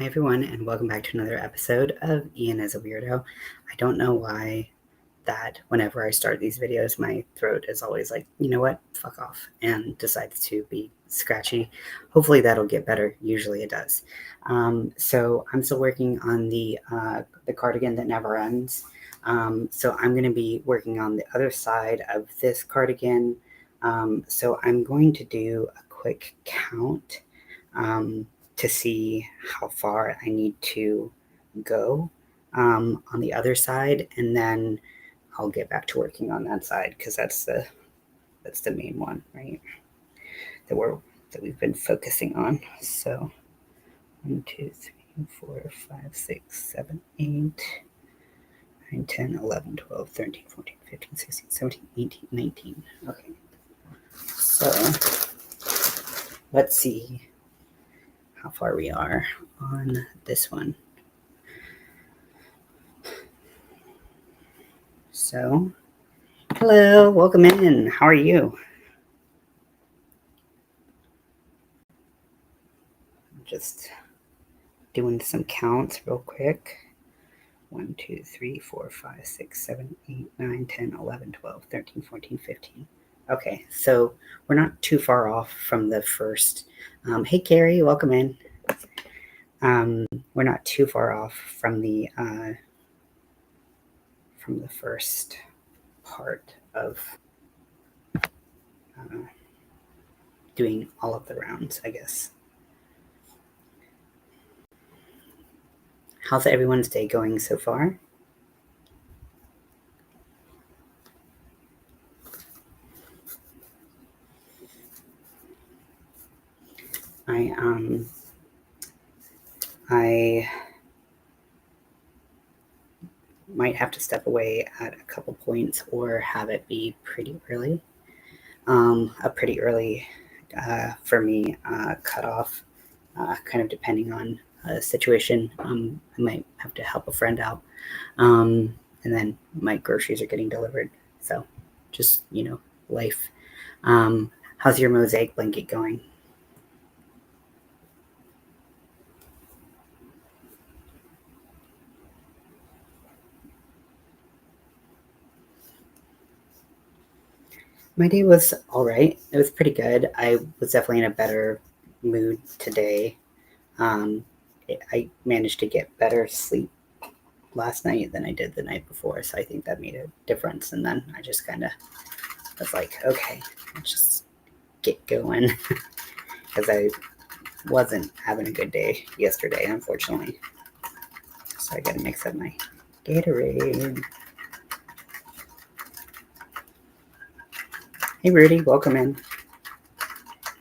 Hi everyone, and welcome back to another episode of Ian as a Weirdo. I don't know why that whenever I start these videos, my throat is always like, you know what, fuck off, and decides to be scratchy. Hopefully that'll get better. Usually it does. So I'm still working on the cardigan that never ends. So I'm going to be working on the other side of this cardigan. So I'm going to do a quick count to see how far I need to go on the other side, and then I'll get back to working on that side because that's the main one, right? That we've been focusing on. So 1, 2, 3, 4, 5, 6, 7, 8, 9, 10, 11, 12, 13, 14, 15, 16, 17, 18, 19. Okay. So let's see how far we are on this one. So, hello, welcome in. How are you? Just doing some counts real quick. 1, 2, 3, 4, 5, 6, 7, 8, 9, 10, 11, 12, 13, 14, 15. Okay, so we're not too far off from the first. Hey, Carrie, welcome in. We're not too far off from the first part of doing all of the rounds, I guess. How's everyone's day going so far? I might have to step away at a couple points or have it be pretty early. A pretty early, for me, cutoff, kind of depending on the situation. I might have to help a friend out. And then my groceries are getting delivered. So just, life. How's your mosaic blanket going? My day was all right. It was pretty good. I was definitely in a better mood today. I managed to get better sleep last night than I did the night before, so I think that made a difference. And then I just kind of was like, okay, let's just get going, because I wasn't having a good day yesterday, unfortunately. So I gotta mix up my Gatorade. Hey, Rudy, welcome in.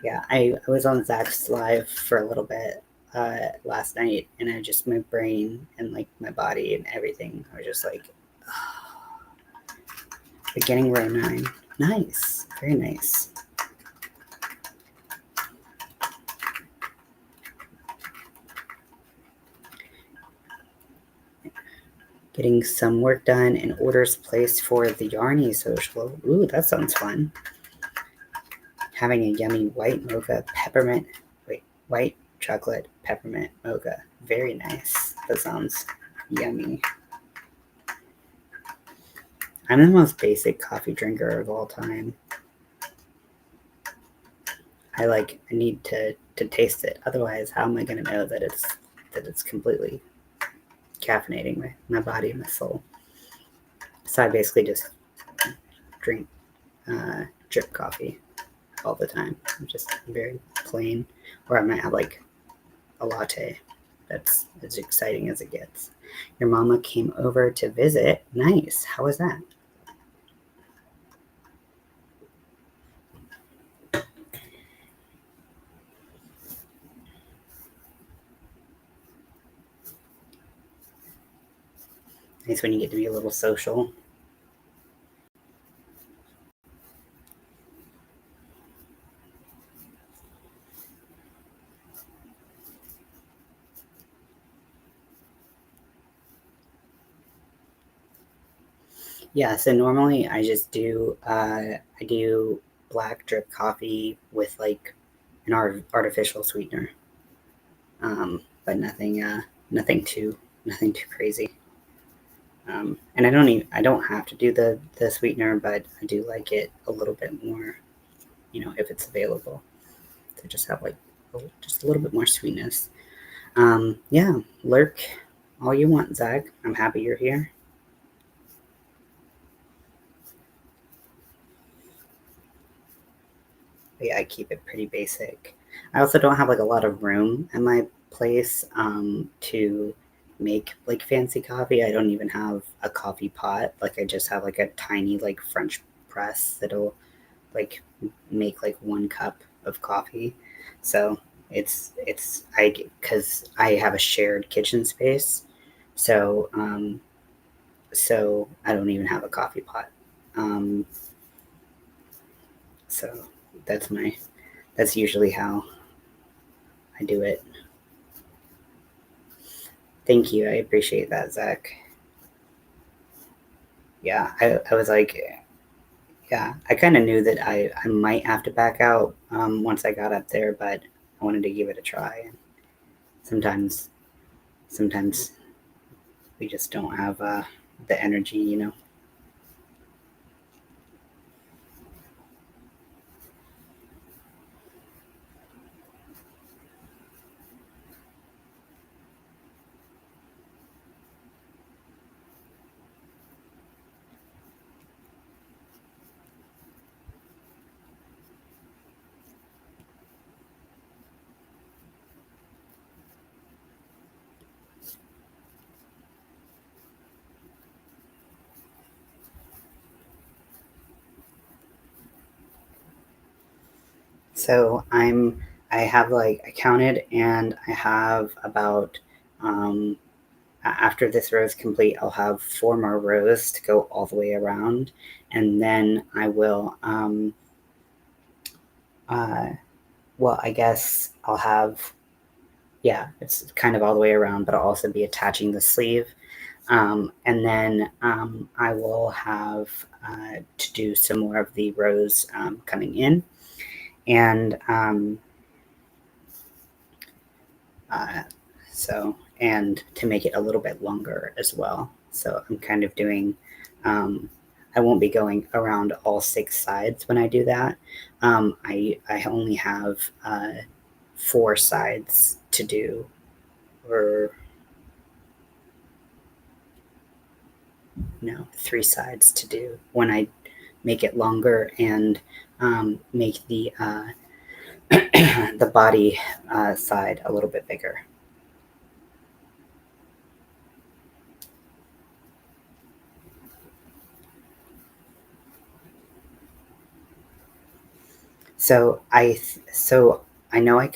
Yeah, I was on Zach's live for a little bit last night, and I just, my brain and like my body and everything, I was just like, oh. Beginning row 9. Nice, very nice. Getting some work done and orders placed for the Yarny social. Ooh, that sounds fun. Having a yummy white chocolate peppermint mocha. Very nice. That sounds yummy. I'm the most basic coffee drinker of all time. I need to taste it. Otherwise, how am I going to know that it's completely caffeinating my body and my soul? So I basically just drink drip coffee all the time. I'm just very plain, or I might have like a latte. That's as exciting as it gets. Your mama came over to visit. Nice. How was that? Nice when you get to be a little social. Yeah, so normally I just do I do black drip coffee with like an artificial sweetener. but nothing too crazy. And I don't have to do the sweetener, but I do like it a little bit more, if it's available, to just have like just a little bit more sweetness. Yeah, lurk all you want, Zach. I'm happy you're here. But yeah, I keep it pretty basic. I also don't have like a lot of room in my place to make like fancy coffee. I don't even have a coffee pot. Like I just have like a tiny like French press that'll like make like 1 cup of coffee. So because I have a shared kitchen space, so so I don't even have a coffee pot. So that's usually how I do it. Thank you. I appreciate that, Zach. Yeah, I was like, yeah, I kind of knew that I might have to back out once I got up there, but I wanted to give it a try. And sometimes we just don't have the energy. So I have like I counted, and I have about after this row is complete, I'll have 4 more rows to go all the way around, and then I will well, I guess I'll have, yeah, it's kind of all the way around, but I'll also be attaching the sleeve. And then I will have to do some more of the rows coming in. And and to make it a little bit longer as well. So I'm kind of doing, I won't be going around all 6 sides when I do that. I only have 4 sides to do, or no, 3 sides to do when I make it longer and make the the body side a little bit bigger. So I know I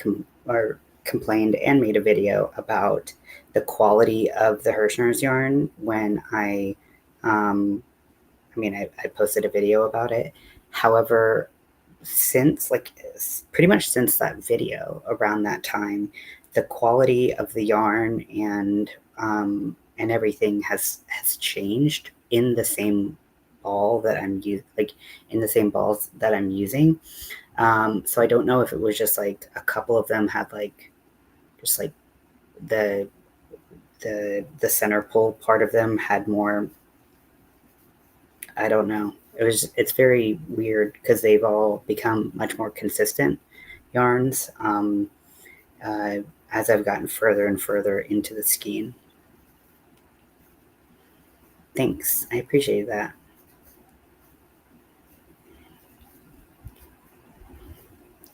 complained and made a video about the quality of the Hirschner's yarn when I posted a video about it. However, since pretty much since that video, around that time, the quality of the yarn and everything has changed in the same ball that I'm in the same balls that I'm using. So I don't know if it was just like a couple of them had just like the center pull part of them had more. I don't know. It's very weird because they've all become much more consistent yarns as I've gotten further and further into the skein. Thanks. I appreciate that.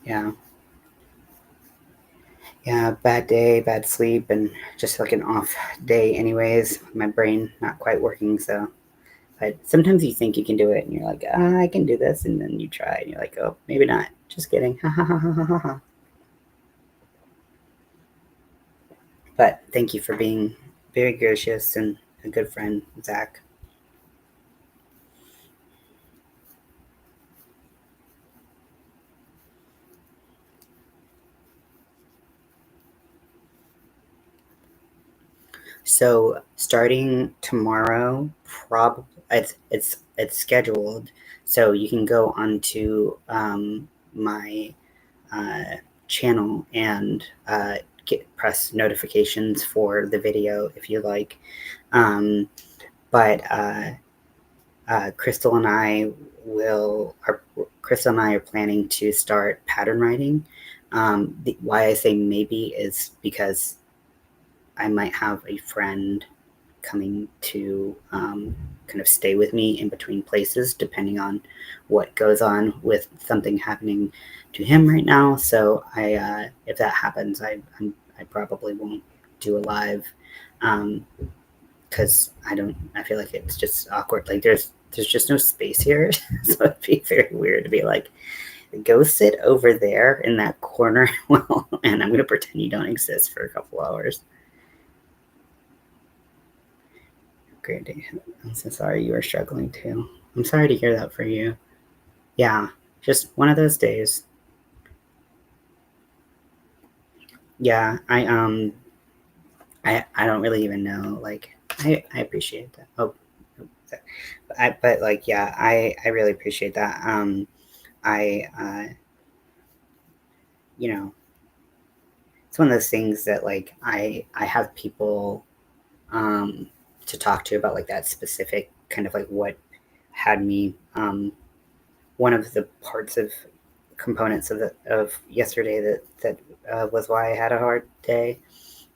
Yeah. Yeah, bad day, bad sleep, and just like an off day anyways. My brain not quite working, so. But sometimes you think you can do it, and you're like, I can do this, and then you try, and you're like, oh, maybe not. Just kidding. Ha ha ha ha ha ha. But thank you for being very gracious and a good friend, Zach. So starting tomorrow, probably it's scheduled, so you can go onto my channel and press notifications for the video if you like. But Crystal and I are planning to start pattern writing. Why I say maybe is because I might have a friend coming to kind of stay with me in between places, depending on what goes on with something happening to him right now. So if that happens, I probably won't do a live, because I feel like it's just awkward. Like there's just no space here. So it'd be very weird to be like, go sit over there in that corner, well, and I'm going to pretend you don't exist for a couple hours. Great day. I'm so sorry you were struggling too. I'm sorry to hear that for you. Yeah, just one of those days. Yeah, I don't really even know. Like, I appreciate that. But like, yeah, I really appreciate that. You know, it's one of those things that like I have people to talk to about like that specific kind of like what had me. One of the components of yesterday that was why I had a hard day.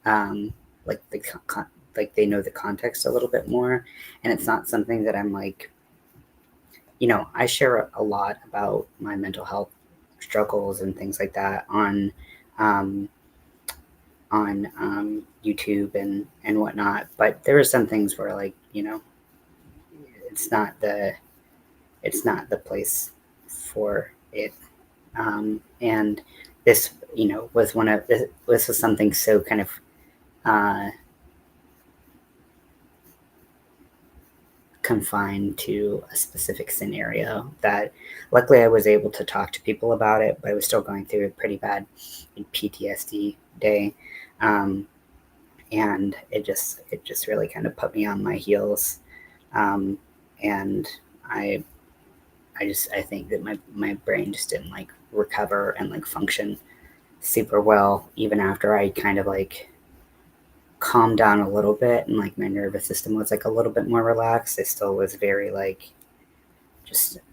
Like like they know the context a little bit more, and it's not something that I'm like, I share a lot about my mental health struggles and things like that on YouTube and whatnot. But there are some things where like, it's not the place for it. And this, this was something so kind of confined to a specific scenario that luckily I was able to talk to people about it, but I was still going through a pretty bad PTSD day. And it just really kind of put me on my heels. And I think that my brain just didn't like recover and like function super well, even after I kind of like calmed down a little bit and like my nervous system was like a little bit more relaxed. It still was very like,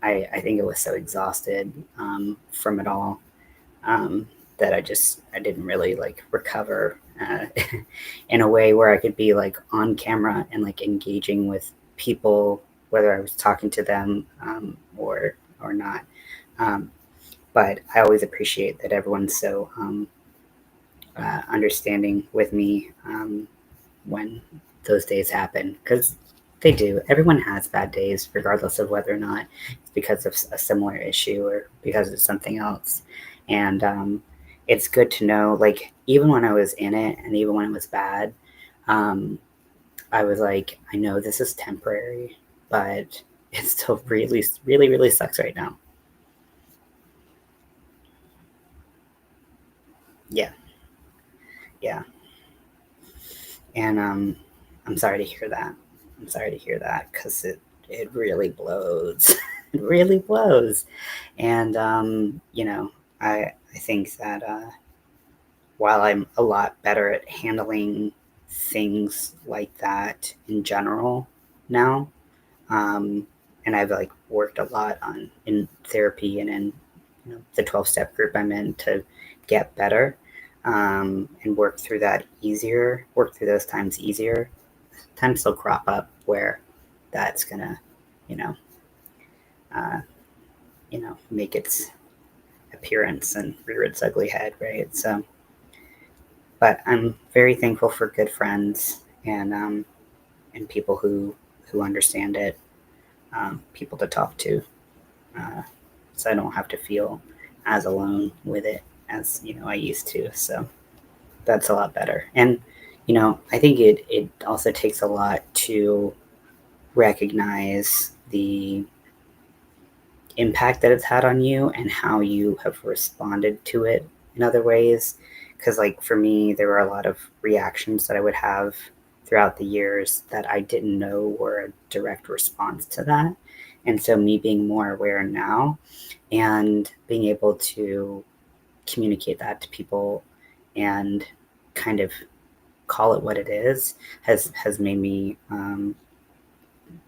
I think it was so exhausted from it all that I didn't really like recover in a way where I could be like on camera and like engaging with people, whether I was talking to them or not. But I always appreciate that everyone's so understanding with me when those days happen, because they do. Everyone has bad days, regardless of whether or not it's because of a similar issue or because it's something else. And it's good to know, like, even when I was in it and even when it was bad, I was like, I know this is temporary, but it still really, really, really sucks right now. Yeah. And I'm sorry to hear that. I'm sorry to hear that, because it really blows. It really blows. And I think that while I'm a lot better at handling things like that in general now, and I've like worked a lot in therapy and in the 12-step group I'm in to get better, and work through those times easier. Times still crop up where that's gonna, you know, uh, make its appearance and rear its ugly head, right? So, but I'm very thankful for good friends and people who understand it, people to talk to, so I don't have to feel as alone with it as I used to. So that's a lot better. And I think it also takes a lot to recognize the impact that it's had on you and how you have responded to it in other ways. Because like for me, there were a lot of reactions that I would have throughout the years that I didn't know were a direct response to that. And so me being more aware now and being able to communicate that to people and kind of call it what it is has made me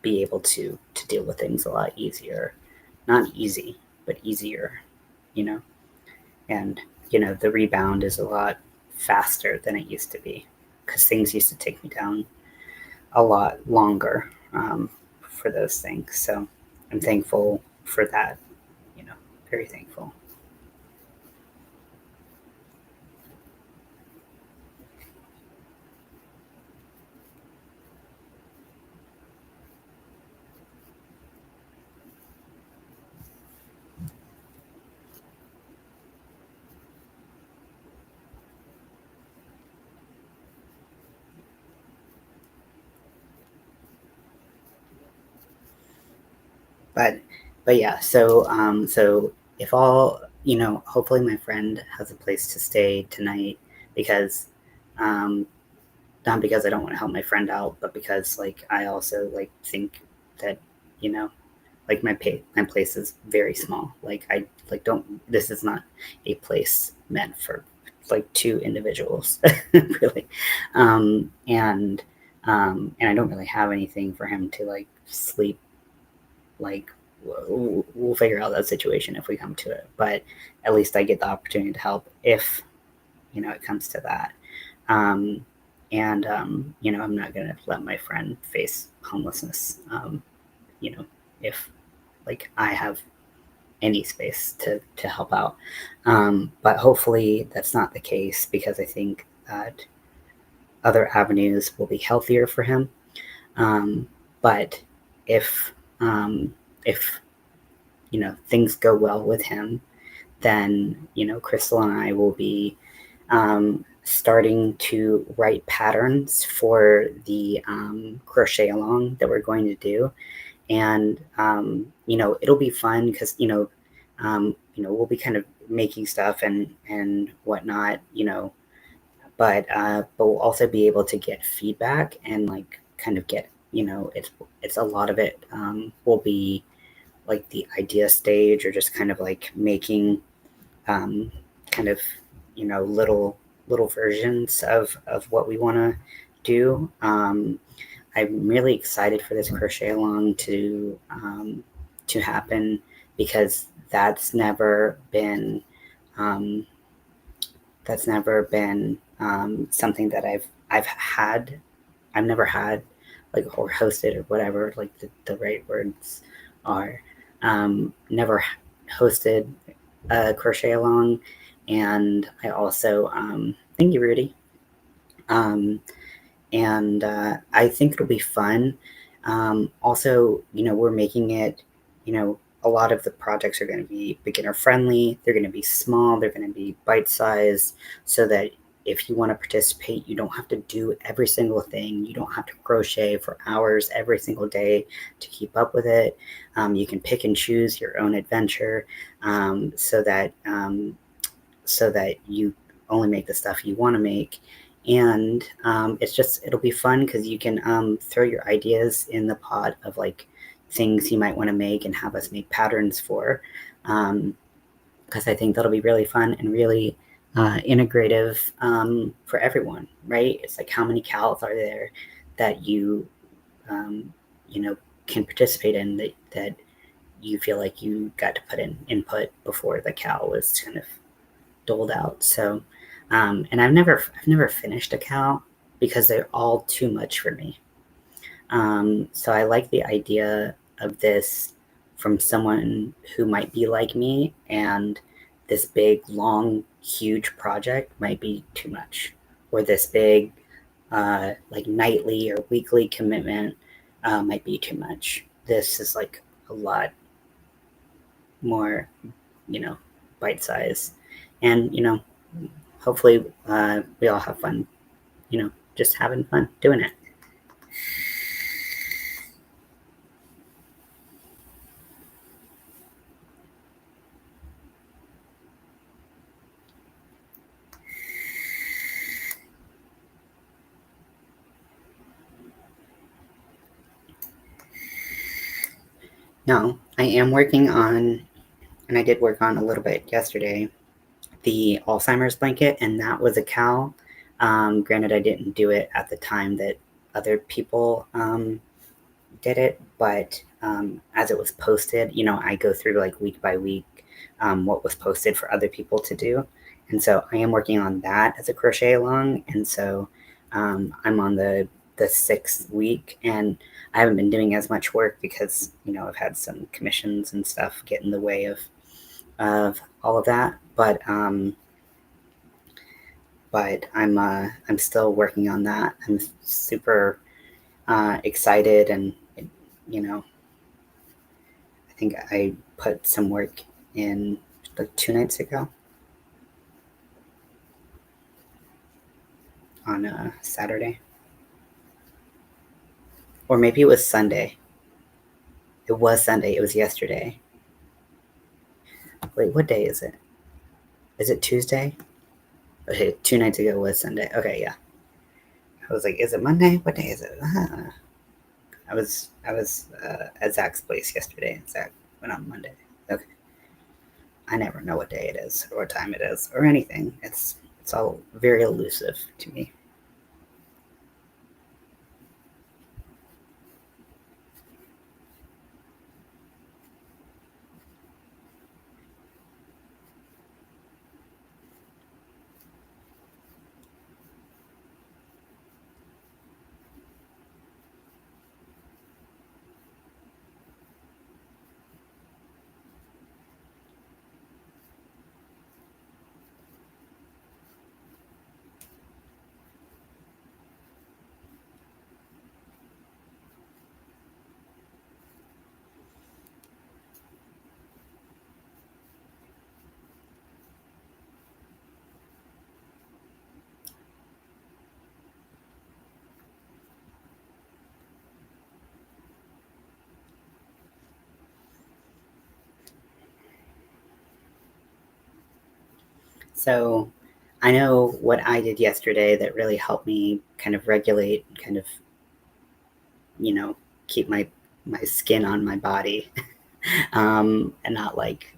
be able to deal with things a lot easier. Not easy, but easier, you know. And the rebound is a lot faster than it used to be, because things used to take me down a lot longer for those things. So I'm thankful for that, very thankful. But yeah, so if all, hopefully my friend has a place to stay tonight, because not because I don't want to help my friend out, but because like I also like think that, like my place is very small. Like I like don't this is not a place meant for like two individuals really. And I don't really have anything for him to like sleep. Like we'll figure out that situation if we come to it, but at least I get the opportunity to help if it comes to that. And I'm not gonna let my friend face homelessness, if like I have any space to help out. But hopefully that's not the case, because I think that other avenues will be healthier for him. But if things go well with him, then Crystal and I will be starting to write patterns for the crochet along that we're going to do. And it'll be fun because we'll be kind of making stuff and whatnot, but we'll also be able to get feedback and like kind of get, it's a lot of it will be like the idea stage, or just kind of like making kind of little versions of what we want to do. I'm really excited for this crochet along to happen, because that's never been something that I've never had, like, or hosted, or whatever, like the right words are. Never hosted a crochet along, and I also thank you, Rudy. And I think it'll be fun. Also, we're making it, a lot of the projects are going to be beginner friendly. They're going to be small. They're going to be bite sized, so that if you want to participate, you don't have to do every single thing. You don't have to crochet for hours every single day to keep up with it. You can pick and choose your own adventure, so that you only make the stuff you want to make. And it'll be fun, because you can throw your ideas in the pot of like things you might want to make and have us make patterns for, because I think that'll be really fun and really integrative for everyone, right? It's like, how many cows are there that you can participate in, that you feel like you got to put in input before the cow was kind of doled out. So and I've never finished a cow, because they're all too much for me. So I like the idea of this from someone who might be like me, and this big, long, huge project might be too much, or this big like nightly or weekly commitment might be too much. This is like a lot more, bite size, and hopefully we all have fun, just having fun doing it. No, I am working on, and I did work on a little bit yesterday, the Alzheimer's blanket, and that was a cow. Granted, I didn't do it at the time that other people did it, but as it was posted, I go through like week by week what was posted for other people to do. And so I am working on that as a crochet along. And so I'm on the 6th week, and I haven't been doing as much work because, I've had some commissions and stuff get in the way of all of that. But I'm still working on that. I'm super excited, and I think I put some work in like 2 nights ago on a Saturday, or maybe it was Sunday. It was Sunday. It was yesterday. Wait, what day is it? Is it Tuesday? Okay, 2 nights ago was Sunday. Okay, yeah. I was like, is it Monday? What day is it? I was at Zach's place yesterday, and Zach went on Monday. Okay. I never know what day it is or what time it is or anything. It's all very elusive to me. So I know what I did yesterday that really helped me kind of regulate, kind of, keep my skin on my body and not like,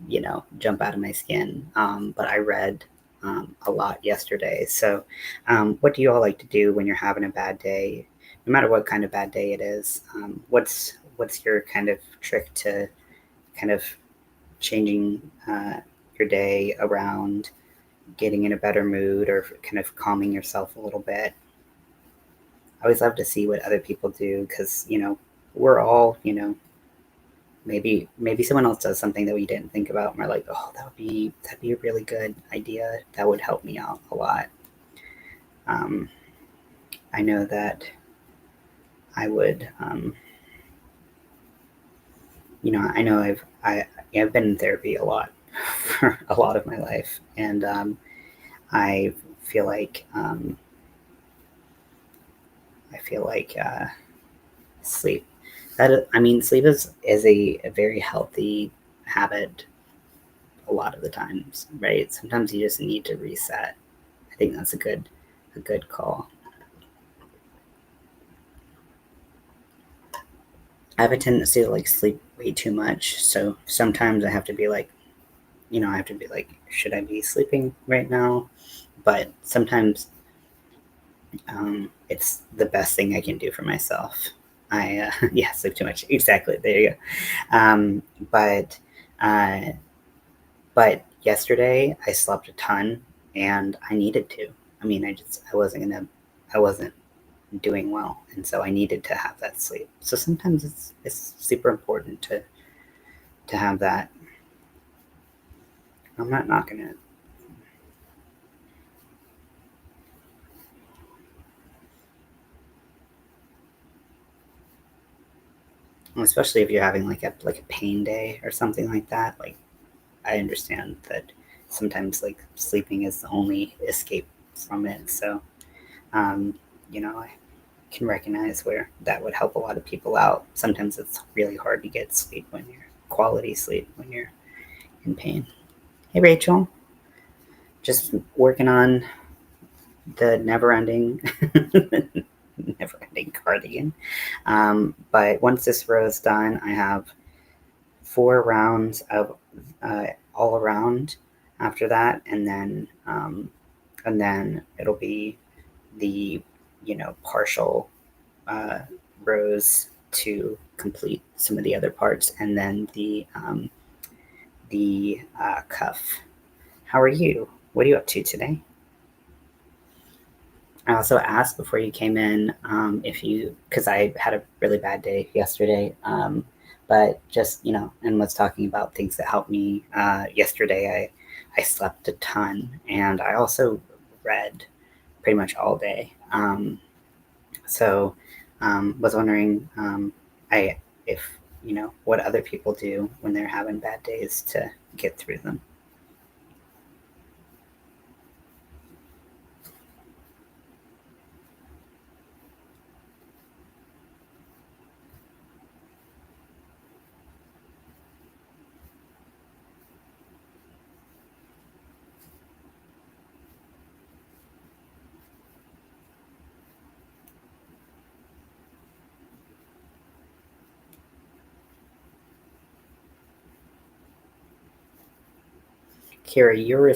jump out of my skin. But I read a lot yesterday. So what do you all like to do when you're having a bad day? No matter what kind of bad day it is, what's your kind of trick to kind of changing your day around getting in a better mood or kind of calming yourself a little bit? I always love to see what other people do because, we're all, maybe someone else does something that we didn't think about and we're like, oh, that'd be a really good idea. That would help me out a lot. I know that I would, I know I've been in therapy a lot for a lot of my life, and I feel like sleep. Sleep is a very healthy habit a lot of the times, right? Sometimes you just need to reset. I think that's a good call. I have a tendency to like sleep way too much, so sometimes I have to be like, should I be sleeping right now? But sometimes it's the best thing I can do for myself. I yeah, sleep too much. Exactly. There you go. But uh, but yesterday I slept a ton, and I needed to. I wasn't doing well, and so I needed to have that sleep. So sometimes it's super important to have that. I'm not knocking it. Especially if you're having like a pain day or something like that. Like, I understand that sometimes like sleeping is the only escape from it. So I can recognize where that would help a lot of people out. Sometimes it's really hard to get sleep when you're quality sleep when you're in pain. Hey Rachel, just working on the never ending cardigan. But once this row is done, I have 4 rounds of all around after that, and then it'll be the, partial rows to complete some of the other parts, and then the cuff. How are you? What are you up to today? I also asked before you came in because I had a really bad day yesterday, but just, and was talking about things that helped me. Yesterday, I slept a ton, and I also read pretty much all day. So was wondering if, what other people do when they're having bad days to get through them. Kira, you were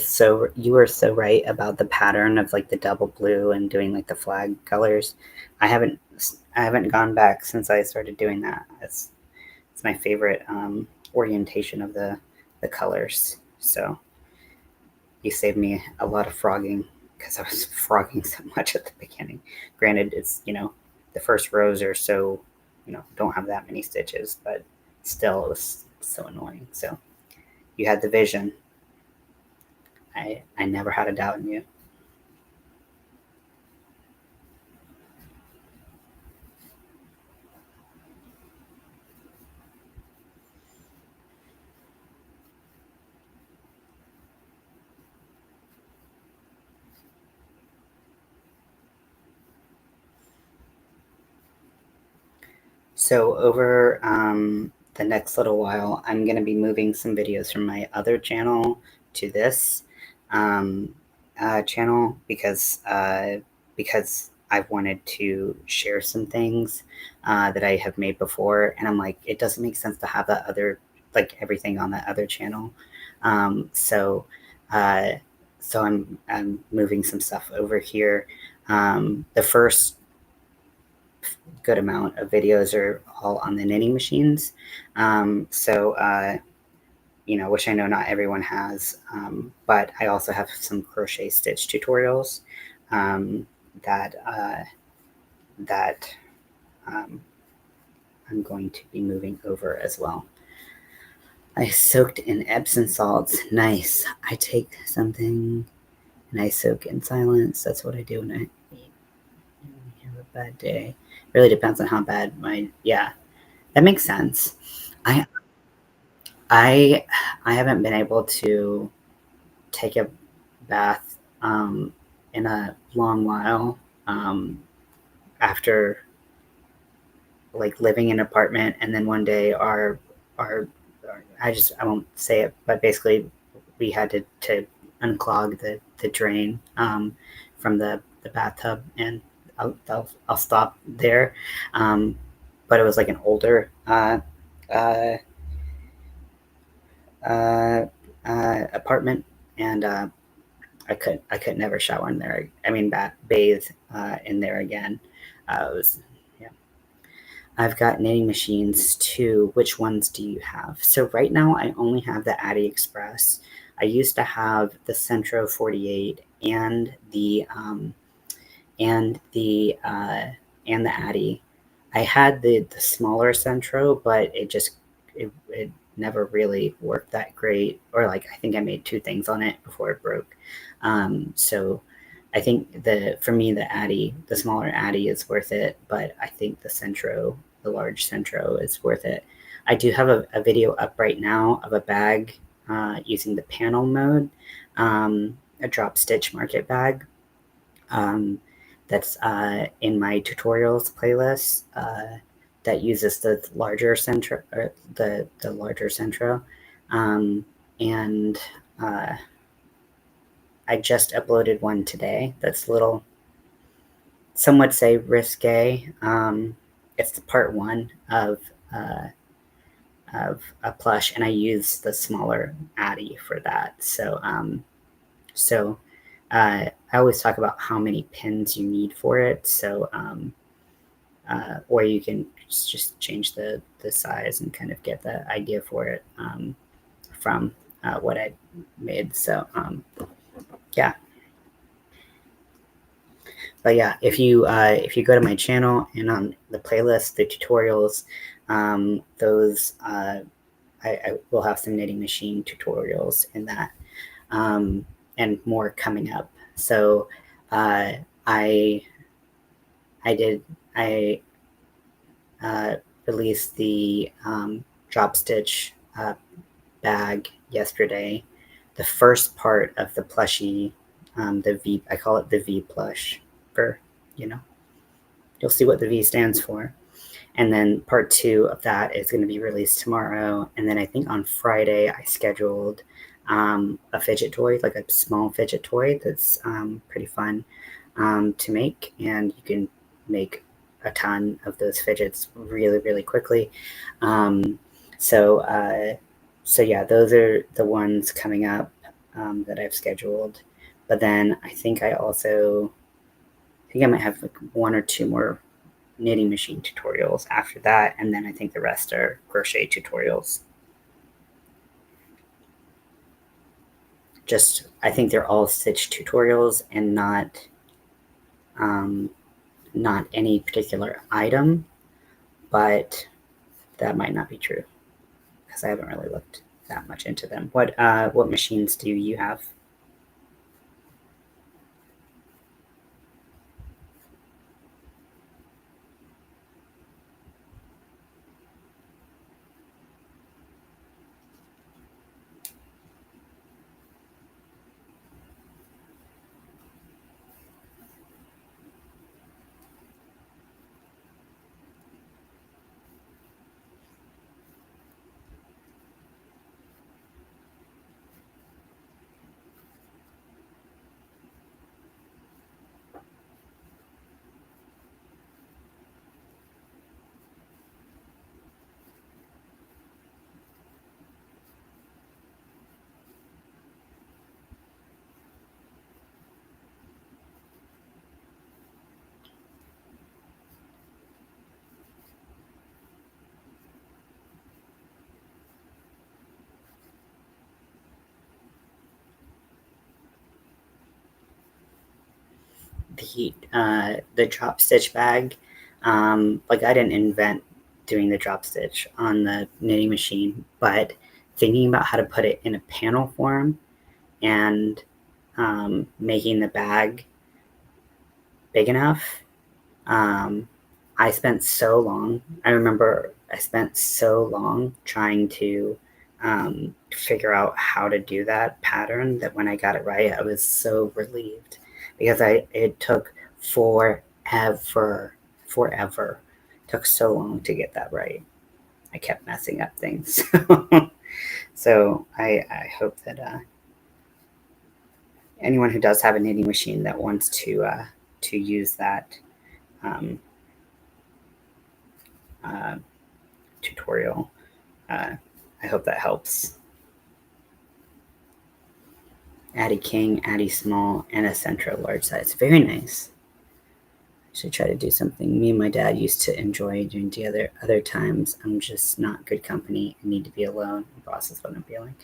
so right about the pattern of like the double blue and doing like the flag colors. I haven't gone back since I started doing that. It's my favorite orientation of the colors. So you saved me a lot of frogging because I was frogging so much at the beginning. Granted, it's the first rows are so don't have that many stitches, but still it was so annoying. So you had the vision. I never had a doubt in you. So over the next little while, I'm going to be moving some videos from my other channel to this channel because I've wanted to share some things that I have made before, and I'm like, it doesn't make sense to have that other, like everything on that other channel. So I'm moving some stuff over here. The first good amount of videos are all on the knitting machines. Which I know not everyone has, but I also have some crochet stitch tutorials that I'm going to be moving over as well. I soaked in Epsom salts. Nice. I take something and I soak in silence. That's what I do when I have a bad day. Really depends on how bad that makes sense. I haven't been able to take a bath in a long while after like living in an apartment, and then one day our I won't say it, but basically we had to unclog the drain from the bathtub, and I'll stop there. But it was like an older apartment, and I could never shower in there. I mean, bathe in there again. It was, yeah. I've got knitting machines too. Which ones do you have? So right now I only have the Addy Express. I used to have the Centro 48 and the Addy. I had the smaller Centro, but it never really worked that great. Or like I think I made 2 things on it before it broke. So I think for me the smaller Addy is worth it, but I think the large Centro is worth it. I do have a video up right now of a bag using the panel mode, a drop stitch market bag. That's in my tutorials playlist that uses the larger Centro, or the larger Centro, and I just uploaded one today that's a little, some would say risque. It's the part 1 of a plush, and I use the smaller Addy for that. So I always talk about how many pins you need for it. So, or you can just change the size and kind of get the idea for it from what I made. So, yeah. But yeah, if you go to my channel and on the playlist, the tutorials, those I will have some knitting machine tutorials in that, and more coming up. So I released the drop stitch bag yesterday. The first part of the plushie, the V, I call it the V plush for, you'll see what the V stands for. And then part 2 of that is going to be released tomorrow. And then I think on Friday I scheduled a fidget toy, like a small fidget toy that's pretty fun to make. And you can make a ton of those fidgets really, really quickly. So yeah, those are the ones coming up that I've scheduled. But then I think I might have like 1 or 2 more knitting machine tutorials after that, and then I think the rest are crochet tutorials. I think they're all stitch tutorials and not any particular item, but that might not be true because I haven't really looked that much into them. What machines do you have? The drop stitch bag, like I didn't invent doing the drop stitch on the knitting machine, but thinking about how to put it in a panel form and making the bag big enough. I remember I spent so long trying to figure out how to do that pattern that when I got it right, I was so relieved because it took forever. It took so long to get that right. I kept messing up things. So I hope that anyone who does have a knitting machine that wants to use that tutorial, I hope that helps. Addie King, Addie Small, and a Centro large size. Very nice. I should try to do something me and my dad used to enjoy doing other times. I'm just not good company and need to be alone. The boss is what I'm feeling.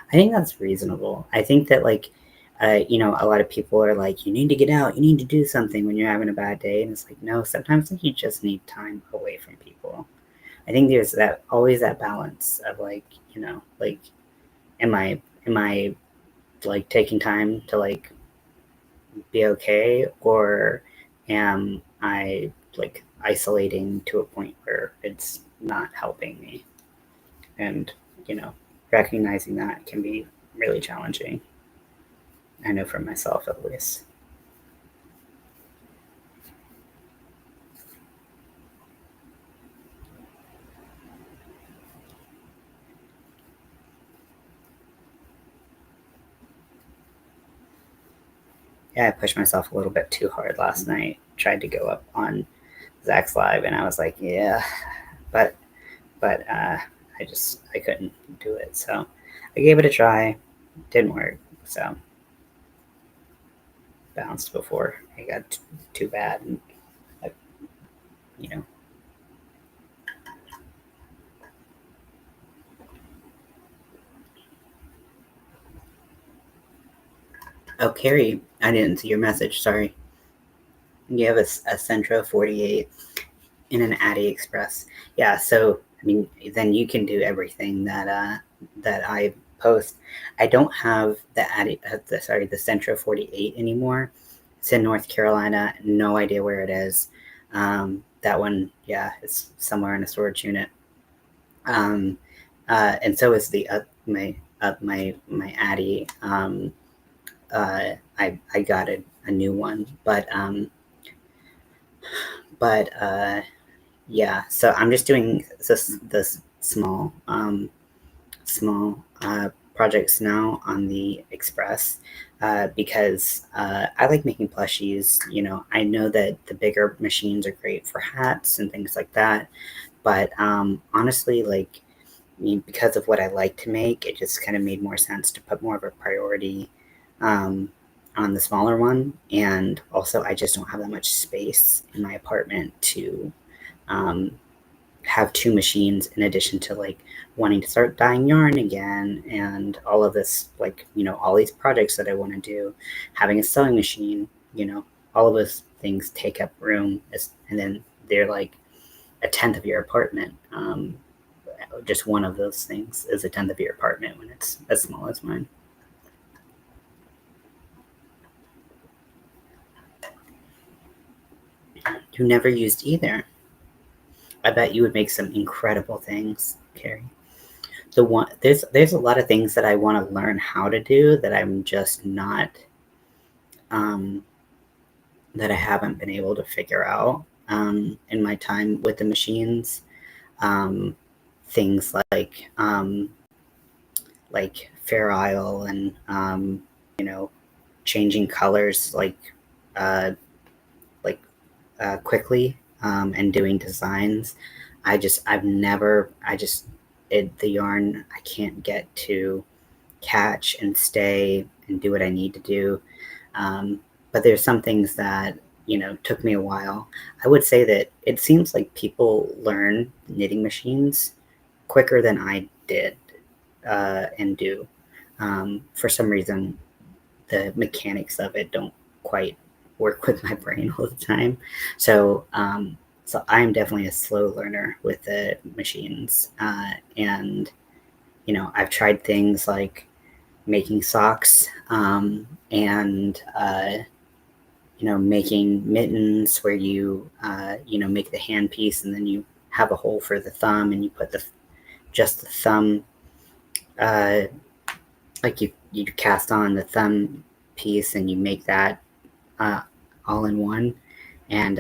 I think that's reasonable. I think that a lot of people are like, you need to get out, you need to do something when you're having a bad day. And it's like, no, sometimes you just need time away from people. I think there's always that balance of am I like taking time to like be okay, or am I like isolating to a point where it's not helping me? And recognizing that can be really challenging. I know for myself at least. Yeah, I pushed myself a little bit too hard last night. Tried to go up on Zach's live, and I was like, yeah, but I couldn't do it. So I gave it a try. Didn't work. So, bounced before it got too bad, and you know. Oh, Carrie, I didn't see your message. Sorry. You have a Centro 48 in an Addy Express. Yeah, so I mean, then you can do everything that that I post. I don't have the Addy, the Centro 48 anymore. It's in North Carolina. No idea where it is. That one, yeah, it's somewhere in a storage unit. And so is the my Addy. I got a new one, but yeah. So I'm just doing this small projects now on the Express because I like making plushies. You know, I know that the bigger machines are great for hats and things like that, but honestly, like, I mean, because of what I like to make, it just kind of made more sense to put more of a priority on the smaller one. And also, I just don't have that much space in my apartment to have two machines in addition to like wanting to start dyeing yarn again and all of this, like, you know, all these projects that I want to do, having a sewing machine, you know, all of those things take up room, and then they're like a tenth of your apartment. Just one of those things is a tenth of your apartment when it's as small as mine. You never used either. I bet you would make some incredible things, Carrie. There's a lot of things that I want to learn how to do that I'm just not that I haven't been able to figure out in my time with the machines. Things like Fair Isle and you know, changing colors uh, quickly and doing designs. The yarn I can't get to catch and stay and do what I need to do. But there's some things that, you know, took me a while. I would say that it seems like people learn knitting machines quicker than I did and do. For some reason, the mechanics of it don't quite work with my brain all the time. So, so I'm definitely a slow learner with the machines. And, you know, I've tried things like making socks and, you know, making mittens where you, you know, make the hand piece and then you have a hole for the thumb and you put just the thumb, like you cast on the thumb piece and you make that all in one. And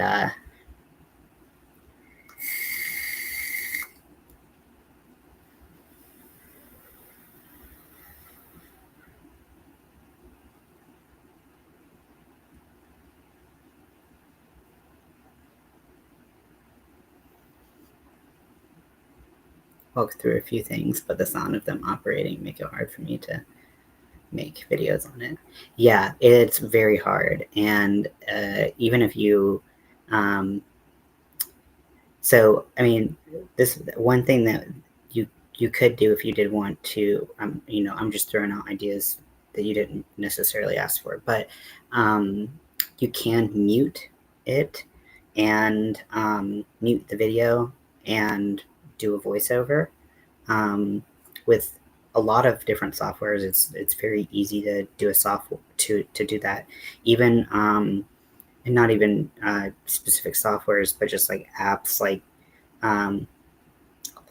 walk through a few things, but the sound of them operating make it hard for me to make videos on it. Yeah, it's very hard. And even if you, so I mean, this one thing that you could do if you did want to, you know, I'm just throwing out ideas that you didn't necessarily ask for, but you can mute it and mute the video and do a voiceover. With a lot of different softwares, it's very easy to do to do that. Even and not even specific softwares, but just like apps um,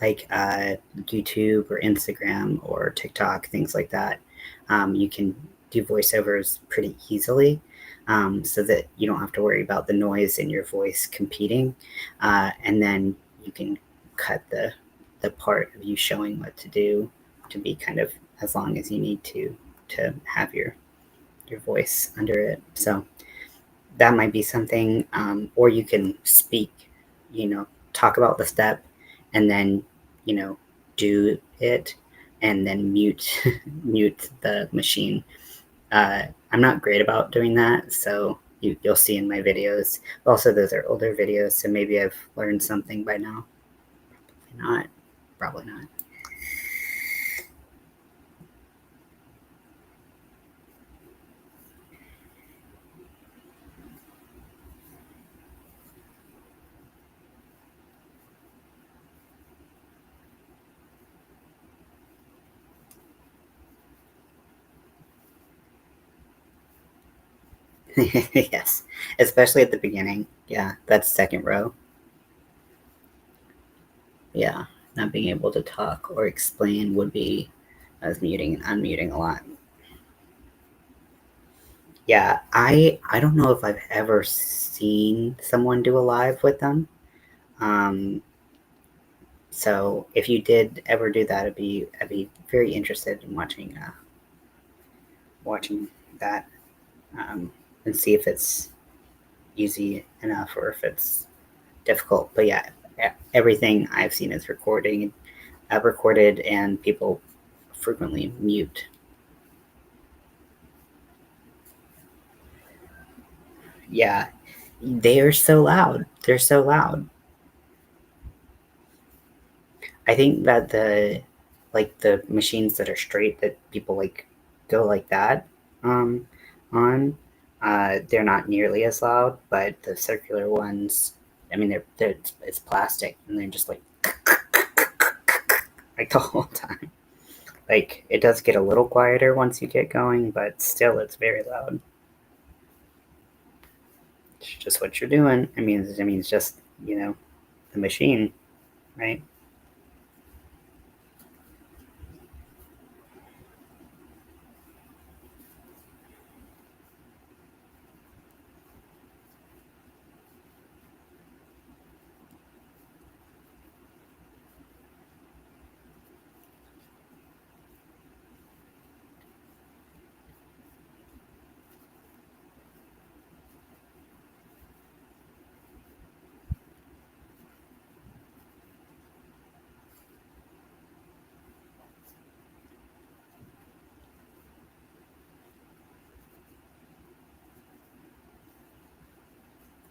YouTube or Instagram or TikTok, things like that. You can do voiceovers pretty easily, so that you don't have to worry about the noise in your voice competing, and then you can cut the part of you showing what to do to be kind of as long as you need to have your voice under it. So that might be something, or you can speak, you know, talk about the step and then, you know, do it and then mute mute the machine. I'm not great about doing that, so you'll see in my videos. Also, those are older videos, so maybe I've learned something by now. Probably not. Yes, especially at the beginning. Yeah, that's second row. Yeah, not being able to talk or explain would be, I was muting and unmuting a lot. Yeah, I don't know if I've ever seen someone do a live with them. So if you did ever do that, I'd be very interested in watching that, and see if it's easy enough or if it's difficult. But yeah, everything I've seen is recorded, and people frequently mute. Yeah, they are so loud. They're so loud. I think that the machines that are straight, that people like go like that um, on, they're not nearly as loud. But the circular ones, I mean, it's plastic, and they're just like like the whole time. Like, it does get a little quieter once you get going, but still, it's very loud. It's just what you're doing. It's just, the machine, right?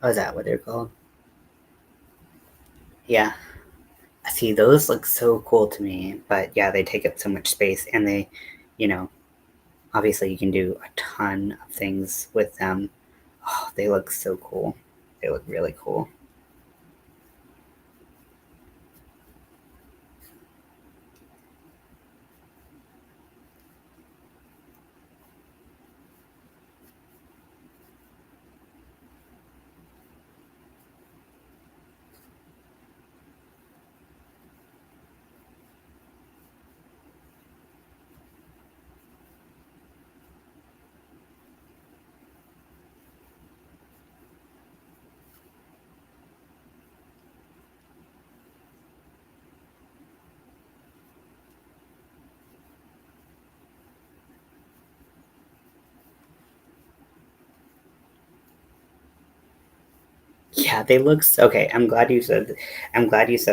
Oh, is that what they're called? Yeah. See, those look so cool to me, but yeah, they take up so much space, and they, you know, obviously you can do a ton of things with them. Oh, they look so cool. They look really cool. Yeah, they look okay. I'm glad you said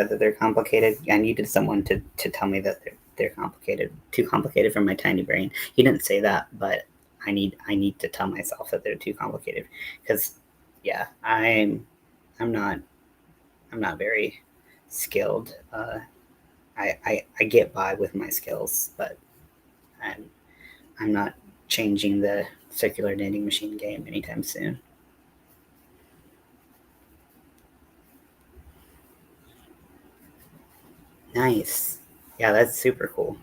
that they're complicated. I needed someone to tell me that they're complicated. Too complicated for my tiny brain. He didn't say that, but I need to tell myself that they're too complicated, because yeah, I'm not I'm not very skilled. I get by with my skills, but I'm I'm not changing the circular knitting machine game anytime soon. Nice. Yeah, that's super cool.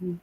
Mhm.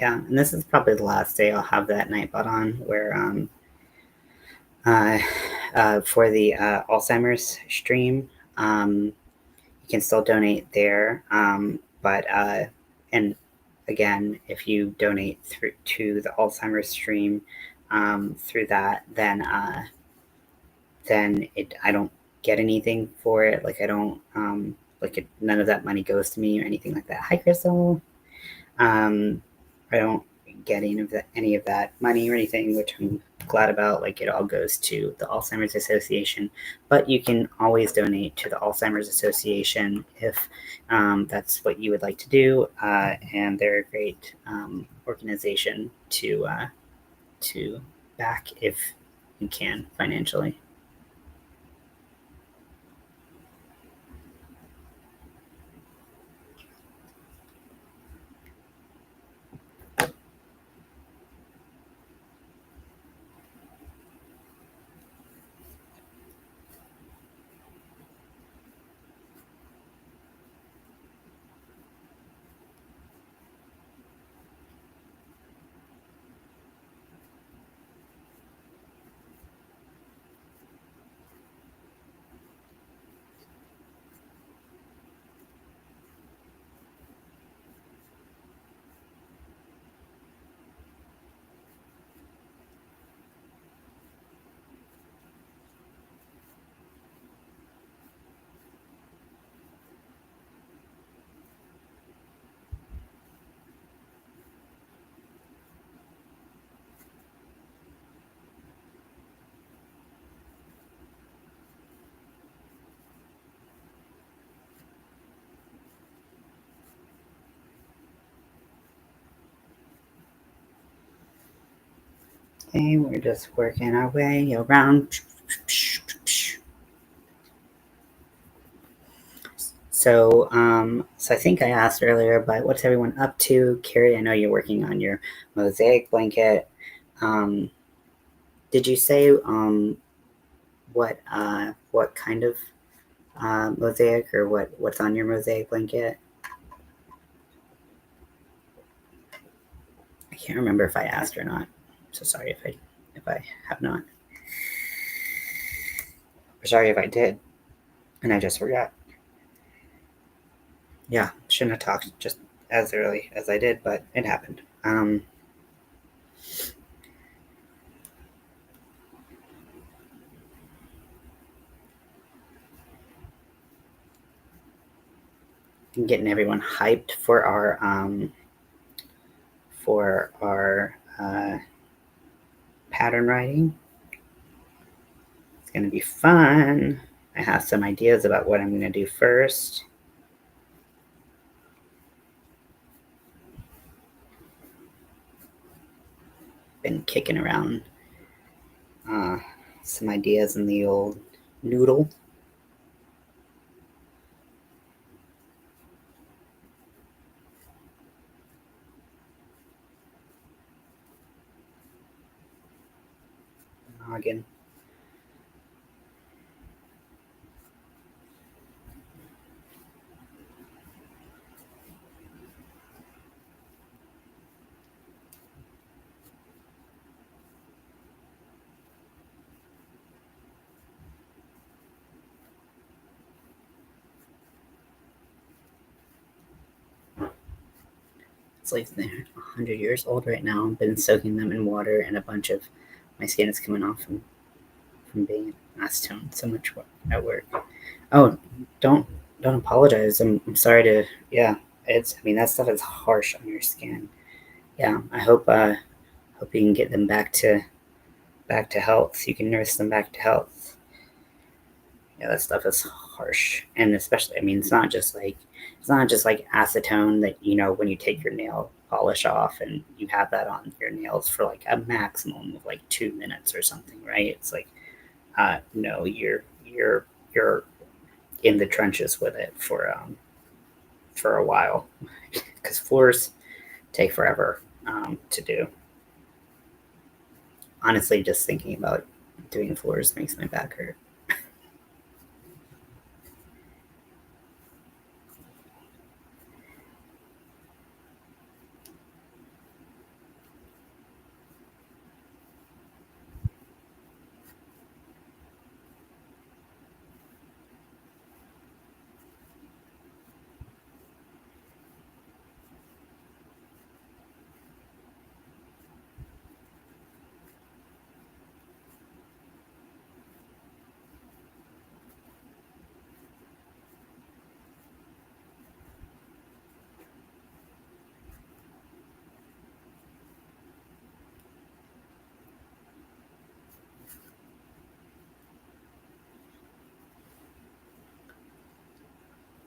Yeah, and this is probably the last day I'll have that Nightbot on, where for the Alzheimer's stream, you can still donate there, but and again, if you donate through to the Alzheimer's stream through that, then I don't get anything for it. Like I don't none of that money goes to me or anything like that. Hi, Crystal. I don't get any of that money or anything, which I'm glad about. Like it all goes to the Alzheimer's Association, but you can always donate to the Alzheimer's Association if that's what you would like to do, and they're a great organization to back if you can financially. Okay, we're just working our way around. So I think I asked earlier, but what's everyone up to? Carrie, I know you're working on your mosaic blanket. Did you say what kind of mosaic, or what's on your mosaic blanket? I can't remember if I asked or not. So sorry if I have not. Or sorry if I did, and I just forgot. Yeah, shouldn't have talked just as early as I did, but it happened. Getting everyone hyped for our pattern writing. It's going to be fun. I have some ideas about what I'm going to do first. Been kicking around some ideas in the old noodle. Noggin. It's like they're 100 years old right now. I've been soaking them in water, and a bunch of my skin is coming off from being acetone so much at work. Oh, don't apologize. I'm sorry to. Yeah, it's. I mean, that stuff is harsh on your skin. Yeah, I hope you can get them back to health. You can nurse them back to health. Yeah, that stuff is harsh, and especially, I mean, it's not just like acetone that when you take your nail polish off and you have that on your nails for like a maximum of like 2 minutes or something, right? It's like, no, you're in the trenches with it for a while, because floors take forever to do. Honestly, just thinking about doing floors makes my back hurt.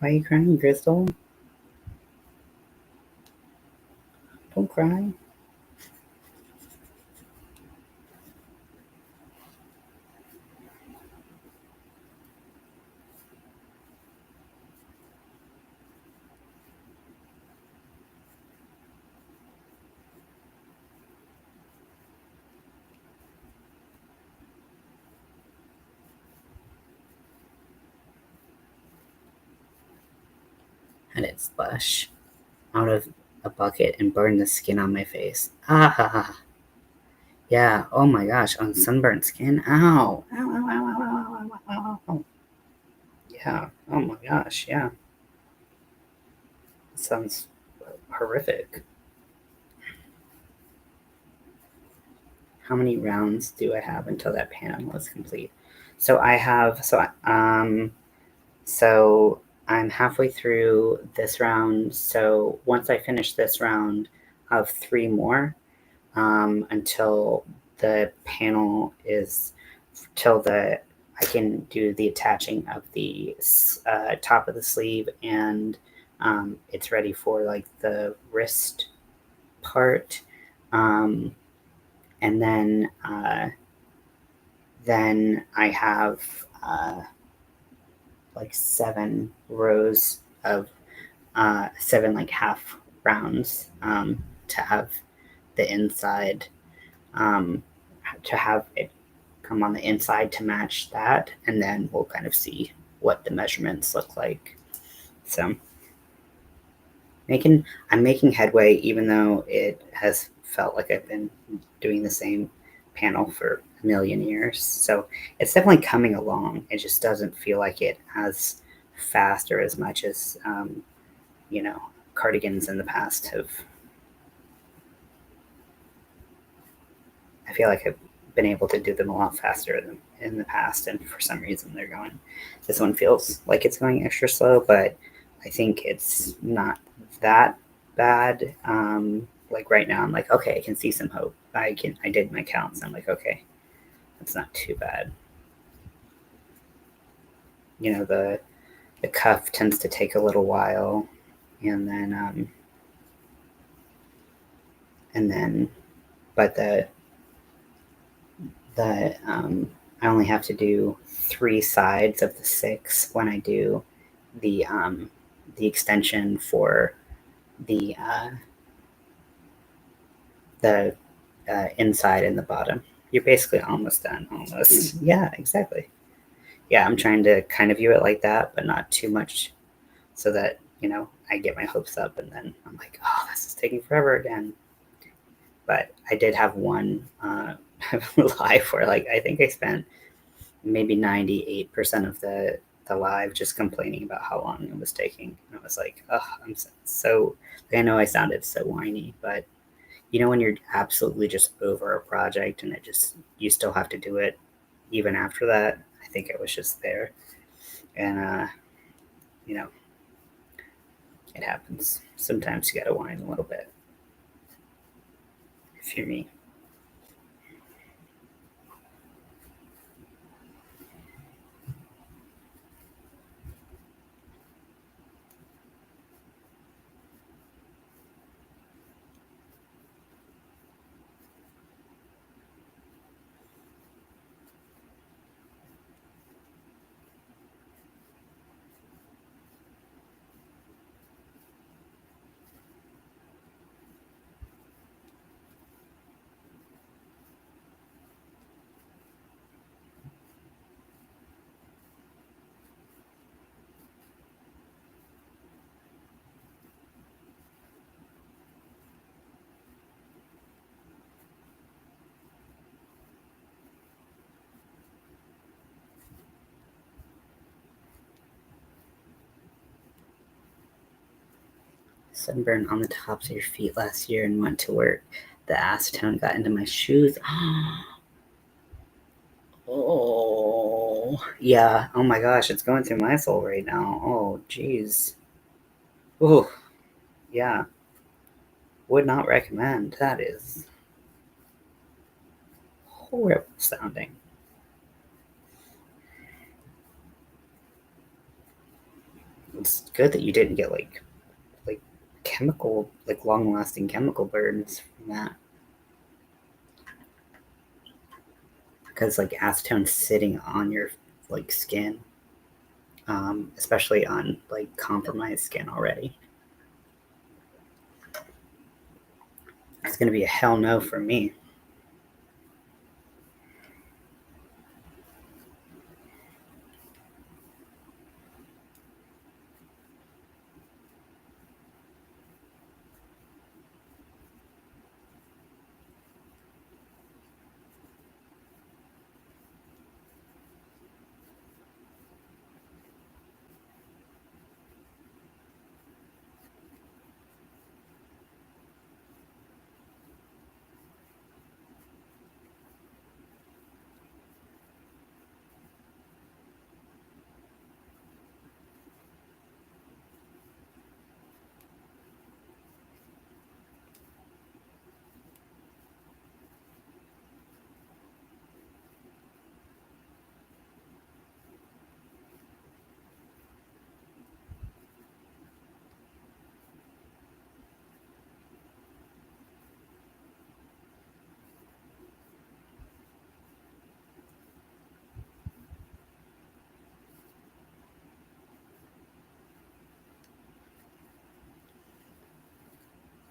Why are you crying, Crystal? Don't cry. Had it splash out of a bucket and burn the skin on my face. Ah, yeah. Oh my gosh, on sunburnt skin. Ow, ow, ow, ow, ow, ow, ow, ow, ow. Yeah. Oh my gosh. Yeah. It sounds horrific. How many rounds do I have until that panel is complete? So I have so I'm halfway through this round. So once I finish this round, I have 3 more until the panel is I can do the attaching of the top of the sleeve, and it's ready for like the wrist part, and then I have like 7 rows of 7 like half rounds to have the inside to have it come on the inside to match that, and then we'll kind of see what the measurements look like. So I'm making headway, even though it has felt like I've been doing the same panel for a million years. So it's definitely coming along. It just doesn't feel like it as fast or as much as cardigans in the past have. I feel like I've been able to do them a lot faster than in the past, and for some reason they're going. This one feels like it's going extra slow, but I think it's not that bad. Like right now, I'm like, okay, I can see some hope. I did my counts. I'm like, okay, that's not too bad. The cuff tends to take a little while, and then but the I only have to do 3 sides of the 6 when I do the extension for the inside and the bottom. You're basically almost done, almost. Yeah, exactly. Yeah, I'm trying to kind of view it like that, but not too much, so that I get my hopes up, and then I'm like, oh, this is taking forever again. But I did have one live where I think I spent maybe 98% of the live just complaining about how long it was taking. And I was like, oh, I'm so I know I sounded so whiny, but when you're absolutely just over a project and you still have to do it even after that, I think I was just there. And it happens. Sometimes you gotta whine a little bit. If you're me. Sunburn on the tops of your feet last year and went to work. The acetone got into my shoes. Oh, yeah. Oh my gosh, it's going through my soul right now. Oh, jeez. Oh, yeah. Would not recommend. That is horrible sounding. it's good that you didn't get like chemical, like long-lasting chemical burns from that. Because like acetone sitting on your like skin, especially on like compromised skin already, it's gonna be a hell no for me.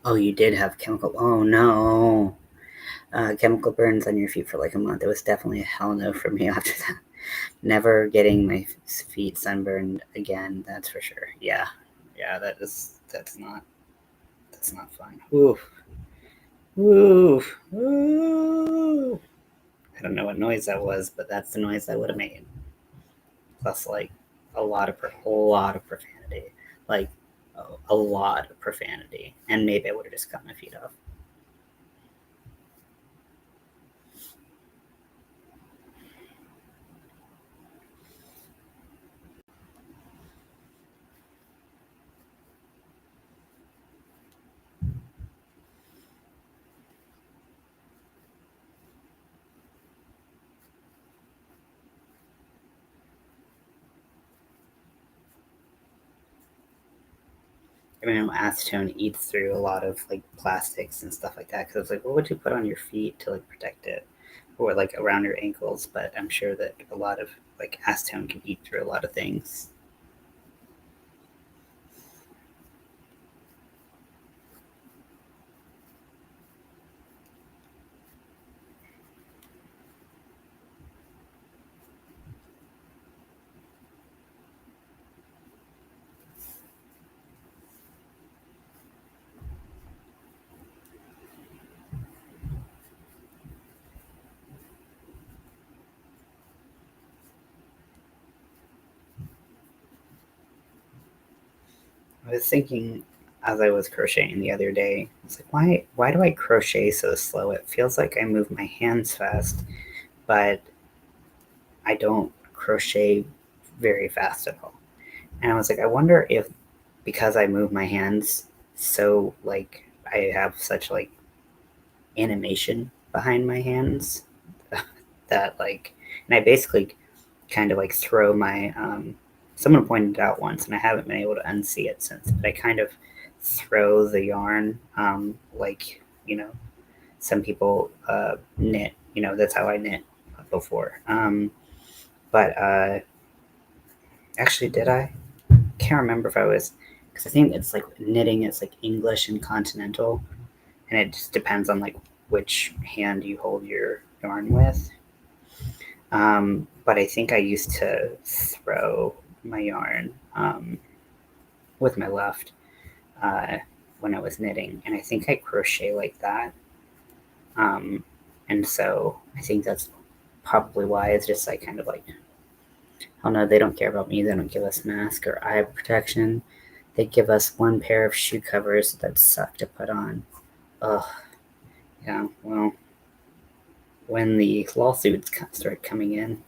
Oh, you did have chemical. Oh no. Chemical burns on your feet for like a month. It was definitely a hell no for me after that. Never getting my feet sunburned again. That's for sure. Yeah, that's not fun. Oof, oof, oof. I don't know what noise that was, but that's the noise I would have made. Plus, like a lot of profanity, like a lot of profanity, and maybe I would have just cut my feet off. I mean, acetone eats through a lot of like plastics and stuff like that. Because it's like, what would you put on your feet to like protect it, or like around your ankles? But I'm sure that a lot of like acetone can eat through a lot of things. I was thinking as I was crocheting the other day, I was like, why do I crochet so slow? It feels like I move my hands fast, but I don't crochet very fast at all. And I was like, I wonder if because I move my hands so like I have such like animation behind my hands that like, and I basically kind of like throw my someone pointed it out once and I haven't been able to unsee it since, but I kind of throw the yarn like, you know, some people knit, you know, that's how I knit before. But actually, did I can't remember if I was, because I think it's like knitting, it's like English and continental, and it just depends on like which hand you hold your yarn with. But I think I used to throw my yarn with my left when I was knitting, and I think I crochet like that. Um, and so I think that's probably why it's just like kind of like, oh no, they don't care about me. They don't give us mask or eye protection. They give us one pair of shoe covers that suck to put on. Ugh. Yeah, well, when the lawsuits start coming in,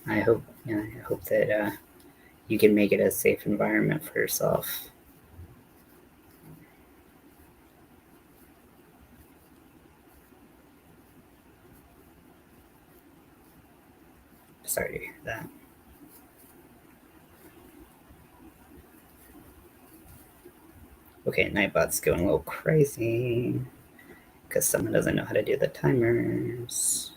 I hope that you can make it a safe environment for yourself. Sorry to hear that. Okay, Nightbot's going a little crazy because someone doesn't know how to do the timers.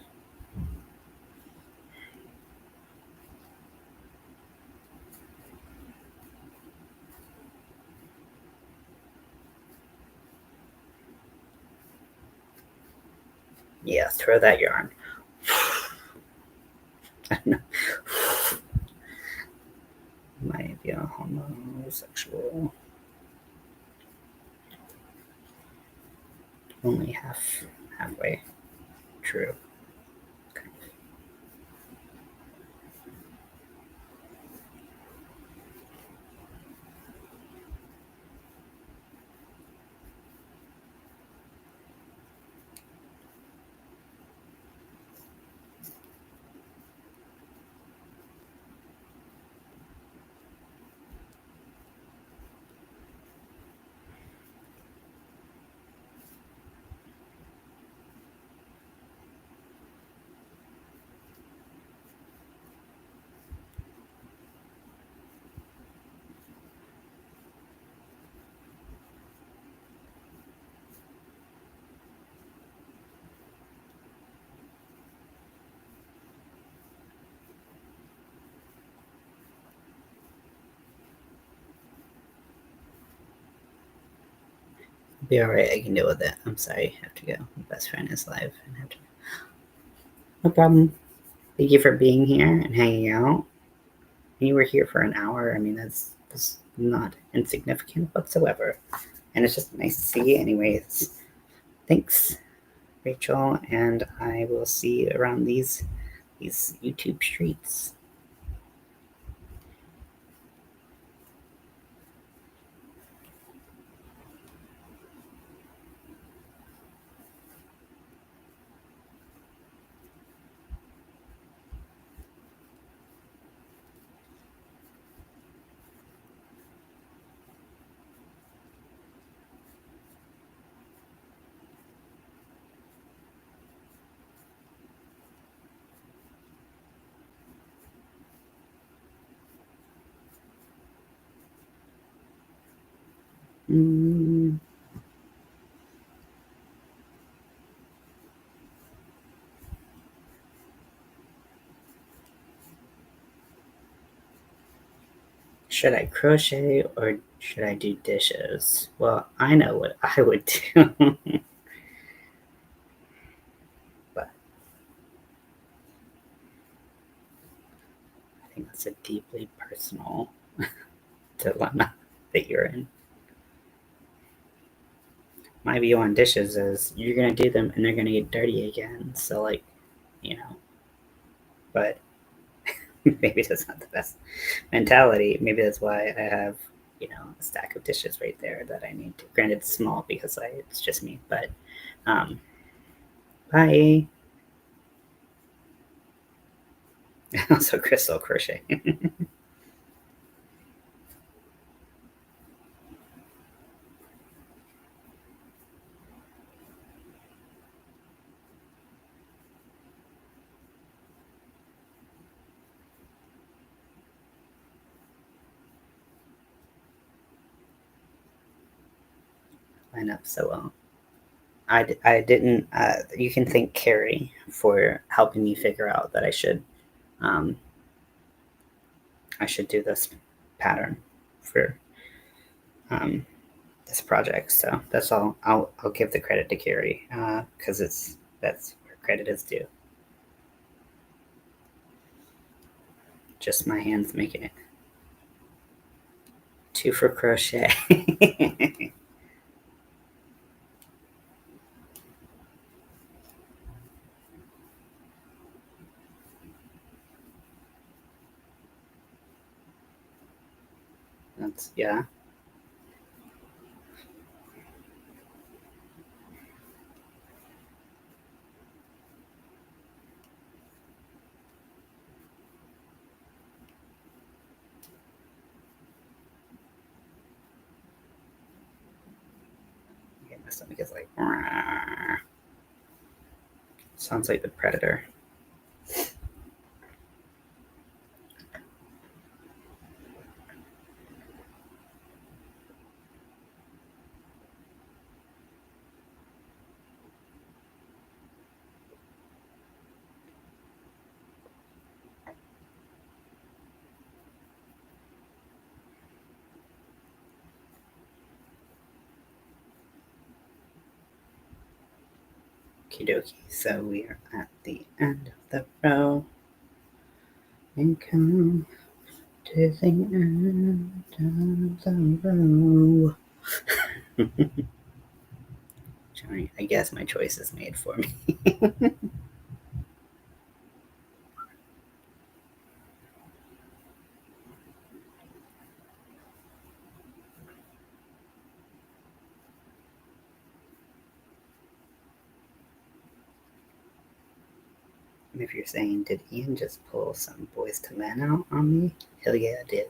Yeah, throw that yarn. I don't know. Might be a homosexual. Only halfway true. Okay. Be alright, I can deal with it. I'm sorry, I have to go. My best friend is live and I have to. No problem. Thank you for being here and hanging out. You were here for an hour. I mean, that's not insignificant whatsoever. And it's just nice to see you anyways. Thanks, Rachel, and I will see you around these YouTube streets. Should I crochet or should I do dishes? Well, I know what I would do. But I think that's a deeply personal dilemma that you're in. My view on dishes is you're gonna do them and they're gonna get dirty again. So like, you know, but maybe that's not the best mentality. Maybe that's why I have, a stack of dishes right there that I need to. Granted, it's small because it's just me, but bye. Also, crystal crochet. Line up so well. I didn't. You can thank Carrie for helping me figure out that um, I should do this pattern for this project. So that's all. I'll give the credit to Carrie because that's where credit is due. Just my hands making it. 2 for crochet. That's yeah. Okay, my stomach is like. Sounds like the Predator. Okie dokie. So we are at the end of the row. And come to the end of the row. I guess my choice is made for me. And if you're saying, did Ian just pull some Boys to Men out on me? Hell yeah, I did.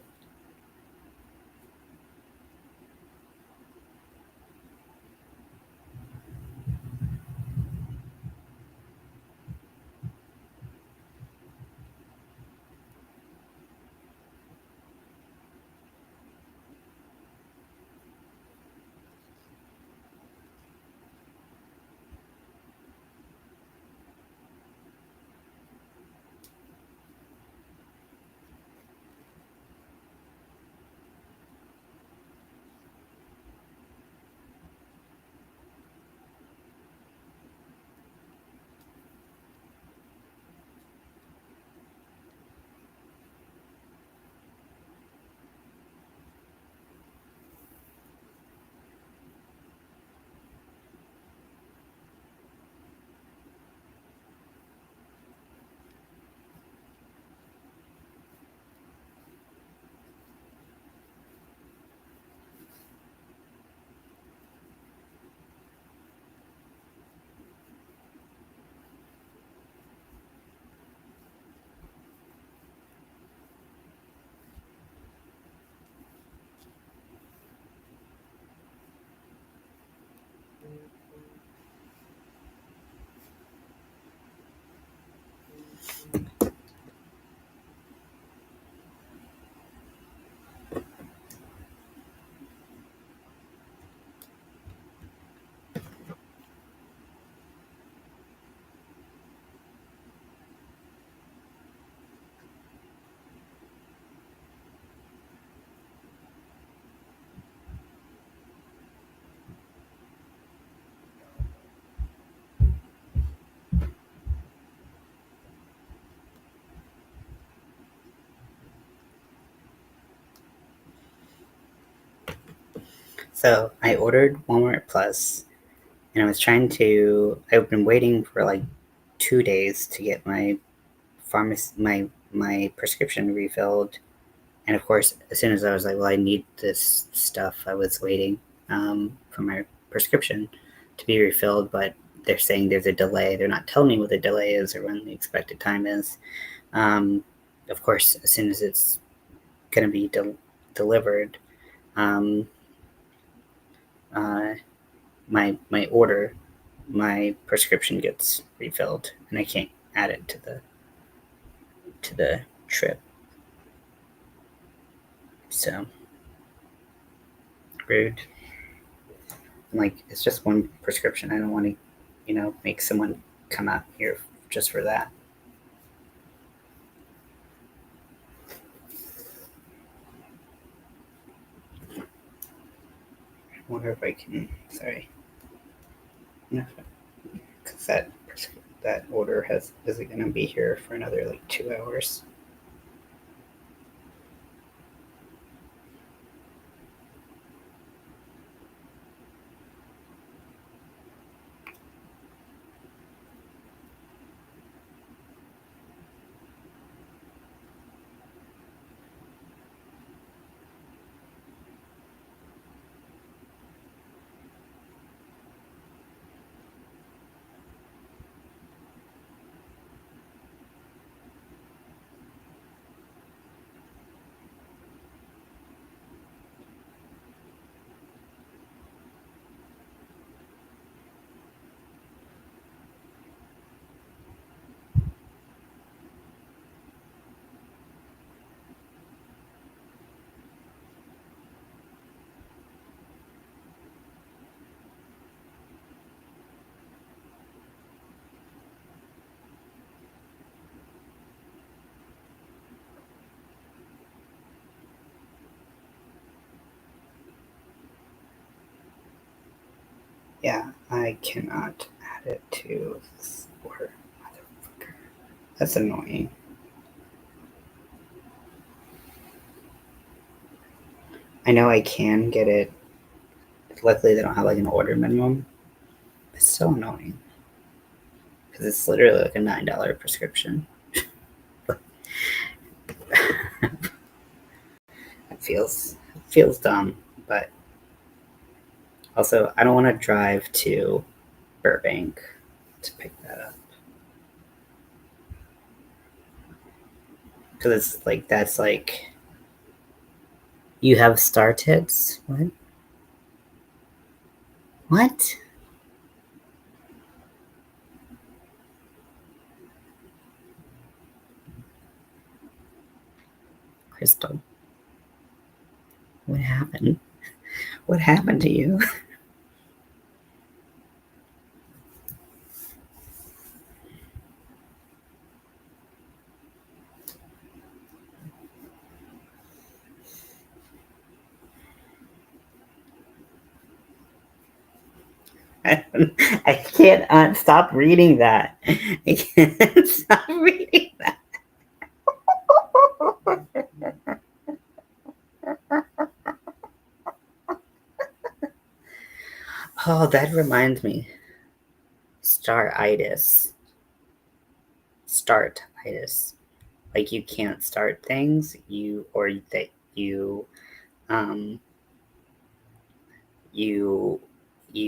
So I ordered Walmart Plus, and I was trying to. I've been waiting for like 2 days to get my my prescription refilled, and of course, as soon as I was like, well, I need this stuff, I was waiting for my prescription to be refilled, but they're saying there's a delay. They're not telling me what the delay is or when the expected time is. Of course, as soon as it's going to be delivered, um, my order, my prescription gets refilled, and I can't add it to the trip. So rude. Like, it's just one prescription. I don't want to, make someone come out here just for that. I wonder if I can. Sorry. Because that order is going to be here for another like 2 hours. Yeah, I cannot add it to sport. Motherfucker. That's annoying. I know I can get it. Luckily, they don't have like an order minimum. It's so annoying because it's literally like a $9 prescription. It feels dumb, but also I don't want to drive to Burbank to pick that up because it's like that's like you have star tits. What? Crystal, what happened? What happened to you? I can't stop reading that. I can't stop reading that. Oh, that reminds me. Start-itis. Like you can't start things, you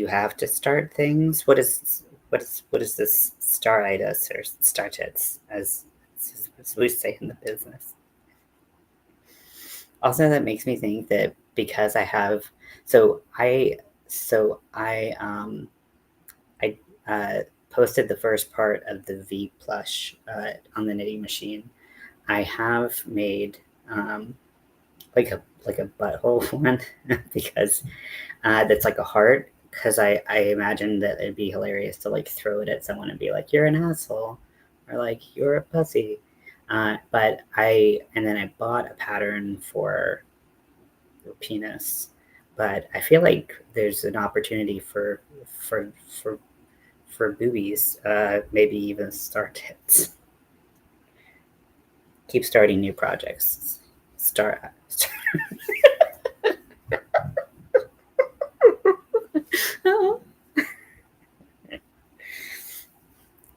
have to start things. What is this start-itis or start-its as we say in the business? Also, that makes me think that because I have I posted the first part of the V plush on the knitting machine. I have made like a butthole one because that's like a heart, because I imagine that it'd be hilarious to like throw it at someone and be like, you're an asshole, or like, you're a pussy. But then I bought a pattern for the penis, but I feel like there's an opportunity for boobies, maybe even star tits. Keep starting new projects. Start.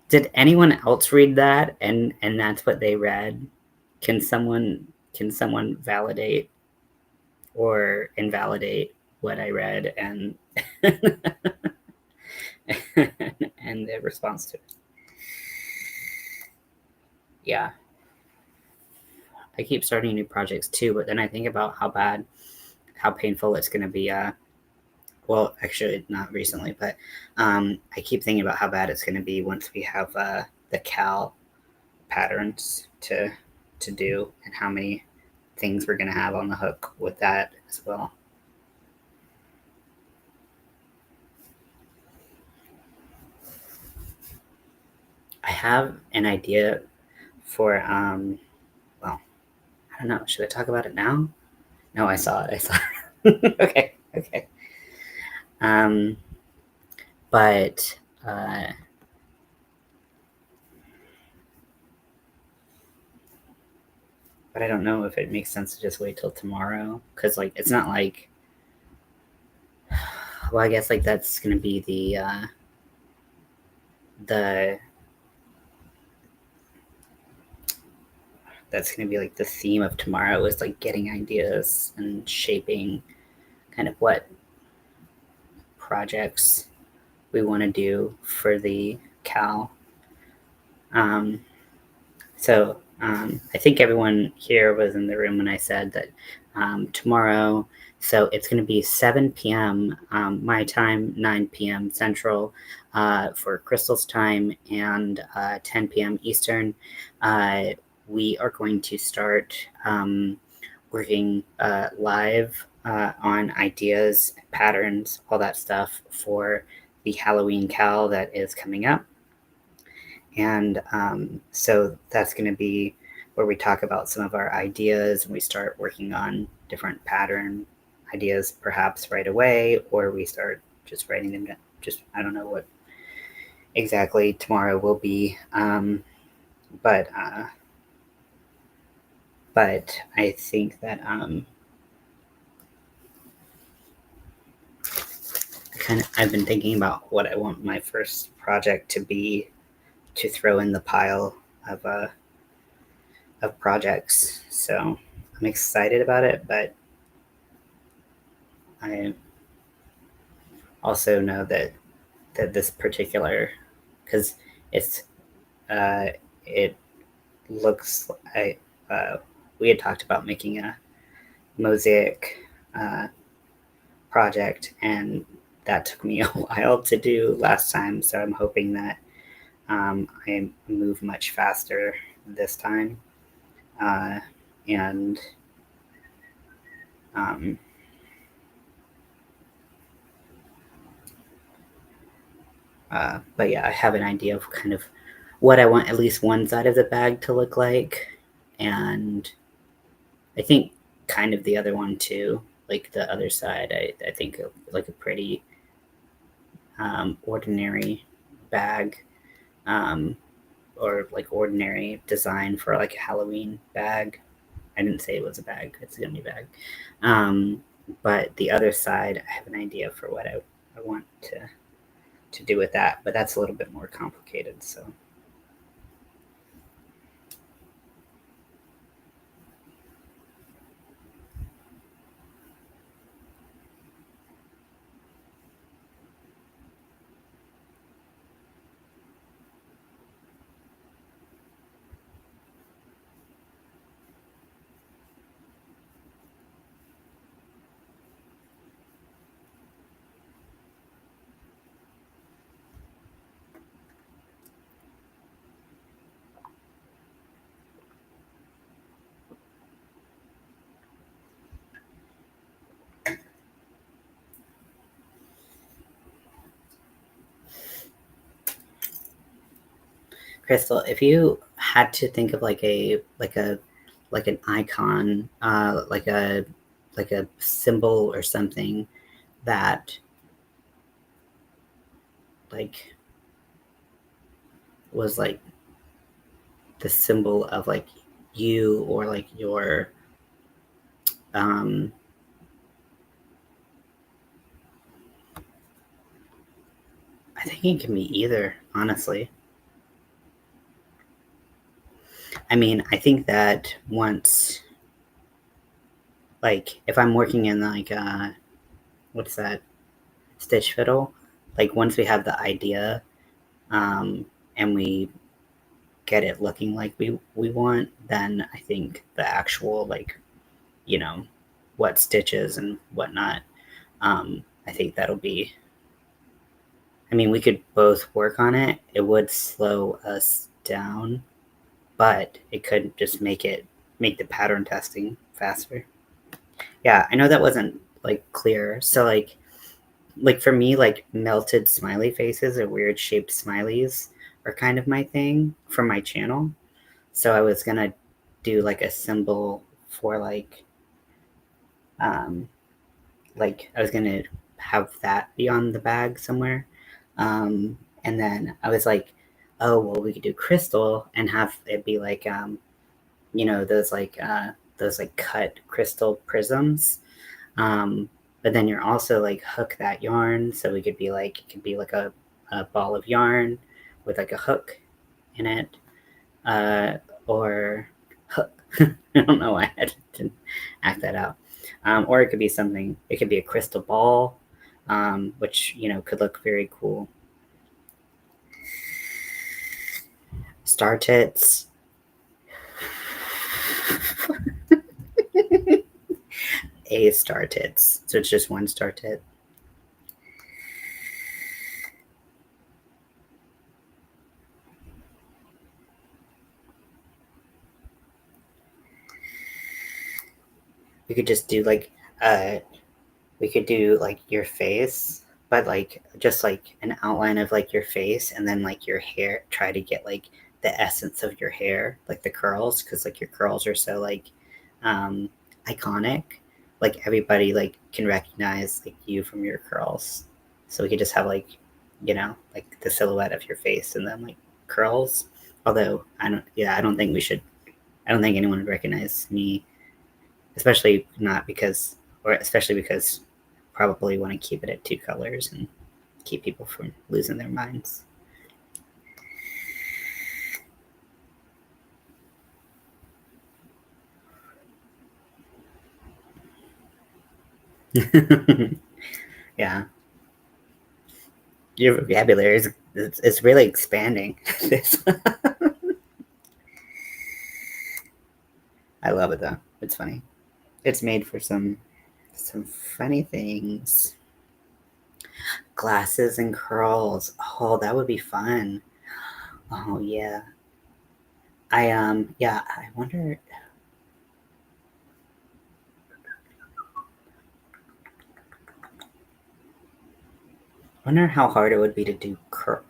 Did anyone else read that and that's what they read? Can someone validate or invalidate what I read and and the response to it? Yeah. I keep starting new projects too, but then I think about how painful it's going to be. Well, actually, not recently, but I keep thinking about how bad it's going to be once we have the Cal patterns to do, and how many things we're going to have on the hook with that as well. I have an idea for well, I don't know. Should I talk about it now? No, I saw it. Okay. But I don't know if it makes sense to just wait till tomorrow, because like it's not like, well, I guess like that's gonna be the that's gonna be like the theme of tomorrow, is like getting ideas and shaping kind of what projects we want to do for the Cal. I think everyone here was in the room when I said that tomorrow, so it's going to be 7 p.m. My time, 9 p.m. Central for Crystal's time, and 10 p.m. Eastern. We are going to start working live on ideas, patterns, all that stuff for the Halloween Cal that is coming up. And so that's going to be where we talk about some of our ideas, and we start working on different pattern ideas perhaps right away, or we start just writing them down. Just, I don't know what exactly tomorrow will be. But I think that I've been thinking about what I want my first project to be, to throw in the pile of projects. So I'm excited about it, but I also know that this particular, because it's it looks like we had talked about making a mosaic project, and that took me a while to do last time. So I'm hoping that I move much faster this time, and but yeah, I have an idea of kind of what I want at least one side of the bag to look like, and I think kind of the other one too. Like the other side, I think of like a pretty ordinary bag, or like ordinary design for like a Halloween bag. I didn't say it was a bag; it's gonna be a bag. But the other side, I have an idea for what I want to do with that, but that's a little bit more complicated. So. Crystal, if you had to think of like an icon, like a symbol or something that like was like the symbol of like you, or like your um I think it can be either, honestly. I mean, I think that once, like, if I'm working in like what's that, stitch fiddle, like once we have the idea, and we get it looking like we want, then I think the actual, like, you know, what stitches and whatnot, I think that'll be, I mean, we could both work on it. It would slow us down, but it could just make the pattern testing faster. Yeah, I know that wasn't like clear. So like for me, like melted smiley faces or weird shaped smileys are kind of my thing for my channel. So I was gonna do like a symbol for like I was gonna have that be on the bag somewhere. And then I was like, oh well, we could do crystal and have it be like those like cut crystal prisms. But then you're also like hook that yarn, so we could be like, it could be like a ball of yarn with like a hook in it, or I don't know why I had to act that out. Or it could be something. It could be a crystal ball, which could look very cool. Star tits. A star tits. So it's just one star tit. We could just do like we could do like your face, but like just like an outline of like your face, and then like your hair, try to get like the essence of your hair, like the curls, because like your curls are so like iconic. Like everybody like can recognize like you from your curls. So we could just have like you know, like the silhouette of your face and then like curls. Although I don't think anyone would recognize me, especially because probably want to keep it at 2 colors and keep people from losing their minds. Yeah. Your vocabulary is really expanding. I love it though. It's funny. It's made for some funny things. Glasses and curls. Oh, that would be fun. Oh yeah. I wonder how hard it would be to do curl.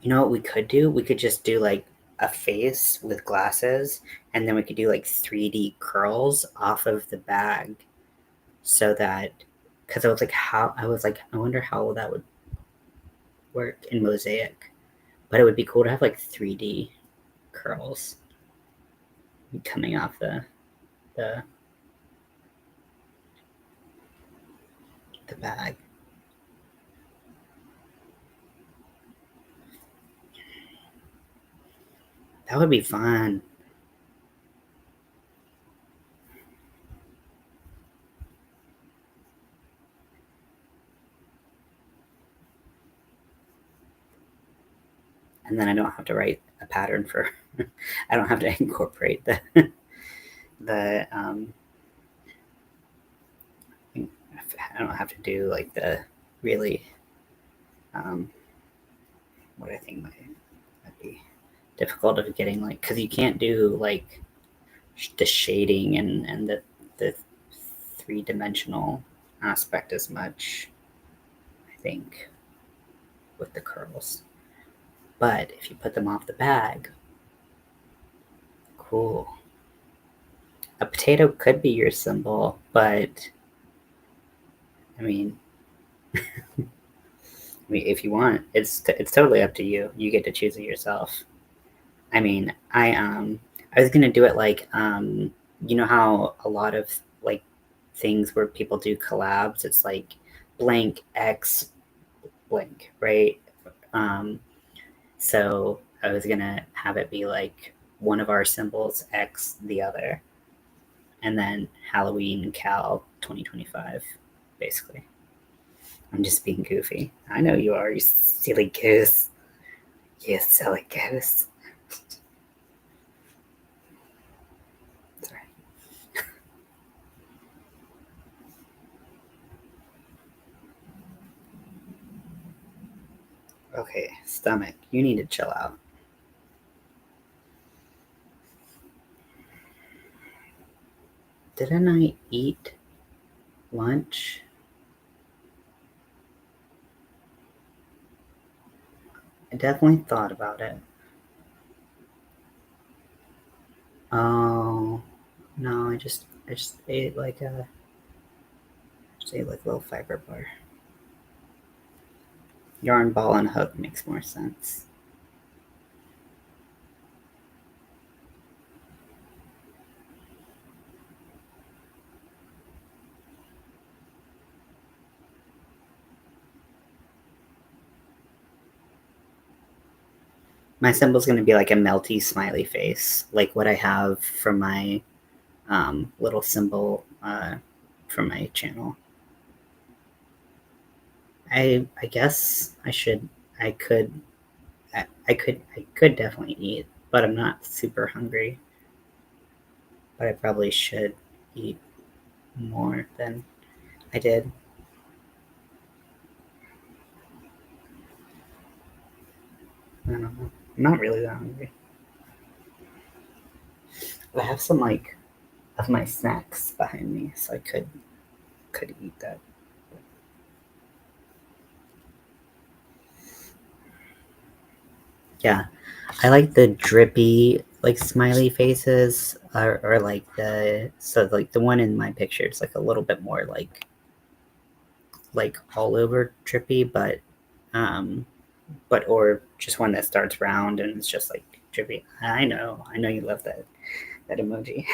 You know what we could do? We could just do like a face with glasses, and then we could do like 3D curls off of the bag, so that because I wonder how that would work in Mosaic, but it would be cool to have like 3D curls coming off the bag. That would be fun. And then I don't have to write a pattern for I don't have to incorporate the I don't have to do like the really what I think might be difficult of getting, like, because you can't do like the shading and the 3-dimensional aspect as much, I think, with the curls. But if you put them off the bag, cool. A potato could be your symbol, but I mean, if you want, it's totally up to you. You get to choose it yourself. I mean, I was gonna do it like you know how a lot of like things where people do collabs, it's like blank X blank, right? So I was gonna have it be like one of our symbols X the other, and then Halloween Cal 2025, basically. I'm just being goofy. I know you are, you silly goose. You silly goose. Sorry. Okay, stomach, you need to chill out. Didn't I eat lunch? I definitely thought about it. Oh no, I just ate like a little fiber bar. Yarn ball and hook makes more sense. My symbol's gonna be like a melty smiley face, like what I have for my little symbol for my channel. I guess I could definitely eat, but I'm not super hungry. But I probably should eat more than I did. I don't know. I'm not really that hungry. I have some like of my snacks behind me, so I could eat that. Yeah, I like the drippy like smiley faces, or like the one in my picture. It's like a little bit more like like all over trippy, but or just one that starts round and it's just like trippy. I know you love that emoji.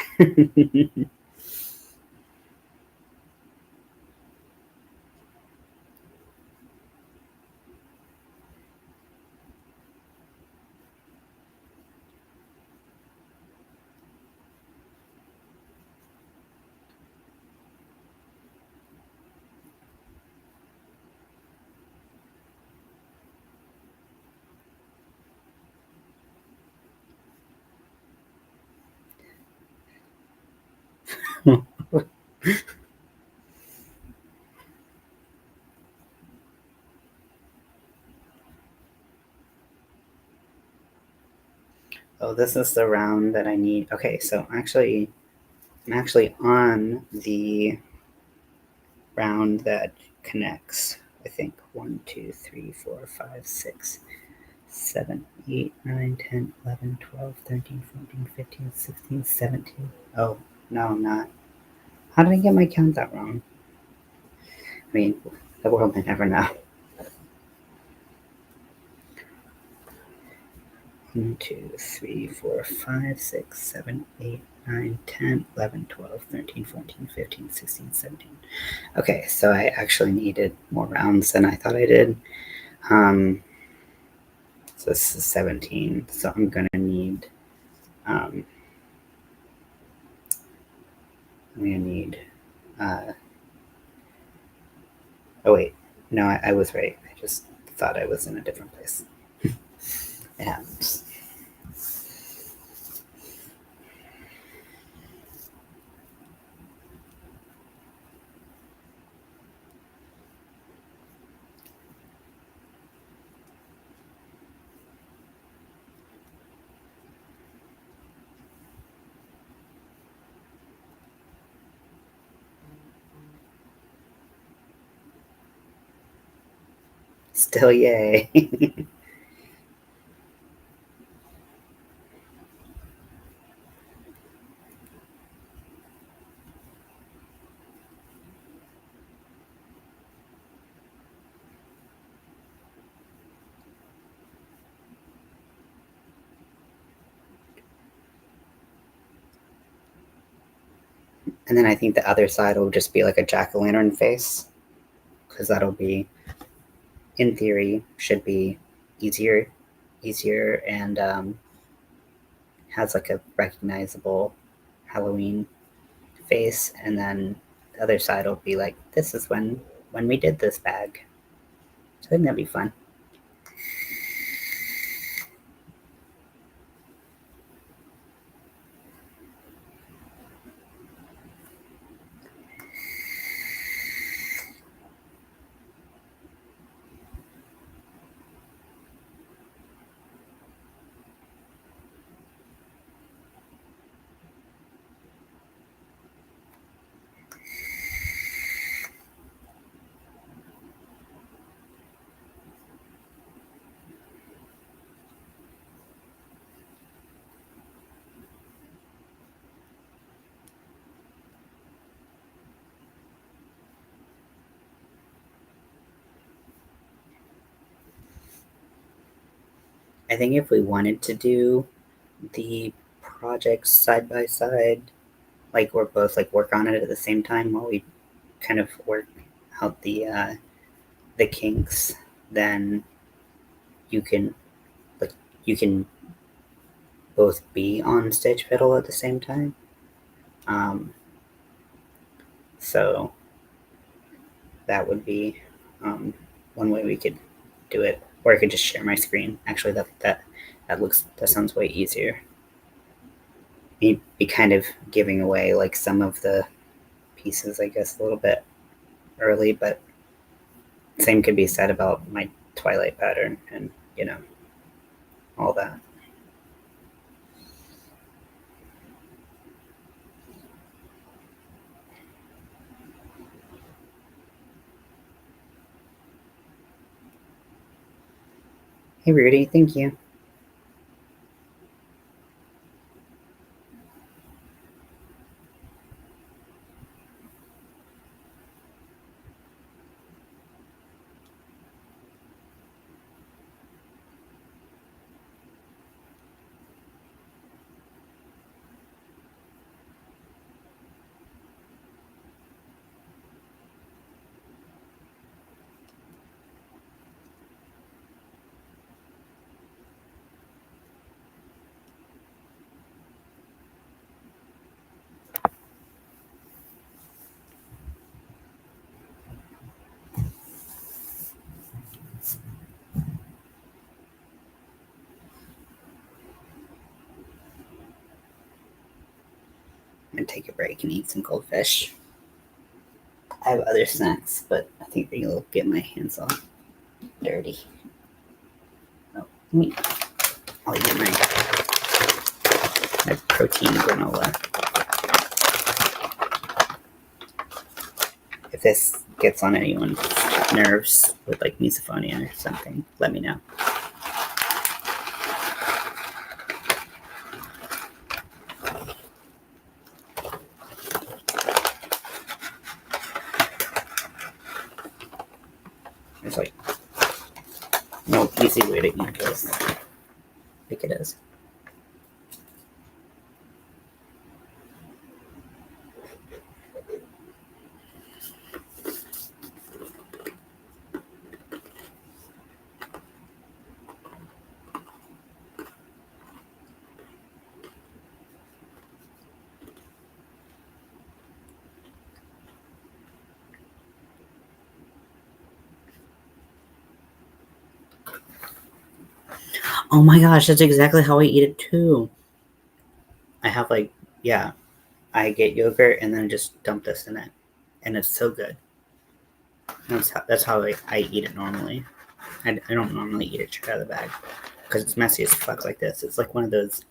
Oh, this is the round that I need. Okay, so I'm actually on the round that connects, I think, 1, 2, 3, 4, 5, 6, 7, 8, 9, 10, 11, 12, 13, 14, 15, 16, 17. Oh, no, I'm not. How did I get my count that wrong? I mean, the world may never know. 1, 2, 3, 4, 5, 6, 7, 8, 9, 10, 11, 12, 13, 14, 15, 16, 17. Okay, so I actually needed more rounds than I thought I did. So this is 17, so I'm gonna need oh wait, no, I was right. I just thought I was in a different place. It happens. Still yay. And then I think the other side will just be like a jack-o'-lantern face, because that'll be, in theory, should be easier and has like a recognizable Halloween face. And then the other side will be like, this is when we did this bag. So I think that'd be fun. I think if we wanted to do the projects side by side, like we're both like work on it at the same time while we kind of work out the kinks, then you can like you can both be on stitch fiddle at the same time. So that would be one way we could do it, or I could just share my screen. Actually, that sounds way easier. Be kind of giving away like some of the pieces, I guess, a little bit early, but same could be said about my twilight pattern and all that. Hey Rudy, thank you. take a break and eat some goldfish. I have other snacks, but I think they'll get my hands all dirty. Oh, I'll eat my protein granola. If this gets on anyone's nerves with like misophonia or something, let me know. There's like no easy way to eat this. I think it is. Oh my gosh, that's exactly how I eat it too. I have like, yeah, I get yogurt and then just dump this in it. And it's so good. That's how I eat it normally. I don't normally eat it straight out of the bag because it's messy as fuck like this. It's like one of those,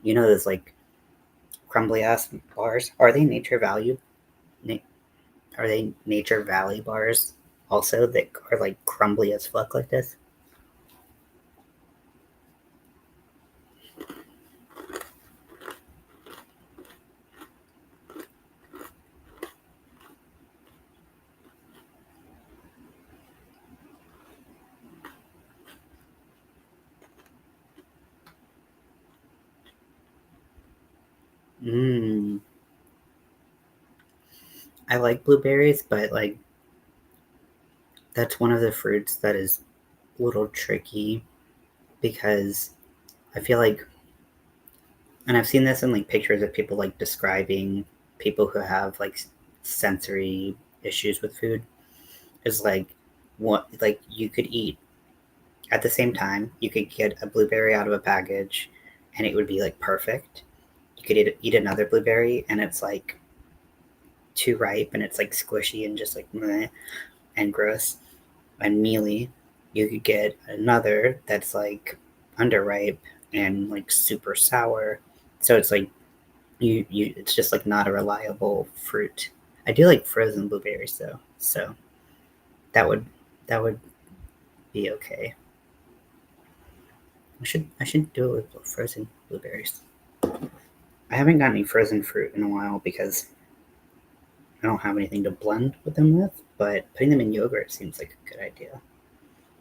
you know, those like crumbly ass bars. Are they Nature Valley bars also that are like crumbly as fuck like this? I like blueberries, but like that's one of the fruits that is a little tricky because I feel like, and I've seen this in like pictures of people like describing people who have like sensory issues with food, is like what like you could eat at the same time. You could get a blueberry out of a package and it would be like perfect. You could eat another blueberry and it's like too ripe and it's like squishy and just like meh and gross and mealy. You could get another that's like underripe and like super sour. So it's like you it's just like not a reliable fruit. I do like frozen blueberries though, so that would be okay. I should do it with frozen blueberries. I haven't got any frozen fruit in a while because I don't have anything to blend with them with, but putting them in yogurt seems like a good idea.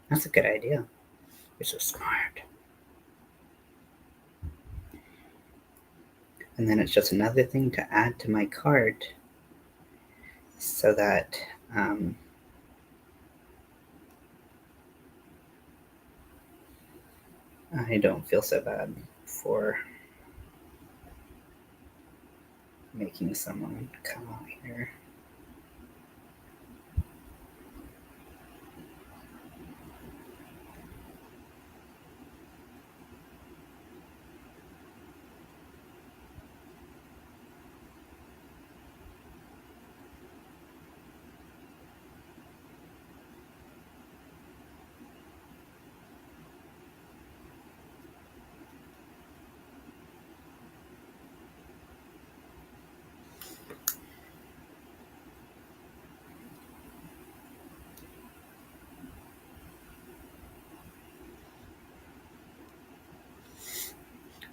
That's a good idea. You're so smart. And then it's just another thing to add to my cart so that I don't feel so bad for making someone come out here.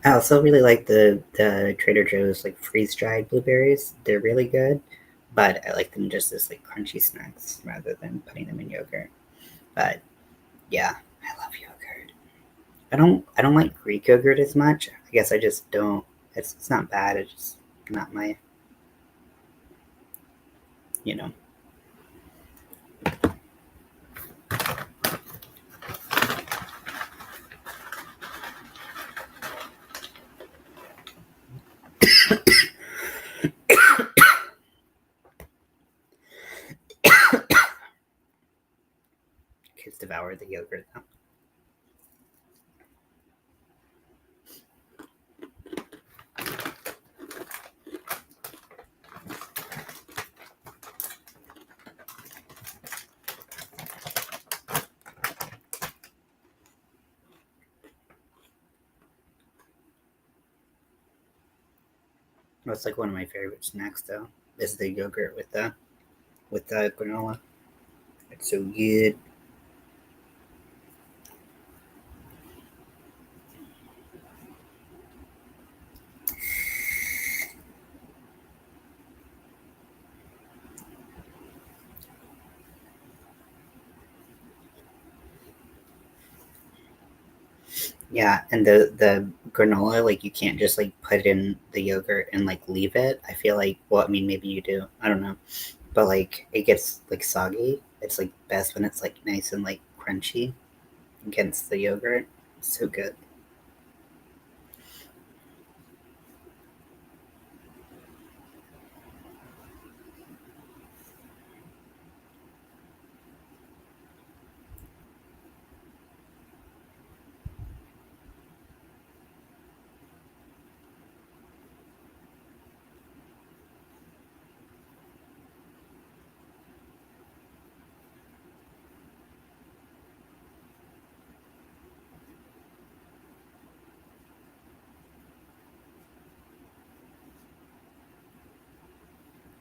I also really like the Trader Joe's like freeze dried blueberries. They're really good, but I like them just as like crunchy snacks rather than putting them in yogurt. But yeah, I love yogurt. I don't like Greek yogurt as much. I guess I just don't. It's not bad. It's just not my, you know. Kids devour the yogurt though. That's like one of my favorite snacks, though, is the yogurt with the granola. It's so good. Yeah, and the granola, like you can't just like put it in the yogurt and like leave it. I feel like, well, I mean, maybe you do. I don't know, but like it gets like soggy. It's like best when it's like nice and like crunchy against the yogurt. So good.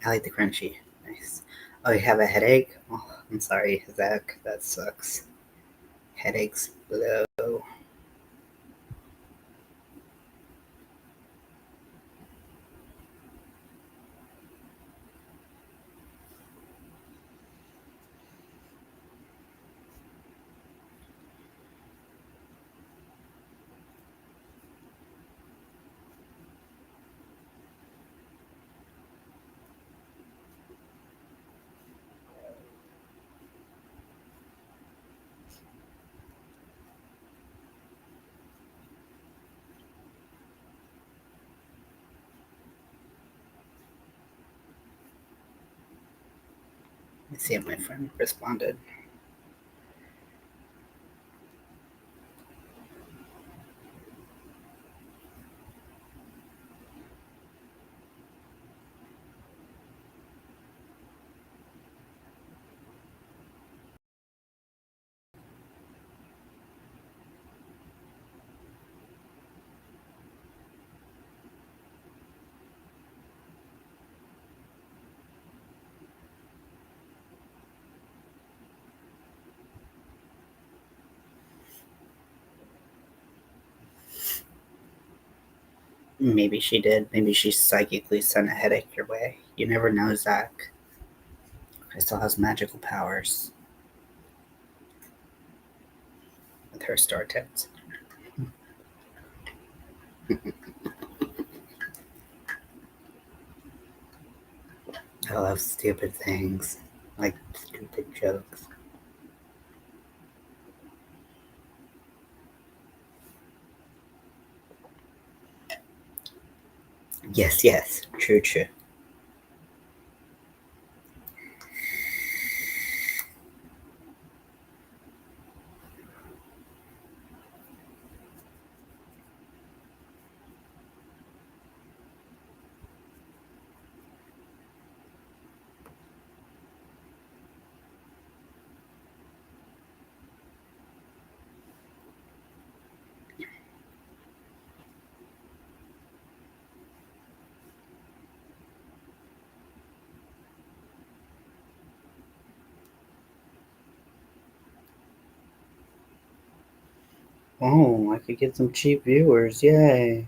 I like the crunchy. Nice. Oh, you have a headache? Oh, I'm sorry, Zach. That sucks. Headaches below. Let's see if my friend responded. Maybe she did. Maybe she psychically sent a headache your way. You never know, Zach. Crystal has magical powers with her star tits. I love stupid things, like stupid jokes. Yes, yes, true, true. Oh, I could get some cheap viewers. Yay.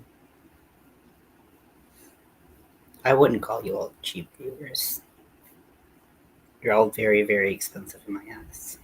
I wouldn't call you all cheap viewers. You're all very, very expensive in my eyes.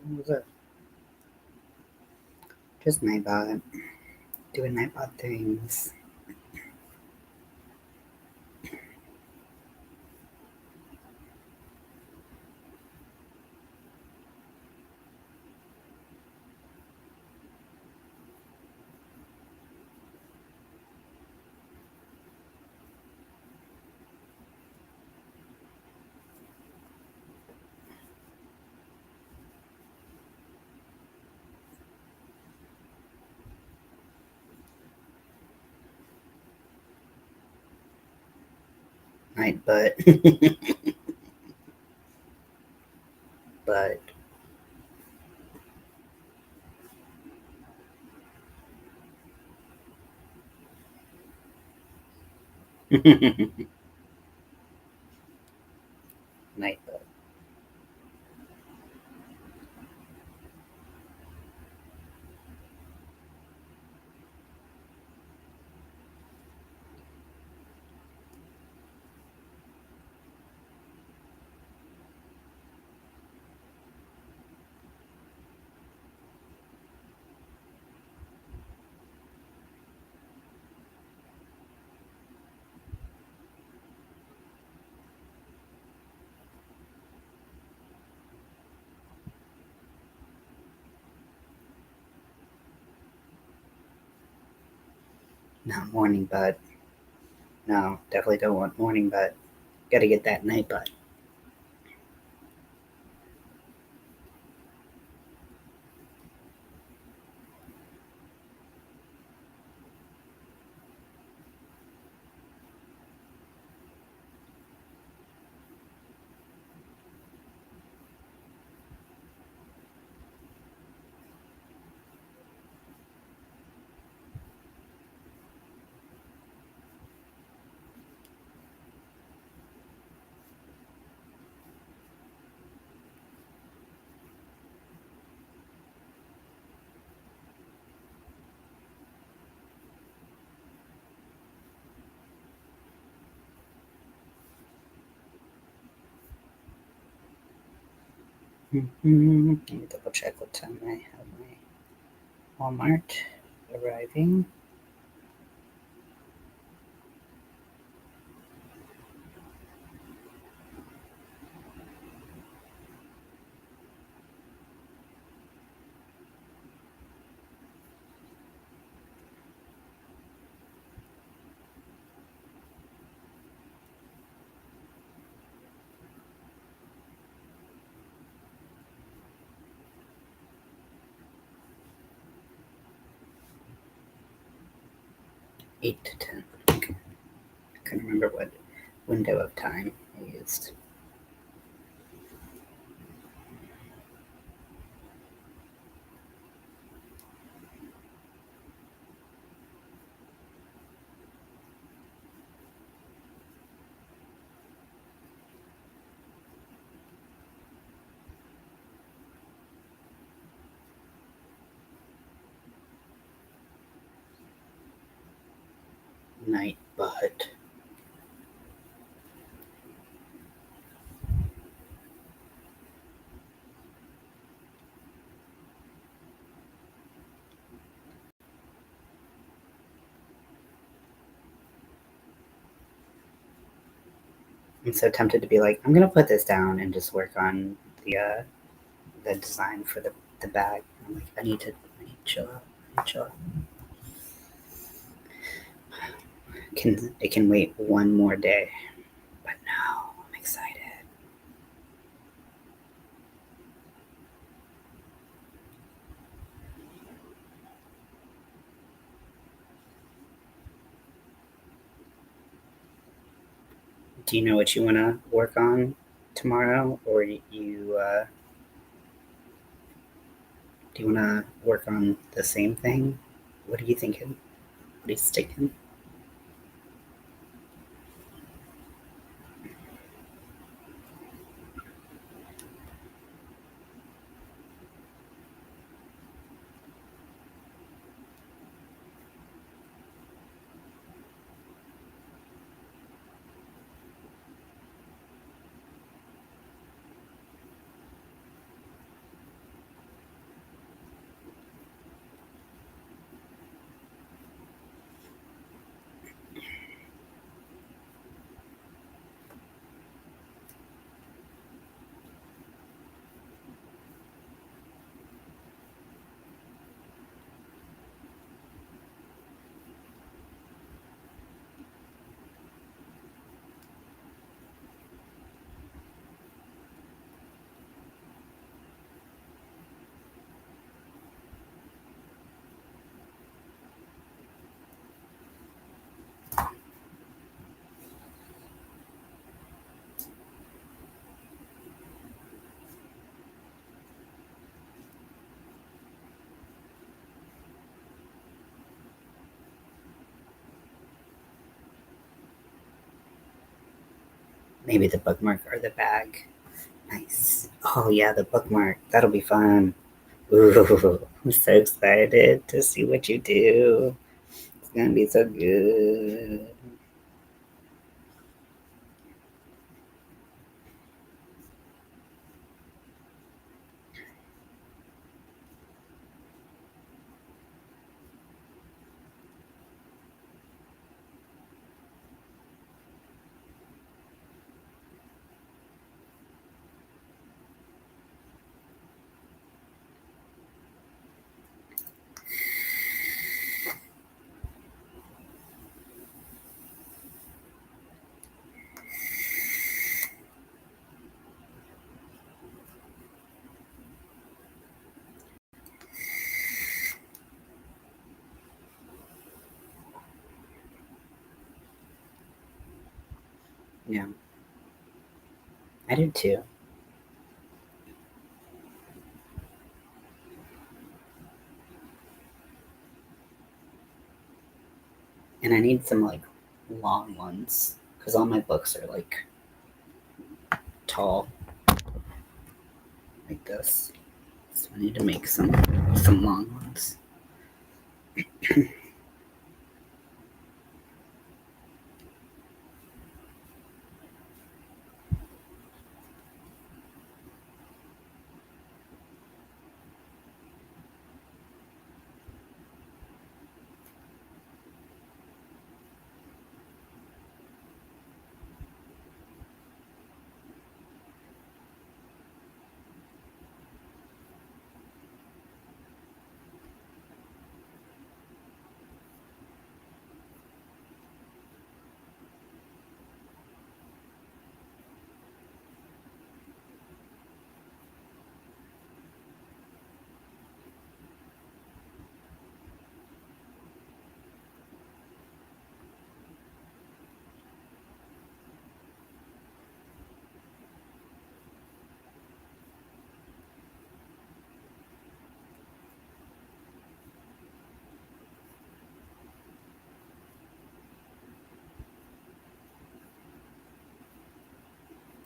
What was it? Just Nightbot. Doing Nightbot things. Nightbot. But Nightbot. Not morning bud. No, definitely don't want morning bud. Gotta get that night bud. Let me double check what time I have my Walmart arriving. Eight to 10. Okay. I couldn't remember what window of time I used. Night bud. I'm so tempted to be like, I'm gonna put this down and just work on the design for the bag. I'm like, I need to chill out. I need to chill out. It can wait one more day. But no, I'm excited. Do you know what you want to work on tomorrow, or do you want to work on the same thing? What are you thinking? What are you sticking? Maybe the bookmark or the bag. Nice. Oh yeah, the bookmark. That'll be fun. Ooh, I'm so excited to see what you do. It's gonna be so good. Yeah, I do too. And I need some like long ones because all my books are like tall, like this. So I need to make some long ones.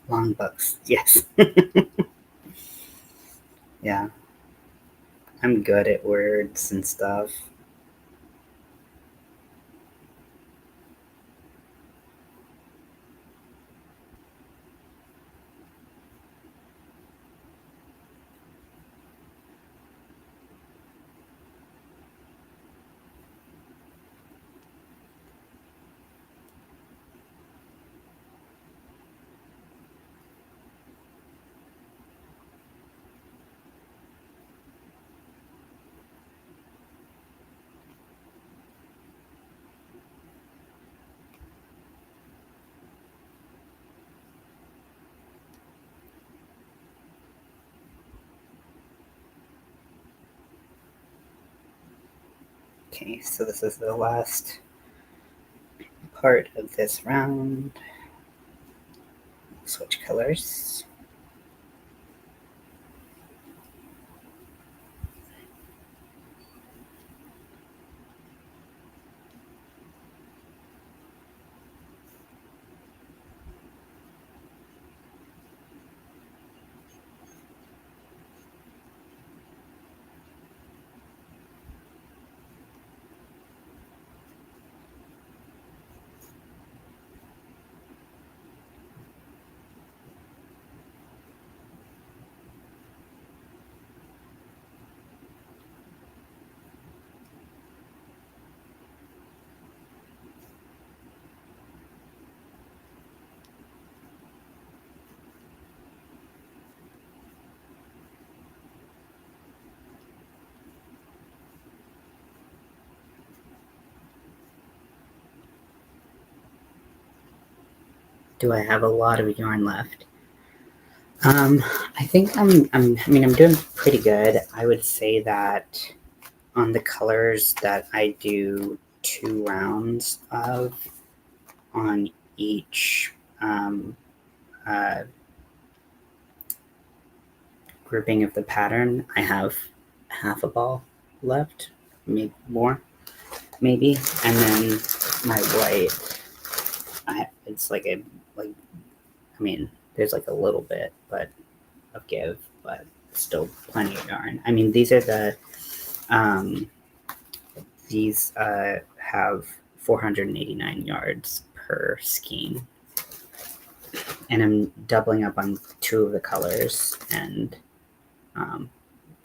Long books, yes. Yeah, I'm good at words and stuff. Okay, so this is the last part of this round. Switch colors. Do I have a lot of yarn left? I think I'm doing pretty good. I would say that on the colors that I do 2 rounds of on each uh, grouping of the pattern, I have half a ball left, maybe more, maybe. And then my white, it's like I mean, there's like a little bit of give, but still plenty of yarn. I mean, these are these have 489 yards per skein, and I'm doubling up on 2 of the colors and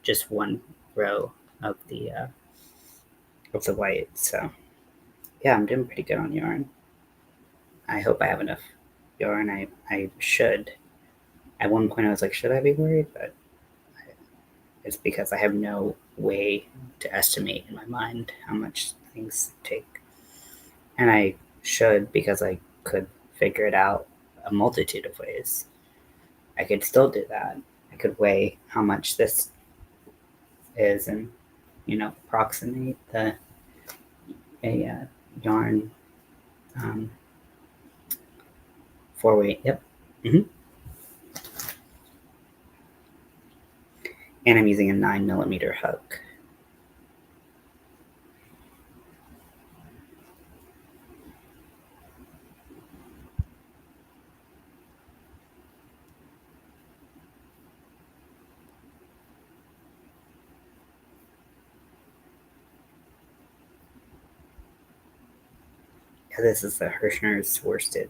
just 1 row of the white. So yeah, I'm doing pretty good on yarn. I hope I have enough yarn. I should. At one point I was like, should I be worried? But it's because I have no way to estimate in my mind how much things take. And I should, because I could figure it out a multitude of ways. I could still do that. I could weigh how much this is and, approximate a yarn 4-weight. Yep. Mm-hmm. And I'm using a 9mm hook. Yeah, this is the Hirschner's worsted.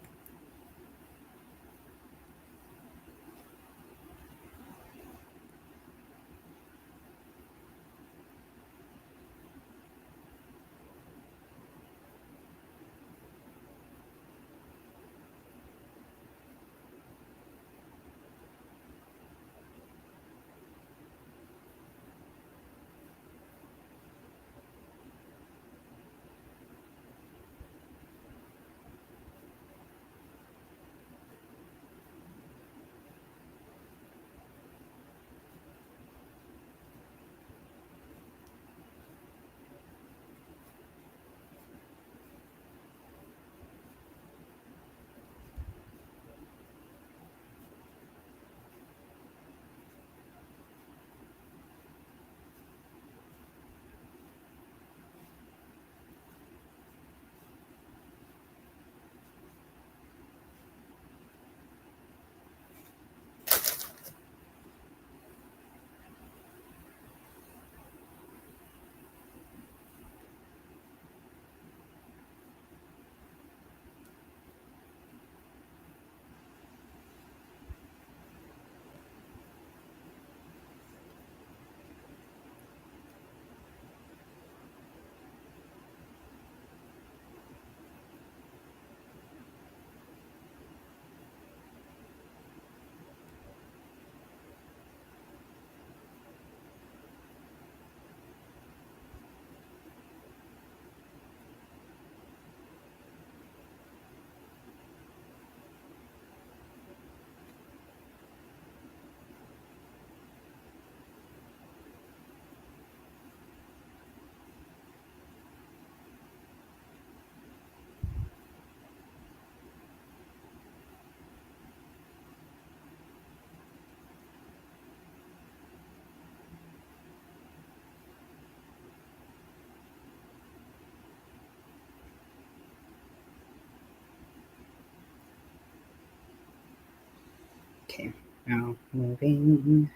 Okay, now moving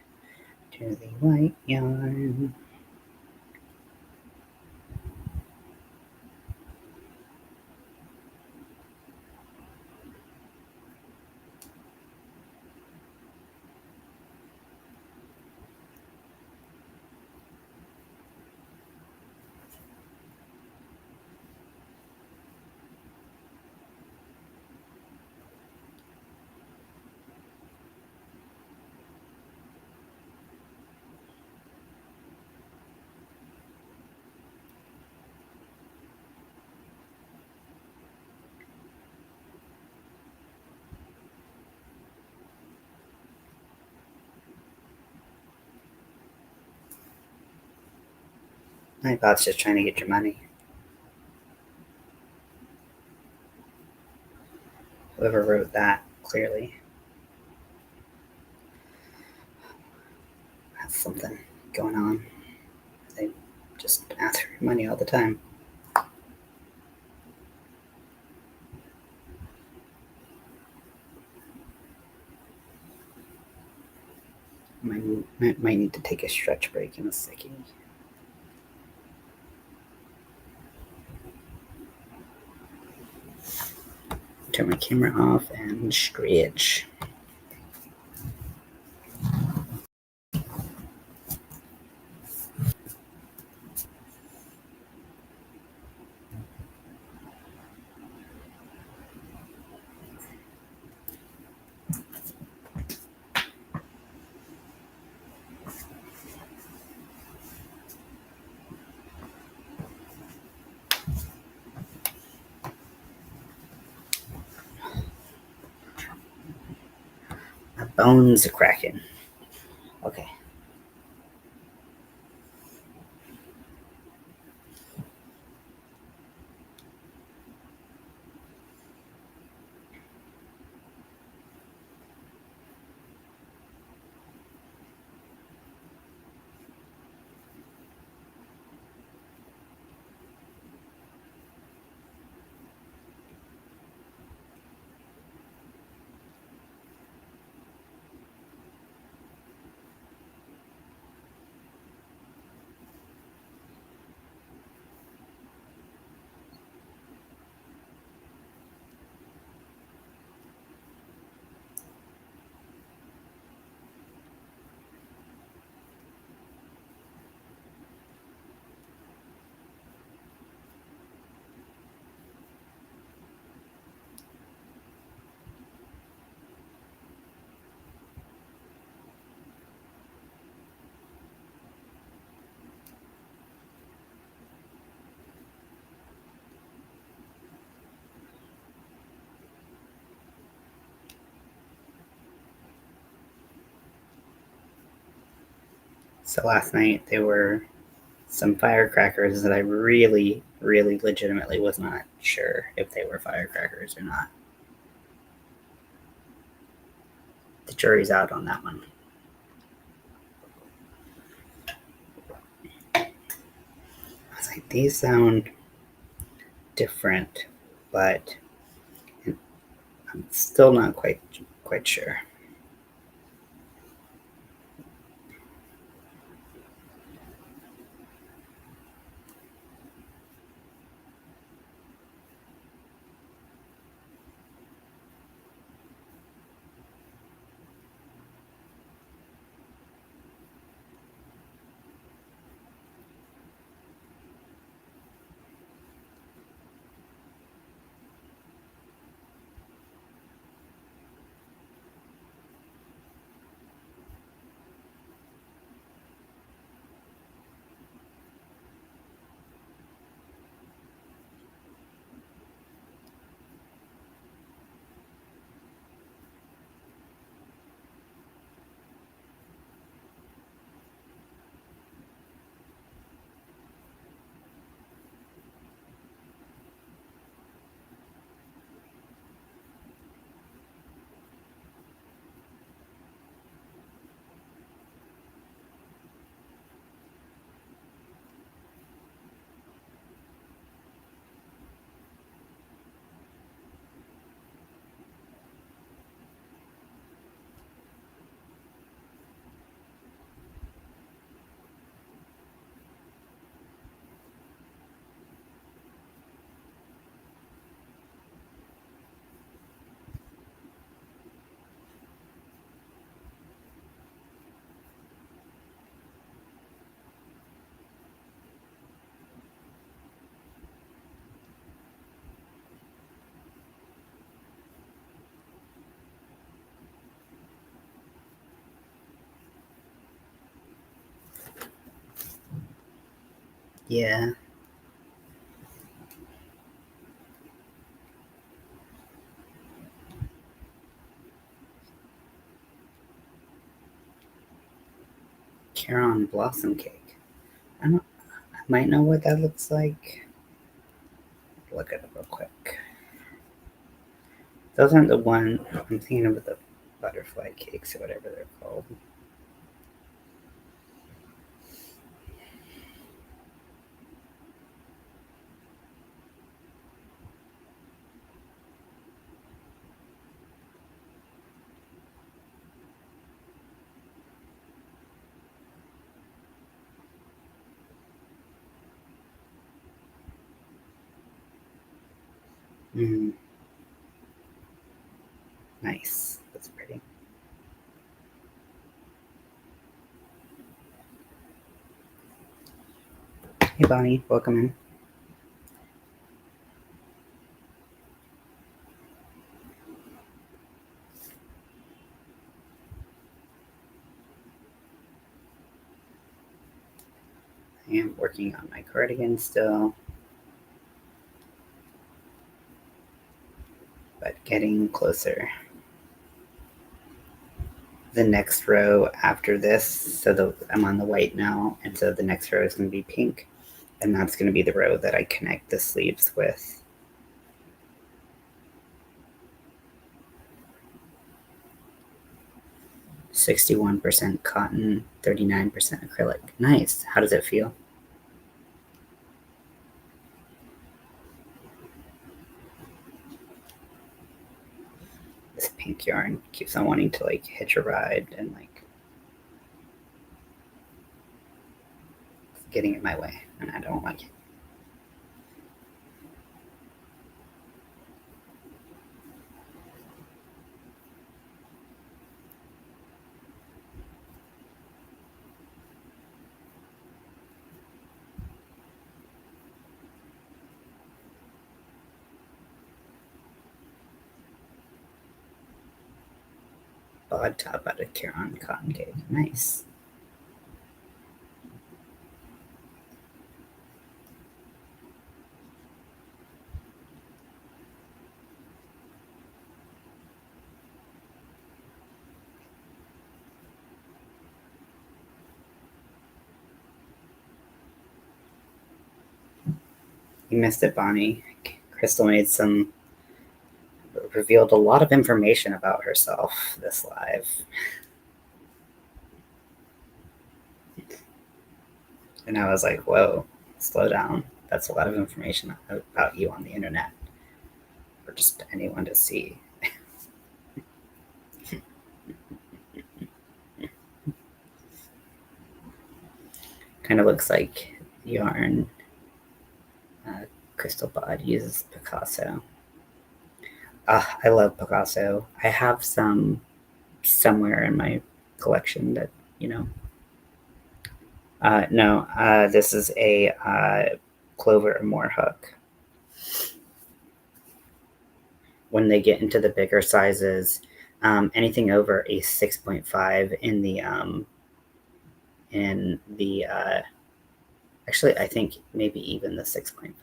to the white yarn. My God's just trying to get your money. Whoever wrote that clearly has something going on. They just ask for your money all the time. need to take a stretch break in a second. Turn my camera off and stretch. My bones are cracking. Okay. So last night there were some firecrackers that I really, really legitimately was not sure if they were firecrackers or not. The jury's out on that one. I was like, these sound different, but I'm still not quite sure. Yeah. Caron Blossom Cake. I might know what that looks like. Look it up real quick. Those aren't the one I'm thinking of, the butterfly cakes or whatever they're called. Mm. Nice. That's pretty. Hey, Bonnie. Welcome in. I am working on my cardigan still, but getting closer. The next row after this, so I'm on the white now, and so the next row is going to be pink, and that's going to be the row that I connect the sleeves with. 61% cotton, 39% acrylic. Nice. How does it feel? This pink yarn keeps on wanting to like hitch a ride and like getting in my way, and I don't like it. Bod top out of Caron cotton cake. Nice. You missed it, Bonnie. Crystal revealed a lot of information about herself this live. And I was like, whoa, slow down. That's a lot of information about you on the internet for just anyone to see. Kind of looks like yarn. Crystal Bod uses Picasso. I love Picasso. I have some somewhere in my collection that, you know. No, this is a Clover and Moore hook. When they get into the bigger sizes, anything over a 6.5 actually, I think maybe even the 6.5.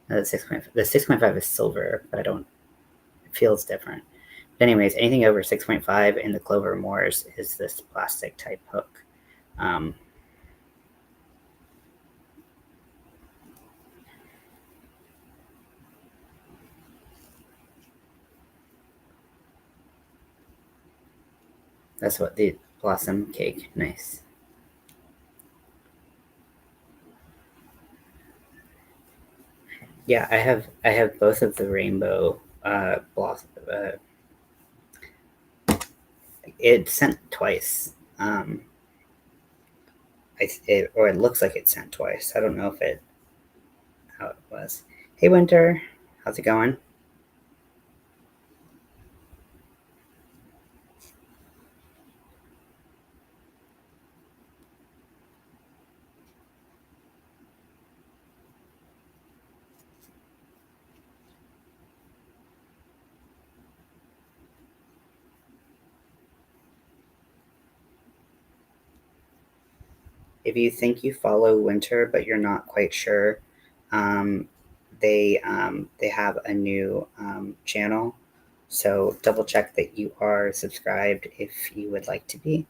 The 6.5 is silver, but it feels different. But anyways, anything over 6.5 in the Clover Moors is this plastic type hook. That's what the blossom cake. Nice. Yeah, I have both of the rainbow blossom. It sent twice. Or it looks like it sent twice. I don't know how it was. Hey, Winter, how's it going? If you think you follow Winter but you're not quite sure, they have a new channel. So double check that you are subscribed if you would like to be.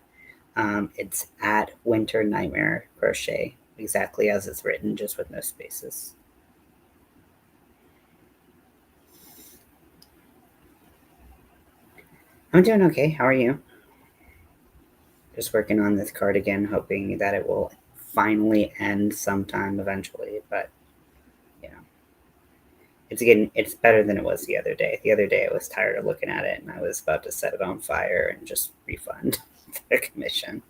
It's at Winter Nightmare Crochet, exactly as it's written, just with no spaces. I'm doing okay. How are you? Just working on this cardigan, hoping that it will finally end sometime eventually. But you know, it's better than it was the other day. The other day I was tired of looking at it and I was about to set it on fire and just refund the commission.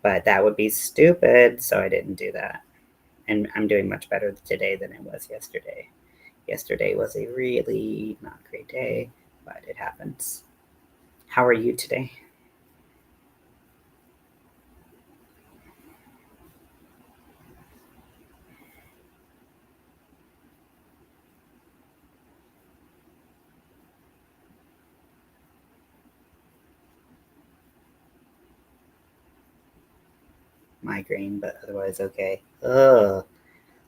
But that would be stupid, so I didn't do that. And I'm doing much better today than it was yesterday. Yesterday was a really not great day, but it happens. How are you today? Migraine, but otherwise okay. Ugh,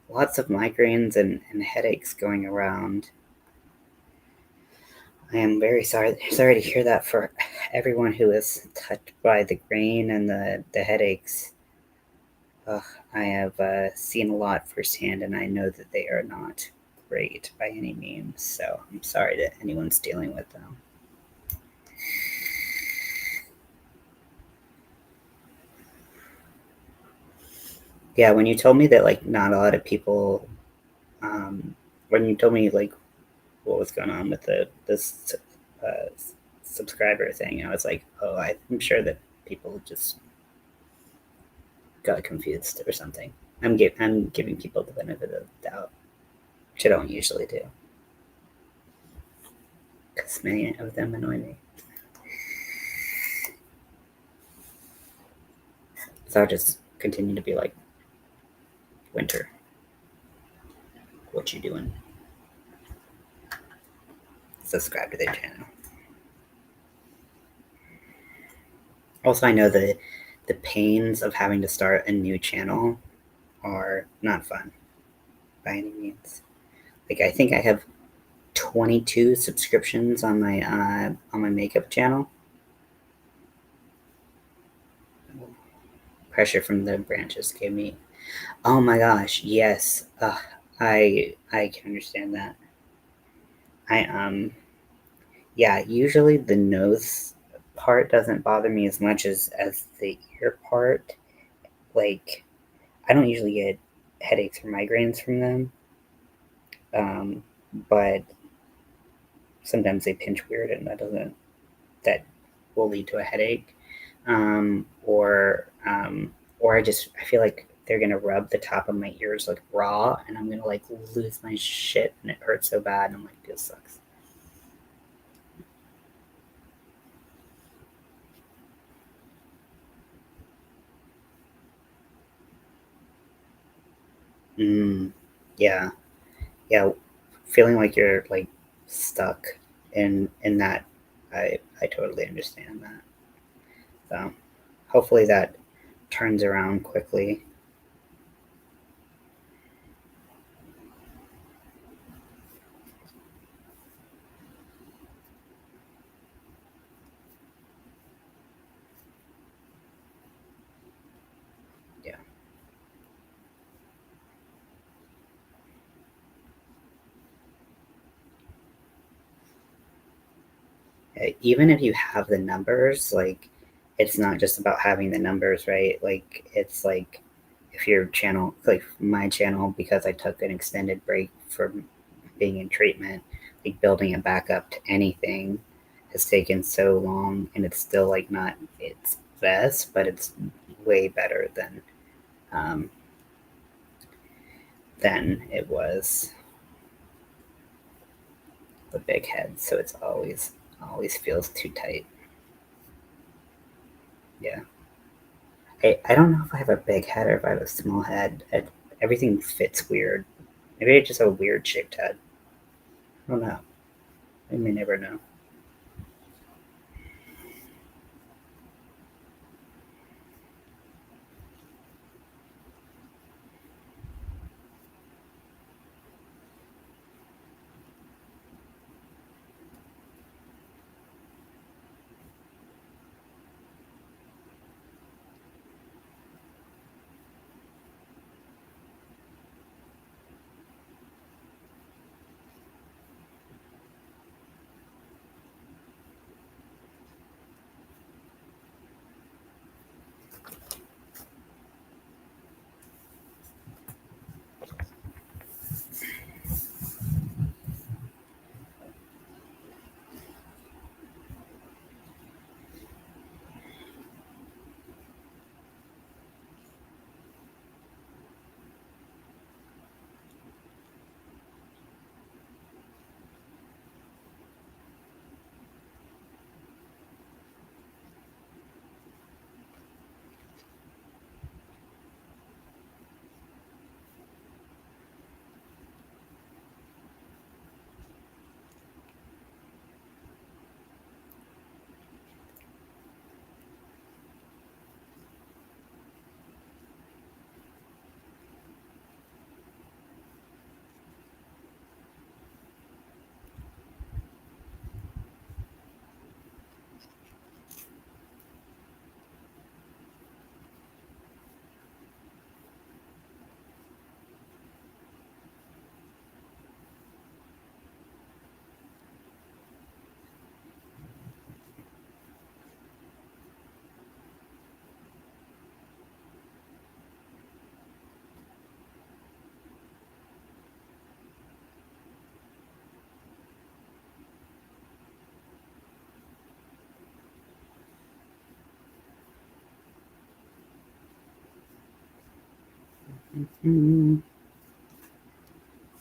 lots of migraines and headaches going around. I am very sorry to hear that for everyone who is touched by the grain and the headaches. Ugh, I have seen a lot firsthand, and I know that they are not great by any means. So I'm sorry that anyone's dealing with them. Yeah, when you told me that like not a lot of people, when you told me like what was going on with this uh, subscriber thing, I was like, oh, I'm sure that people just got confused or something. I'm giving people the benefit of the doubt, which I don't usually do, because many of them annoy me. So I'll just continue to be like, Winter, what you doing? Subscribe to their channel. Also, I know the pains of having to start a new channel are not fun by any means. Like I think I have 22 subscriptions on my makeup channel. Pressure from the branches gave me. Oh my gosh, yes. I can understand that. I yeah. Usually the nose part doesn't bother me as much as the ear part. Like I don't usually get headaches or migraines from them, but sometimes they pinch weird, and that will lead to a headache, or I feel like they're gonna rub the top of my ears like raw, and I'm gonna like lose my shit, and it hurts so bad, and I'm like, this sucks. Mm, yeah, yeah, feeling like you're like stuck in that. I totally understand that. So hopefully that turns around quickly. Yeah. Even if you have the numbers, like it's not just about having the numbers, right? Like it's like if your channel, like my channel, because I took an extended break from being in treatment, like building it back up to anything has taken so long, and it's still like not its best, but it's way better um, than it was the big head. So it's always feels too tight. Yeah. I don't know if I have a big head or if I have a small head. Everything fits weird. Maybe I just have a weird shaped head. I don't know. I may never know.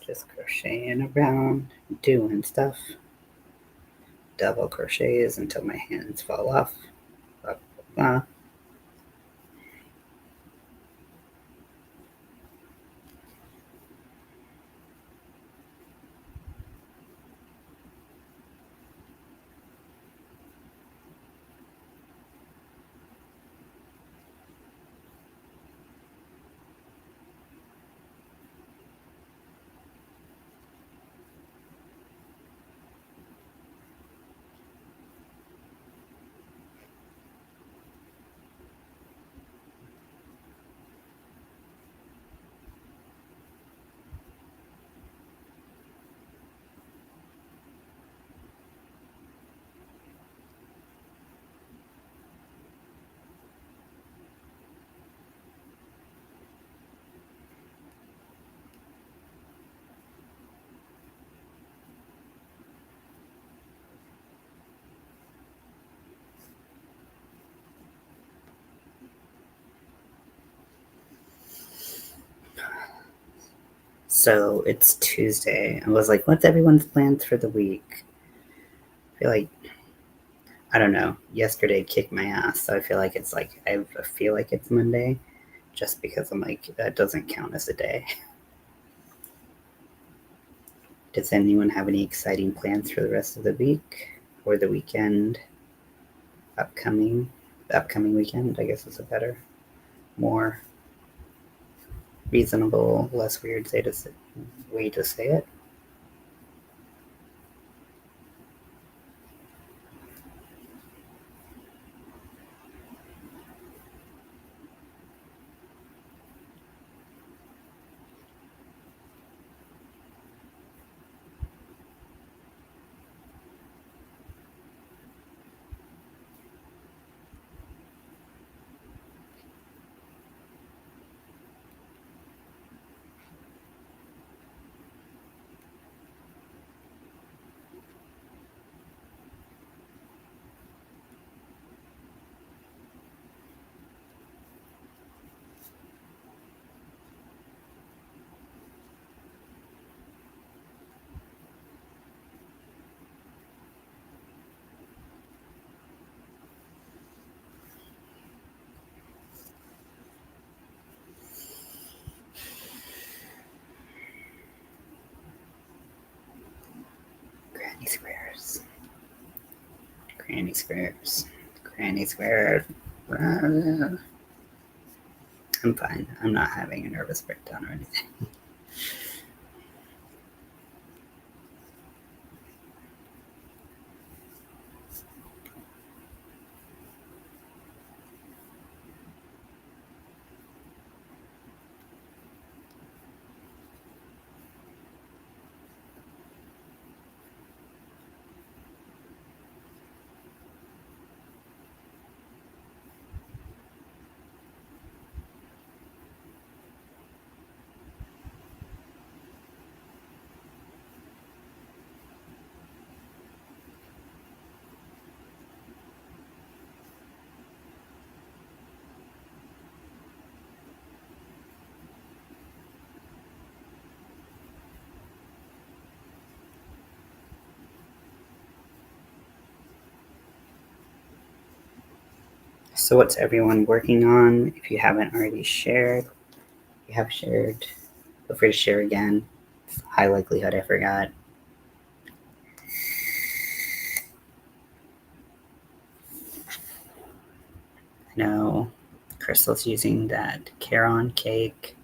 Just crocheting around, doing stuff. Double crochets until my hands fall off. Blah, blah, blah. So it's Tuesday. I was like, what's everyone's plans for the week? I feel like, I don't know, yesterday kicked my ass. So I feel like it's like, I feel like it's Monday just because I'm like, that doesn't count as a day. Does anyone have any exciting plans for the rest of the week or the weekend? The upcoming weekend, I guess is a better, more reasonable, less weird way to say it. Granny squares. Granny squares. Granny squares. I'm fine. I'm not having a nervous breakdown or anything. So what's everyone working on? If you haven't already shared, you have shared, feel free to share again. High likelihood I forgot. I know Crystal's using that Caron cake.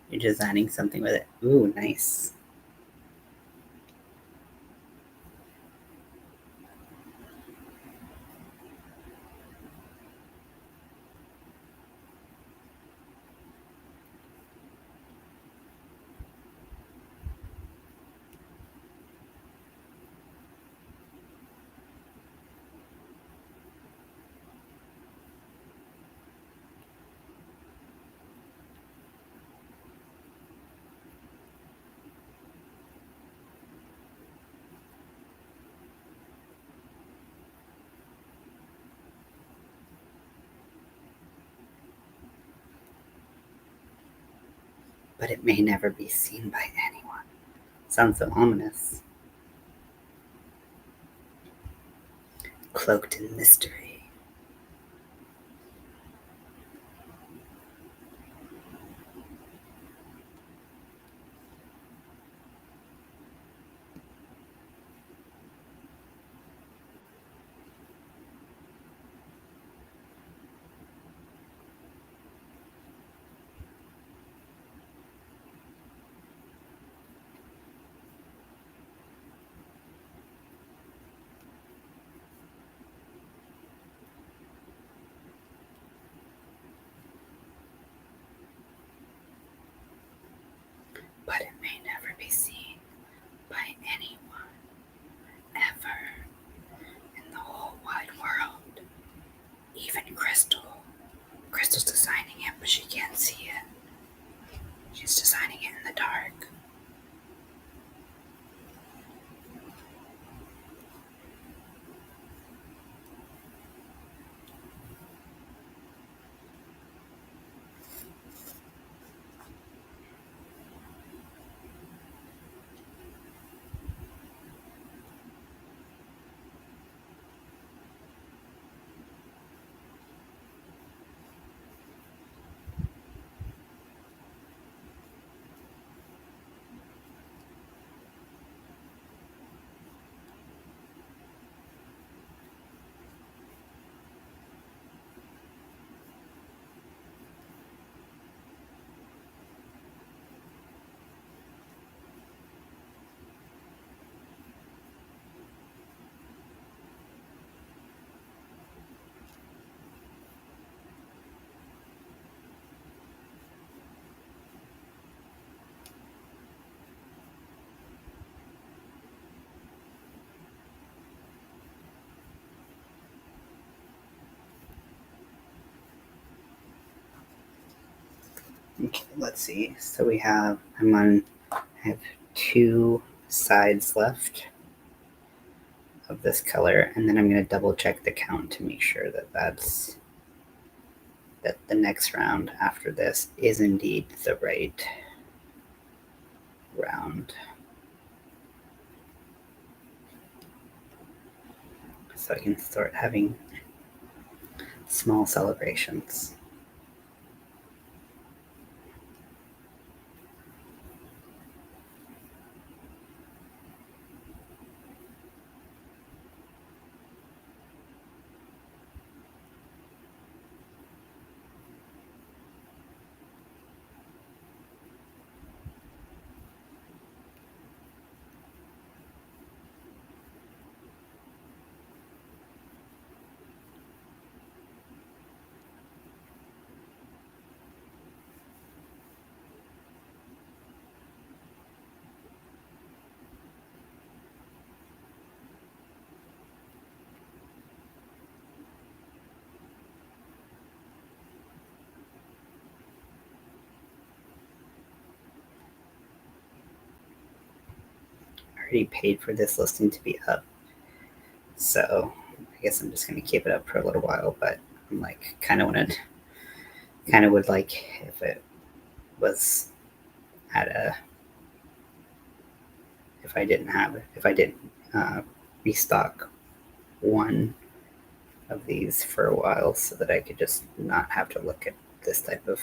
You're designing something with it. Ooh, nice. But it may never be seen by anyone. Sounds so ominous. Cloaked in mystery. But it may never be seen by anyone, ever, in the whole wide world. Even Crystal. Crystal's designing it, but she can't see it. She's designing it in the dark. Okay, let's see. So I have 2 sides left of this color, and then I'm going to double check the count to make sure that that the next round after this is indeed the right round. So I can start having small celebrations. I already paid for this listing to be up, so I guess I'm just going to keep it up for a little while, but I'm like kind of would like if it was at a if I didn't restock one of these for a while so that I could just not have to look at this type of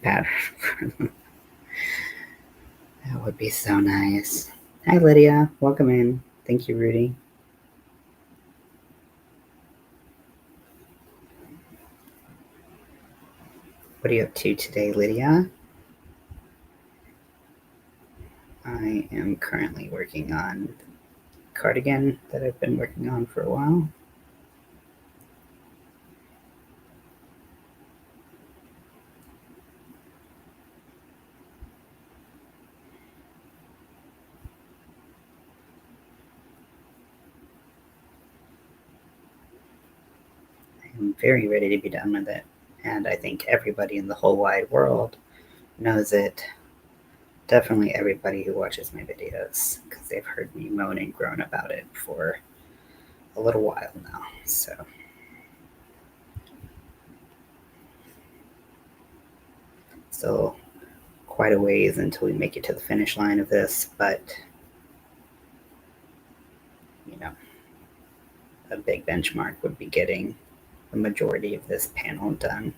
pattern. That would be so nice. Hi, Lydia. Welcome in. Thank you, Rudy. What are you up to today, Lydia? I am currently working on cardigan that I've been working on for a while. I'm very ready to be done with it, and I think everybody in the whole wide world knows it. Definitely everybody who watches my videos, because they've heard me moan and groan about it for a little while now. So still quite a ways until we make it to the finish line of this, but you know, a big benchmark would be getting the majority of this panel done.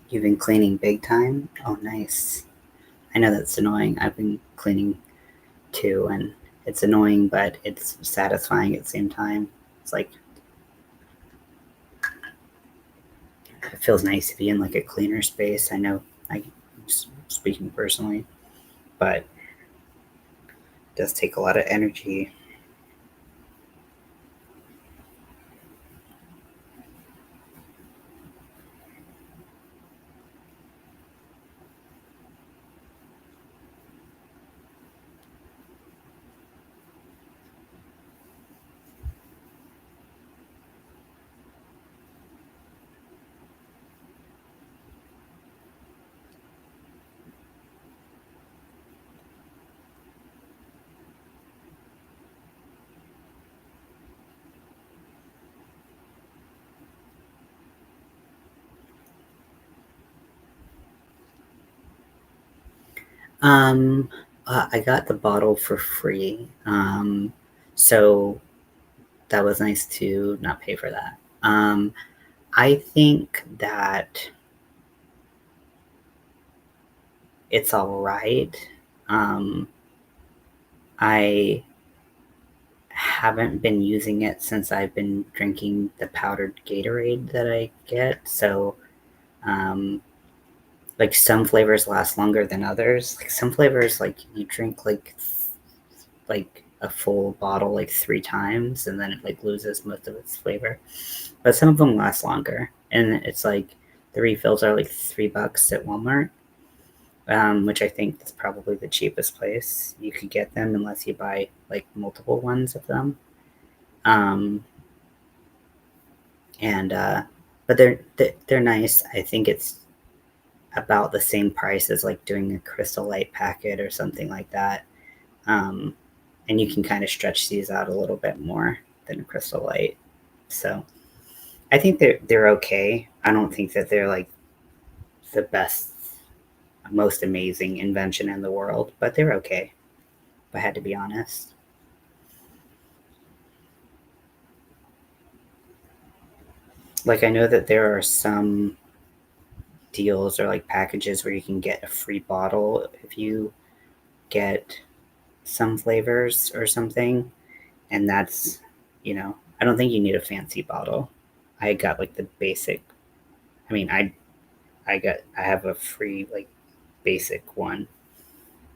You've been cleaning big time? Oh, nice. I know that's annoying. I've been cleaning too, and it's annoying, but it's satisfying at the same time. It's like, it feels nice to be in like a cleaner space. I know I'm speaking personally, but it does take a lot of energy. I got the bottle for free. So that was nice to not pay for that. I think that it's all right. I haven't been using it since I've been drinking the powdered Gatorade that I get. So, like some flavors last longer than others. Like some flavors, like you drink like a full bottle like 3 times and then it like loses most of its flavor. But some of them last longer, and it's like the refills are like $3 at Walmart, which I think is probably the cheapest place you could get them unless you buy like multiple ones of them. And but they're nice. I think it's about the same price as like doing a Crystal Light packet or something like that. And you can kind of stretch these out a little bit more than a Crystal Light. So I think they're okay. I don't think that they're like the best, most amazing invention in the world, but they're okay, if I had to be honest. Like I know that there are some deals or like packages where you can get a free bottle if you get some flavors or something, and that's, I don't think you need a fancy bottle. I got like the basic. I mean, I have a free like basic one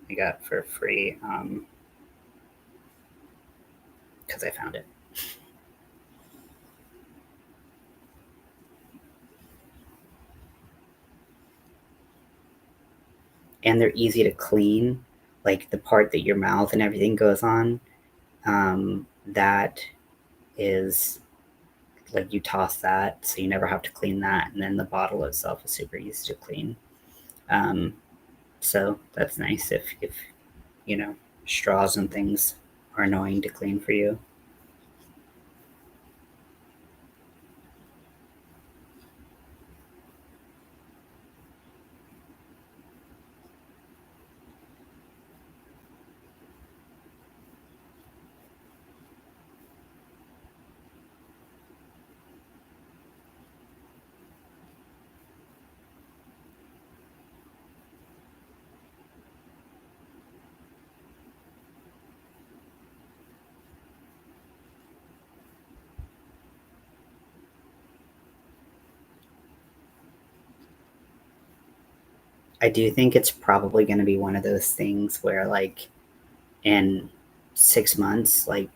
I got for free because I found it. And they're easy to clean. Like the part that your mouth and everything goes on, that is like you toss that, so you never have to clean that. And then the bottle itself is super easy to clean. Um, so that's nice if you know straws and things are annoying to clean for you. I do think it's probably going to be one of those things where, like, in 6 months, like,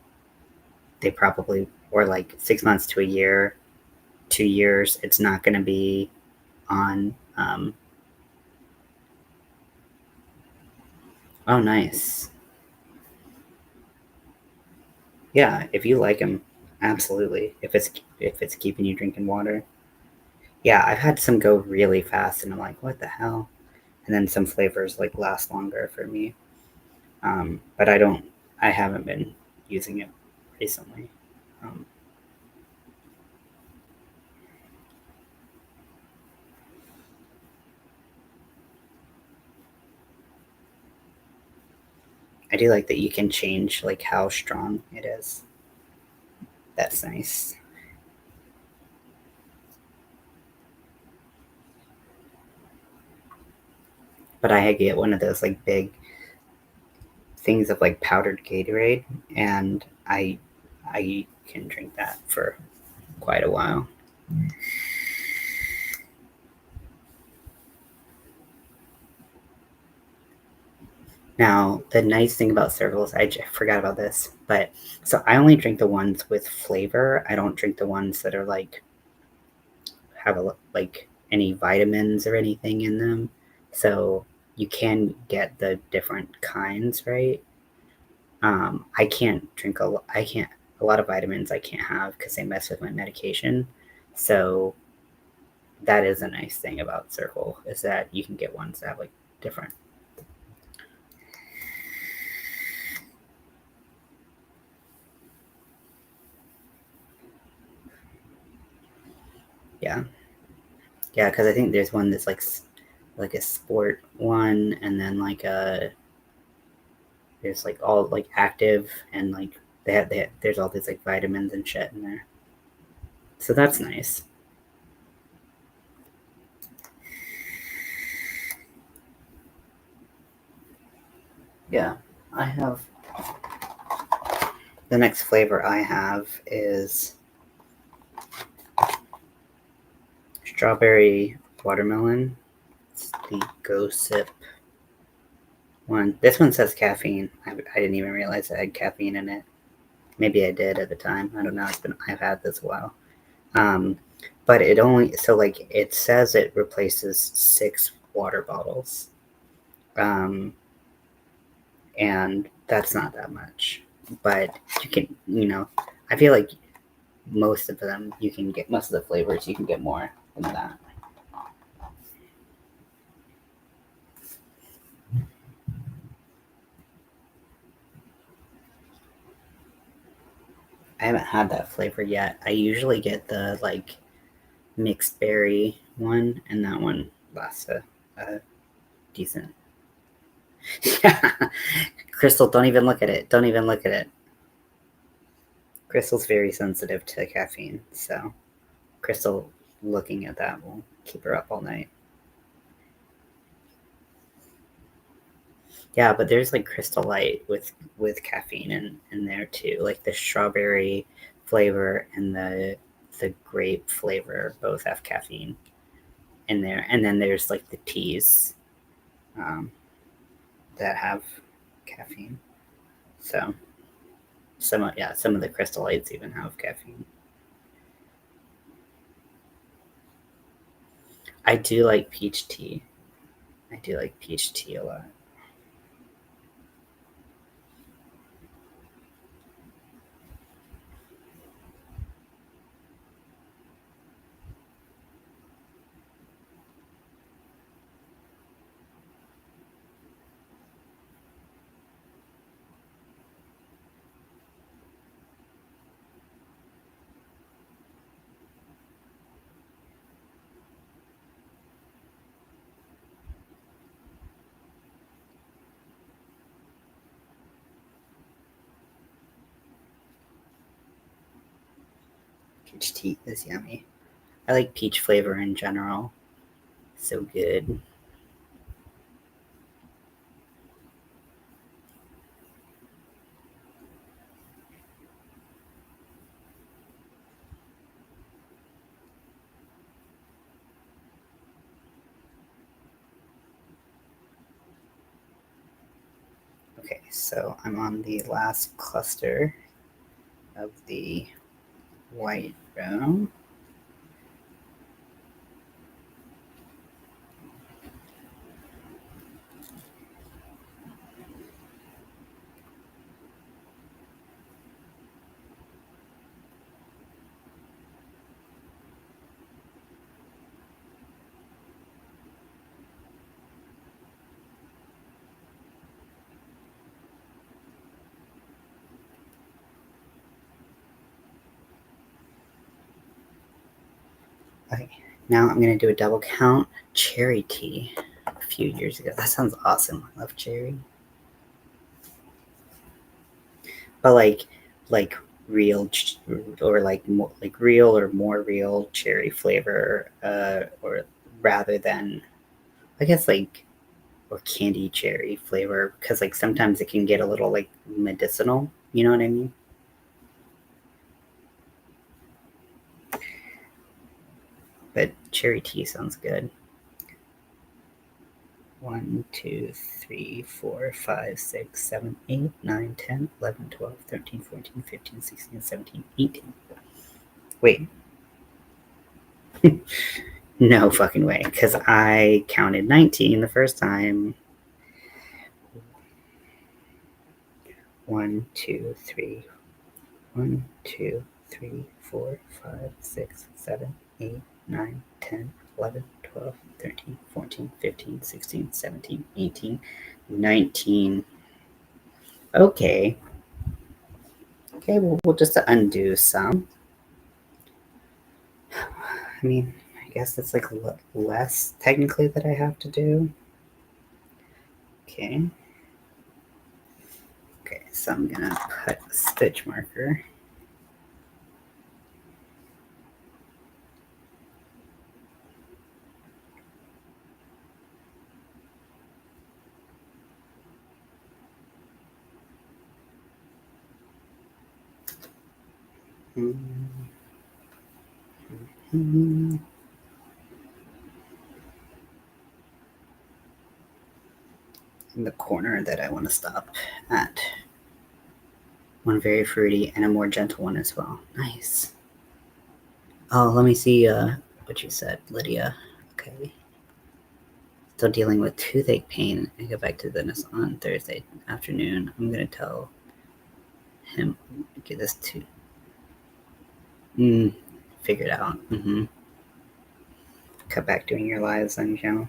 they probably, or like 6 months to a year, 2 years, it's not going to be on. Oh, nice. Yeah, if you like them, absolutely. If it's keeping you drinking water. Yeah, I've had some go really fast, and I'm like, what the hell? And then some flavors like last longer for me. But I haven't been using it recently. Um, I do like that you can change like how strong it is. That's nice. But I get one of those like big things of like powdered Gatorade, and I can drink that for quite a while. Now, the nice thing about circles, I forgot about this, but so I only drink the ones with flavor. I don't drink the ones that are like have like any vitamins or anything in them. So you can get the different kinds, right? I can't drink I can't a lot of vitamins I can't have because they mess with my medication. So that is a nice thing about Circle is that you can get ones that have like different. Yeah, yeah, because I think there's one that's like a sport one, and then like a there's like all like active and like there's all these like vitamins and shit in there. So that's nice. Yeah, I have the next flavor I have is strawberry watermelon. It's the Go Sip one. This one says caffeine. I didn't even realize it had caffeine in it. Maybe I did at the time. I don't know. I've had this a while. Um, but it only so like it says it replaces 6 water bottles, and that's not that much. But you can, I feel like most of them you can get most of the flavors you can get more than that. I haven't had that flavor yet. I usually get the like mixed berry one, and that one lasts a decent. Crystal, don't even look at it. Don't even look at it. Crystal's very sensitive to caffeine, so Crystal looking at that will keep her up all night. Yeah, but there's like Crystal Light with caffeine in there too. Like the strawberry flavor and the grape flavor both have caffeine in there, and then there's like the teas um, that have caffeine. So some of the Crystal Lights even have caffeine. I do like peach tea. I do like peach tea a lot. Peach tea is yummy. I like peach flavor in general. So good. Okay, so I'm on the last cluster of the white row. Okay, now I'm going to do a double count cherry tea a few years ago. That sounds awesome. I love cherry. But like real or like more like real or more real cherry flavor, or rather than, I guess, like, or candy cherry flavor, because like sometimes it can get a little like medicinal. You know what I mean? But cherry tea sounds good. 1, 2, 3, 4, 5, 6, 7, 8, 9, 10, 11, 12, 13, 14, 15, 16, 17, 18. Wait. No fucking way, because I counted 19 the first time. 1, 2, 3. 1, 2, 3, 4, 5, 6, 7, 8, 9, 10, 11, 12, 13, 14, 15, 16, 17, 18, 19. Okay. Okay, well, we'll just undo some. I mean, I guess it's like less technically that I have to do. Okay. Okay, so I'm gonna put a stitch marker. In the corner that I want to stop at. One very fruity and a more gentle one as well. Nice. Oh, let me see what you said, Lydia. Okay. Still dealing with toothache pain. I go back to the dentist on Thursday afternoon. I'm going to tell him, get this tooth. Figured out. Cut back doing your lives on your channel.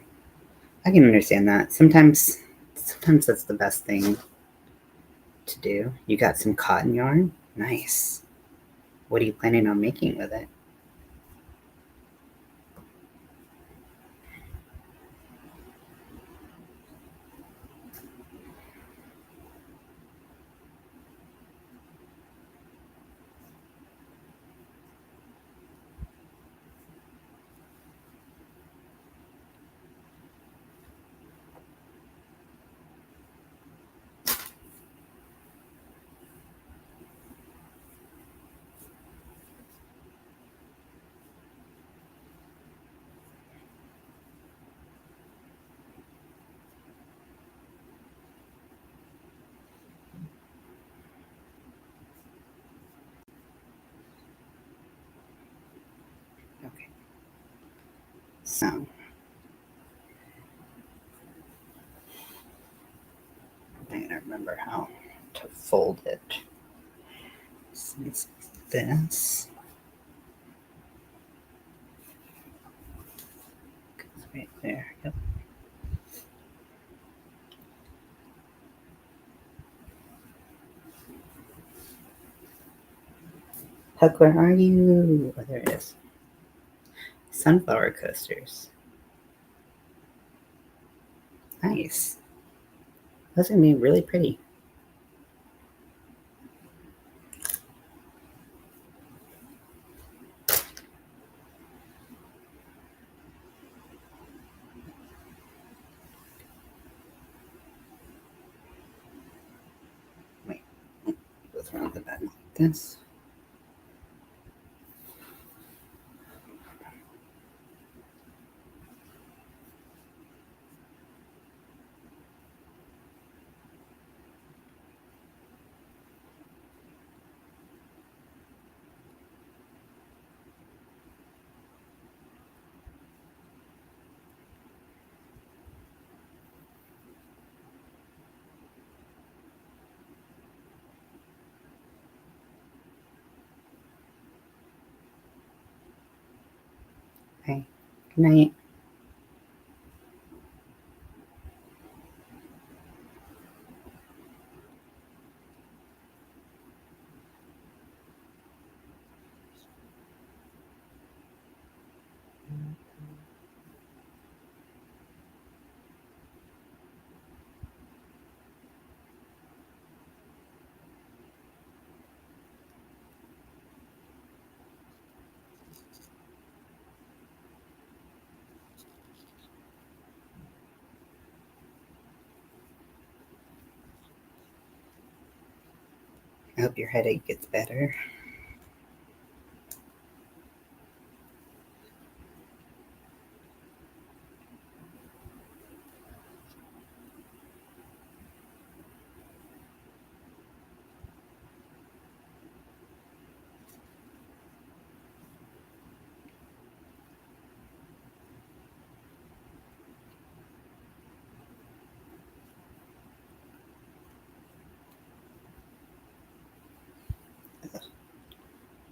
I can understand that. Sometimes that's the best thing to do. You got some cotton yarn? Nice. What are you planning on making with it? Okay. So I gotta remember how to fold it. Since this goes right there. Yep. Huck, where are you? Oh, there it is. Sunflower coasters. Nice. Those are gonna be really pretty. Wait, goes around the back like this. Okay. Good night. I hope your headache gets better.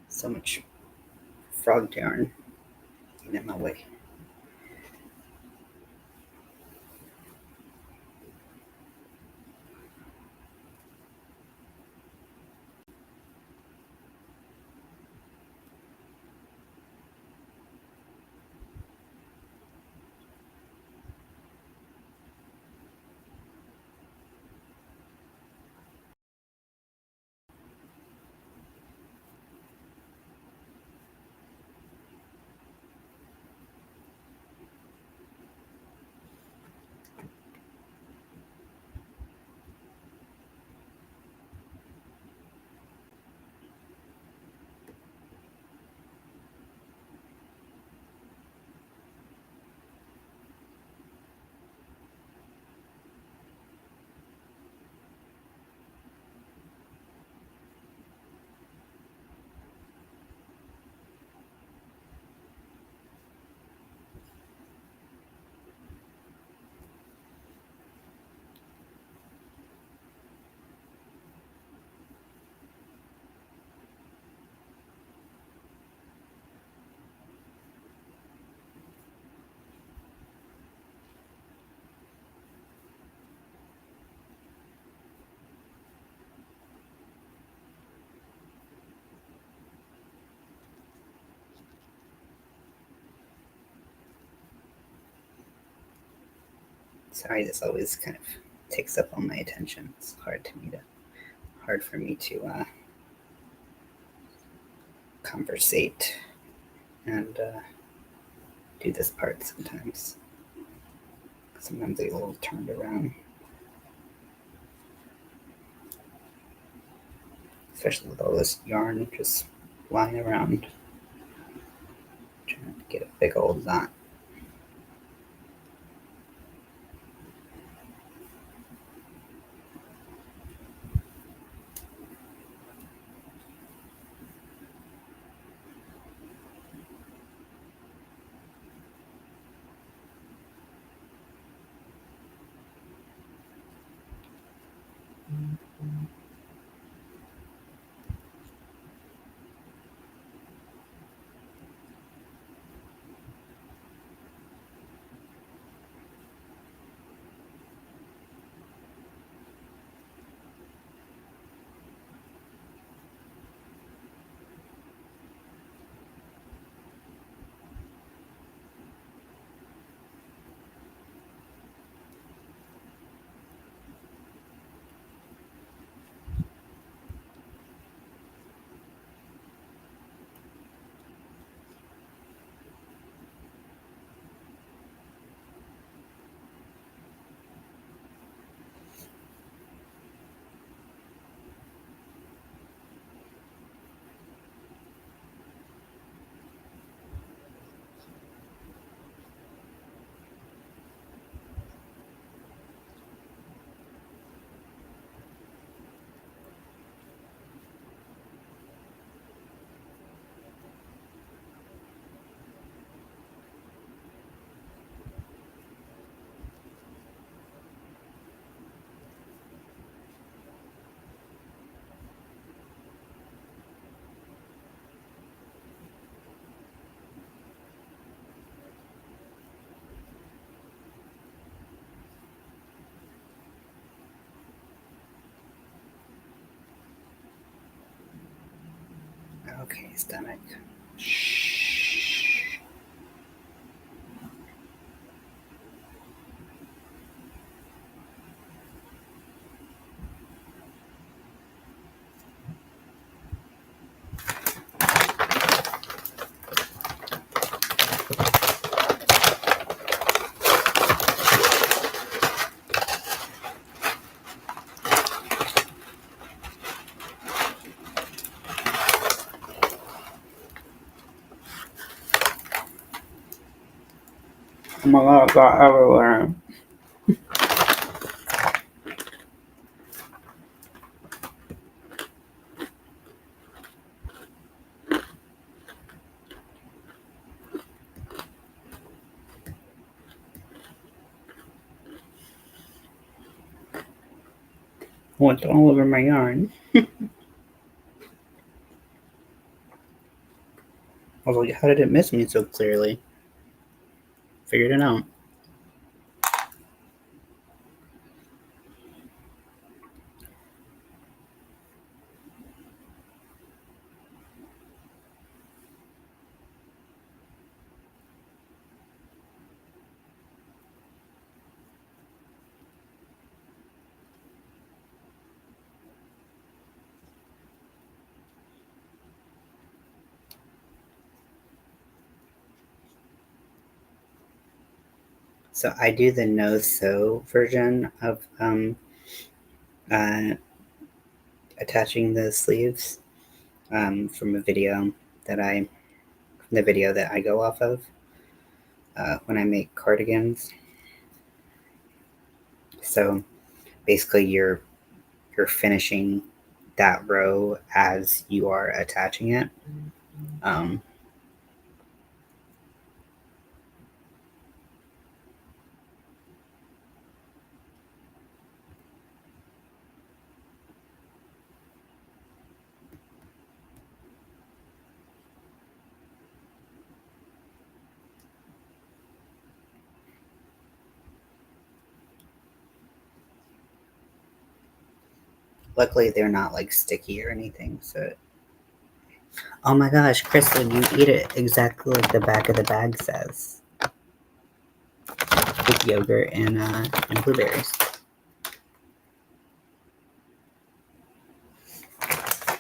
So much frog yarn in my way. Sorry, this always kind of takes up all my attention. It's hard for me to conversate and do this part sometimes. Sometimes I get a little turned around, especially with all this yarn just lying around. Trying to get a big old knot. Okay, stomach. Shh. Oh my god, it got everywhere. Went all over my yarn. I was like, how did it miss me so clearly? Figured it out. So I do the no-sew version of attaching the sleeves from a video that I go off of when I make cardigans. So basically, you're finishing that row as you are attaching it. Luckily, they're not like sticky or anything. So, oh my gosh, Crystal, you eat it exactly like the back of the bag says, with yogurt and blueberries.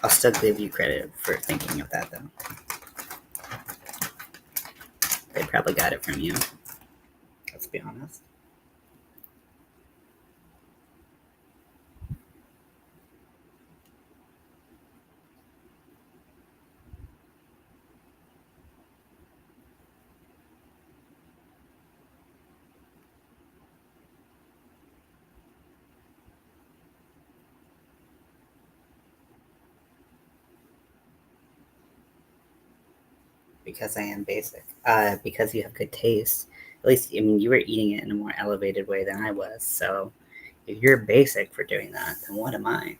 I'll still give you credit for thinking of that, though. They probably got it from you. Let's be honest. Because I am basic. Because you have good taste. At least, I mean, you were eating it in a more elevated way than I was. So if you're basic for doing that, then what am I?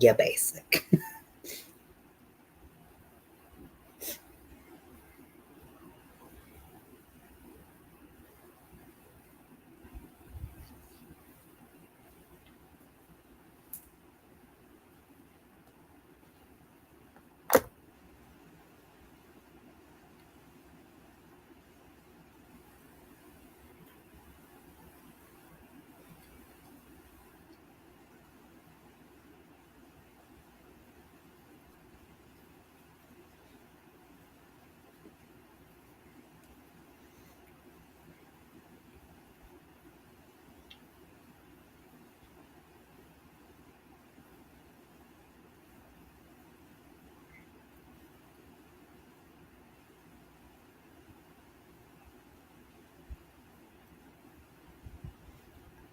Yeah, basic.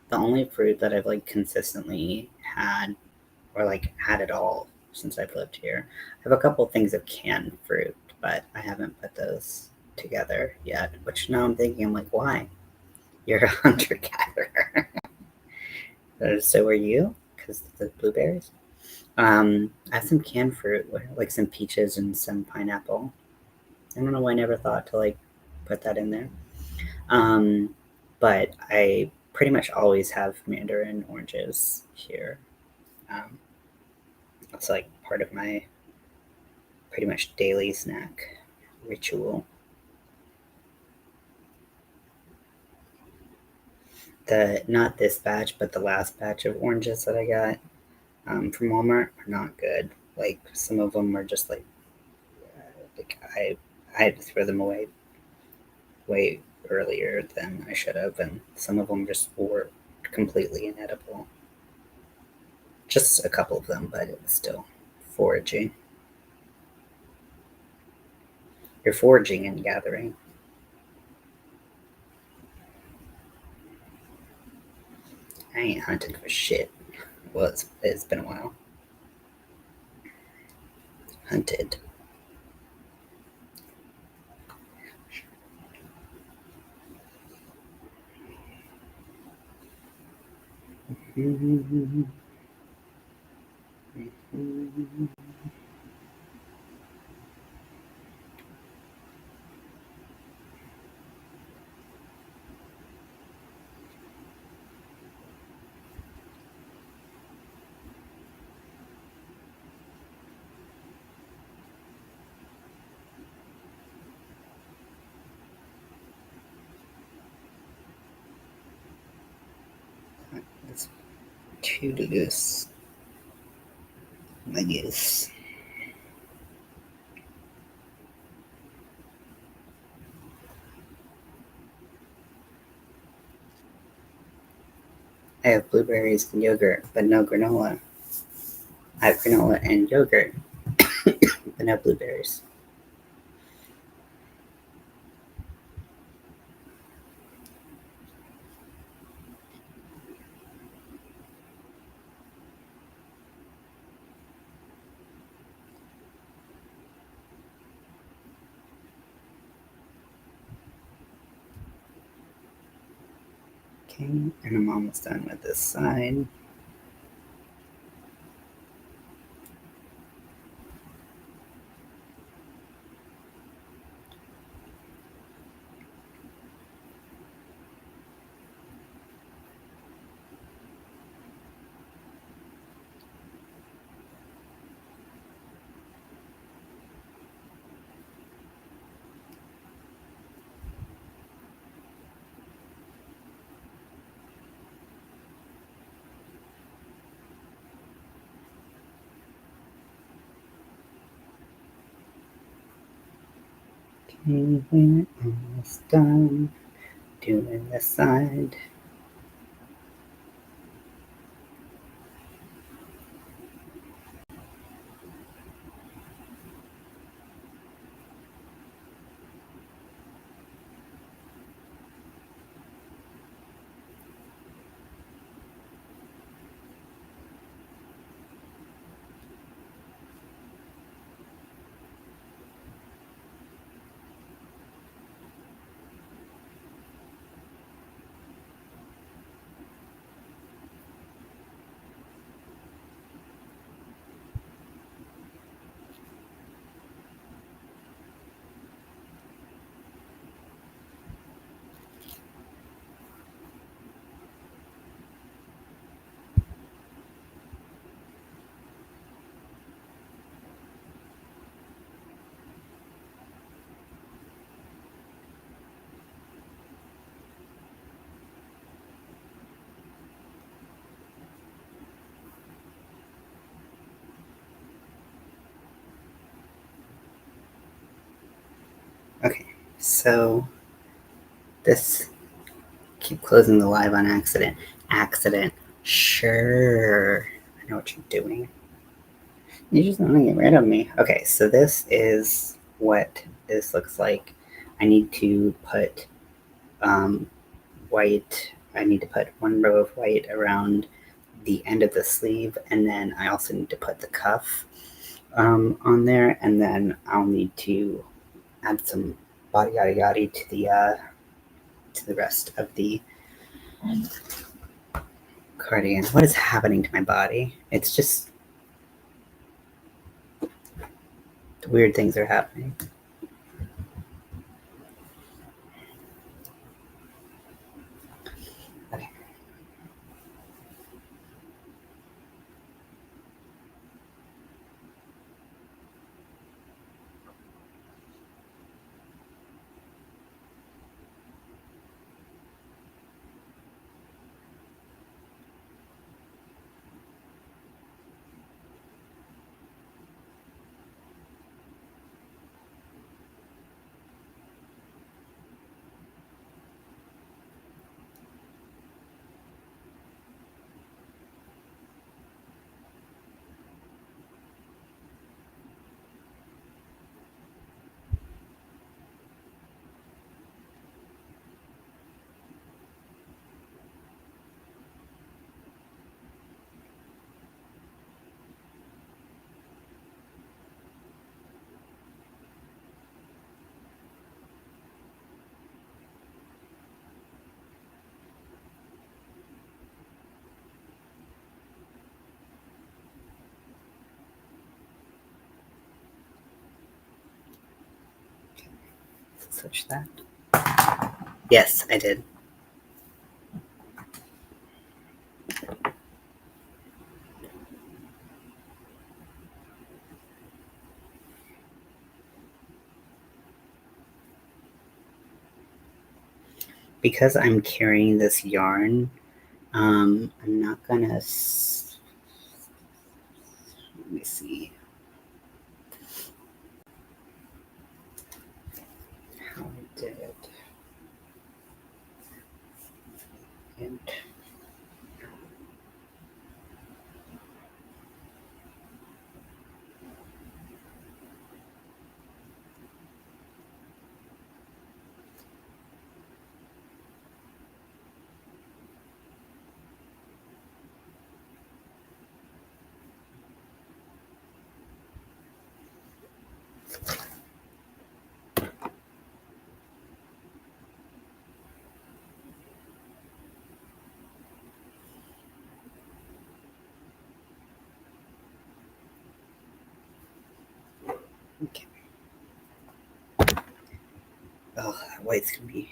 The only fruit that I've like consistently had, or like had it all since I've lived here, I have a couple things of canned fruit, but I haven't put those together yet. Which now I'm thinking, I'm like, why? You're a hunter gatherer. So are you? Because the blueberries. I have some canned fruit, like some peaches and some pineapple. I don't know why I never thought to like put that in there. But I pretty much always have mandarin oranges here. It's like part of my pretty much daily snack ritual. Not this batch, but the last batch of oranges that I got from Walmart are not good. Like, some of them are just like I had to throw them away way earlier than I should have, and some of them just were completely inedible. Just a couple of them, but it was still foraging. You're foraging and gathering. I ain't hunting for shit. Well, it's been a while. Hunted. It's too loose, I guess. I have blueberries and yogurt, but no granola. I have granola and yogurt, but no blueberries. Okay, and I'm almost done with this side. Okay, we're almost done doing this side. Okay, so this, keep closing the live on accident. Accident. Sure. I know what you're doing. You just want to get rid of me. Okay, so this is what this looks like. I need to put white. I need to put one row of white around the end of the sleeve, and then I also need to put the cuff on there, and then I'll need to add some body yada yada to the rest of the cardigan. What is happening to my body? It's just weird things are happening. Okay. switch that. Yes, I did. Because I'm carrying this yarn, I'm not gonna, let me see how I did it. And okay. Oh, that white's gonna be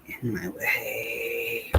in my way.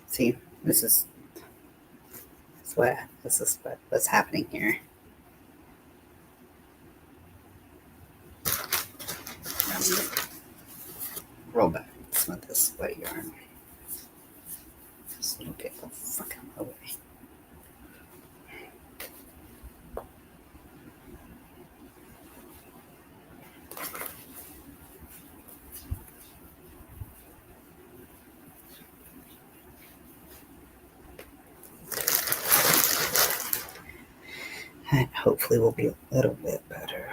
See, this is what's happening here. Roll back some of this white yarn. Just get the fuck out of my way. That hopefully will be a little bit better.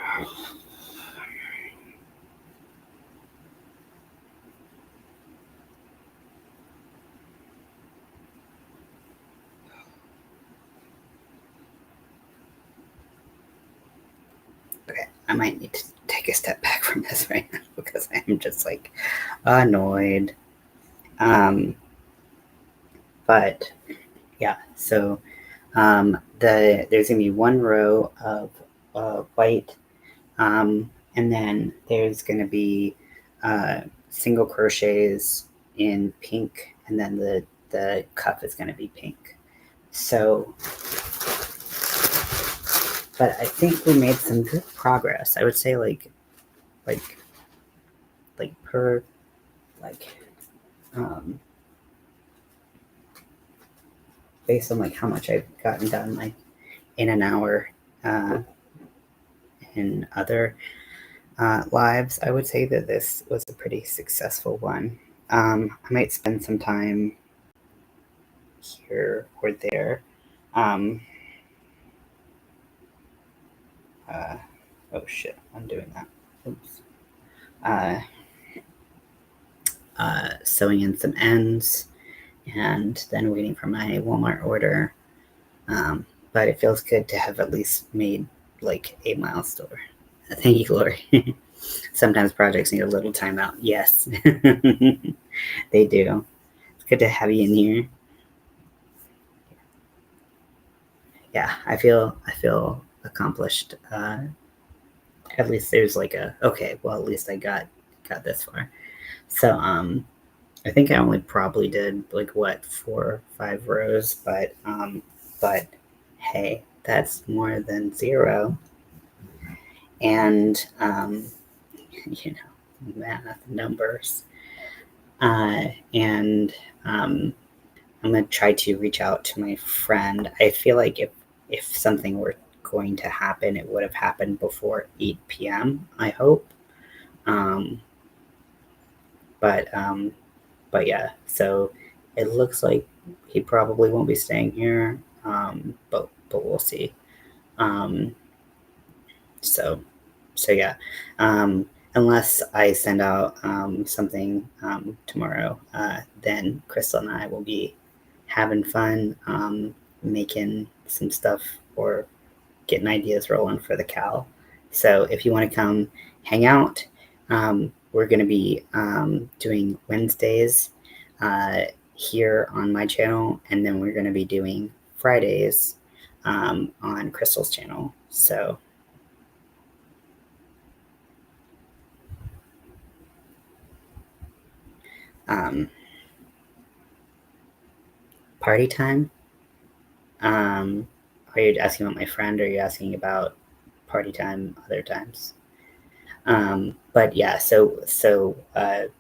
Okay, I might need to take a step back from this right now because I'm just like annoyed. But yeah, so there's gonna be one row of white, and then there's gonna be single crochets in pink, and then the cuff is gonna be pink. So, but I think we made some good progress. I would say like per based on like how much I've gotten done like in an hour in other lives, I would say that this was a pretty successful one. I might spend some time here or there. Oh shit, I'm doing that. Oops. Sewing in some ends and then waiting for my Walmart order. But it feels good to have at least made like a milestone. Thank you, Lori. Sometimes projects need a little timeout. Yes, they do. It's good to have you in here. Yeah, I feel accomplished. At least there's like okay, well, at least I got this far. So I think I only probably did like what 4 or 5 rows, but hey, that's more than 0. and math, numbers. And I'm going to try to reach out to my friend. I feel like if something were going to happen, it would have happened before 8 p.m., I hope. But yeah, so it looks like he probably won't be staying here, but we'll see. So yeah, unless I send out something tomorrow, then Crystal and I will be having fun, making some stuff or getting ideas rolling for the Cal. So if you want to come hang out, we're going to be doing Wednesdays here on my channel, and then we're going to be doing Fridays on Crystal's channel. So party time. Are you asking about my friend, or are you asking about party time other times? But yeah, so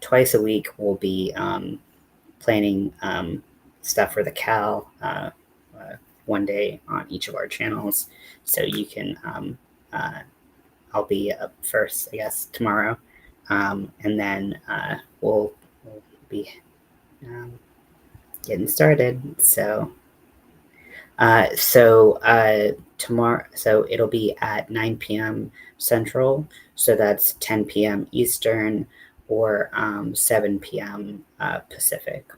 twice a week we'll be planning stuff for the Cal, one day on each of our channels. So you can, I'll be up first, I guess, tomorrow. And then we'll be getting started. So tomorrow, so it'll be at 9 p.m. Central, so that's 10 p.m. Eastern, or 7 p.m. Pacific.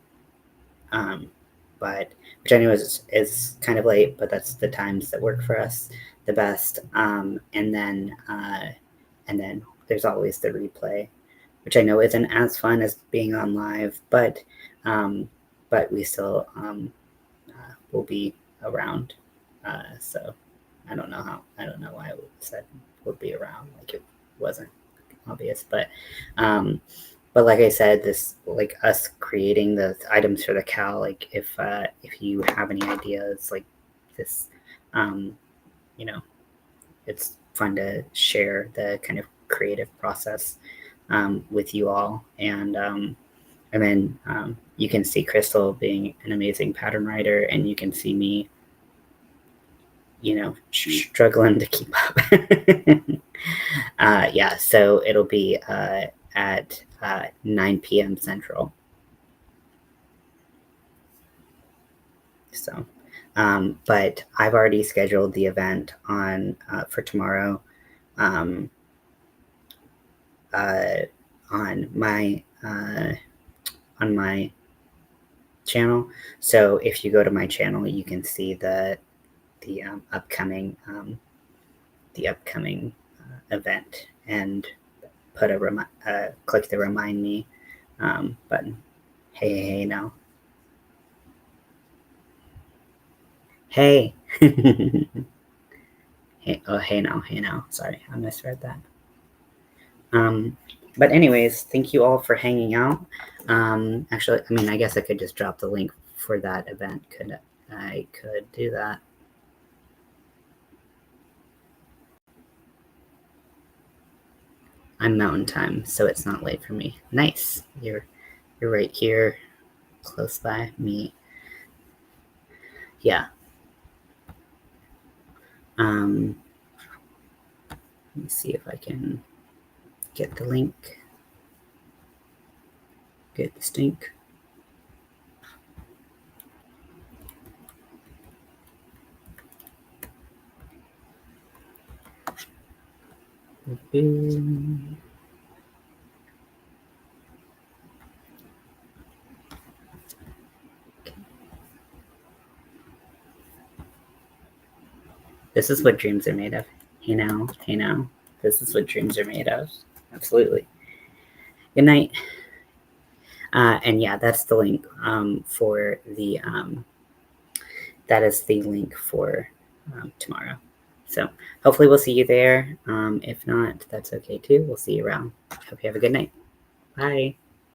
But which I know is kind of late, but that's the times that work for us the best. And then there's always the replay, which I know isn't as fun as being on live, but we still will be around. So I don't know why I said would be around, like it wasn't obvious, but like I said, this, like us creating the items for the Cal, like if you have any ideas like this, it's fun to share the kind of creative process with you all. And then you can see Crystal being an amazing pattern writer, and you can see me, struggling to keep up. Yeah, so it'll be at 9 p.m. Central. So, but I've already scheduled the event for tomorrow on my channel. So if you go to my channel, you can see the upcoming event, and put click the remind me button. Hey now. Hey. Hey now. Sorry, I misread that. But anyways, thank you all for hanging out. Actually, I mean, I guess I could just drop the link for that event. I could do that. I'm Mountain Time, so it's not late for me. Nice. You're right here, close by me. Yeah. Let me see if I can get the link. Get the stink. This is what dreams are made of. Hey now. This is what dreams are made of. Absolutely. Good night. And yeah, that's the link for the that is the link for tomorrow. So hopefully we'll see you there. If not, that's okay too. We'll see you around. Hope you have a good night. Bye.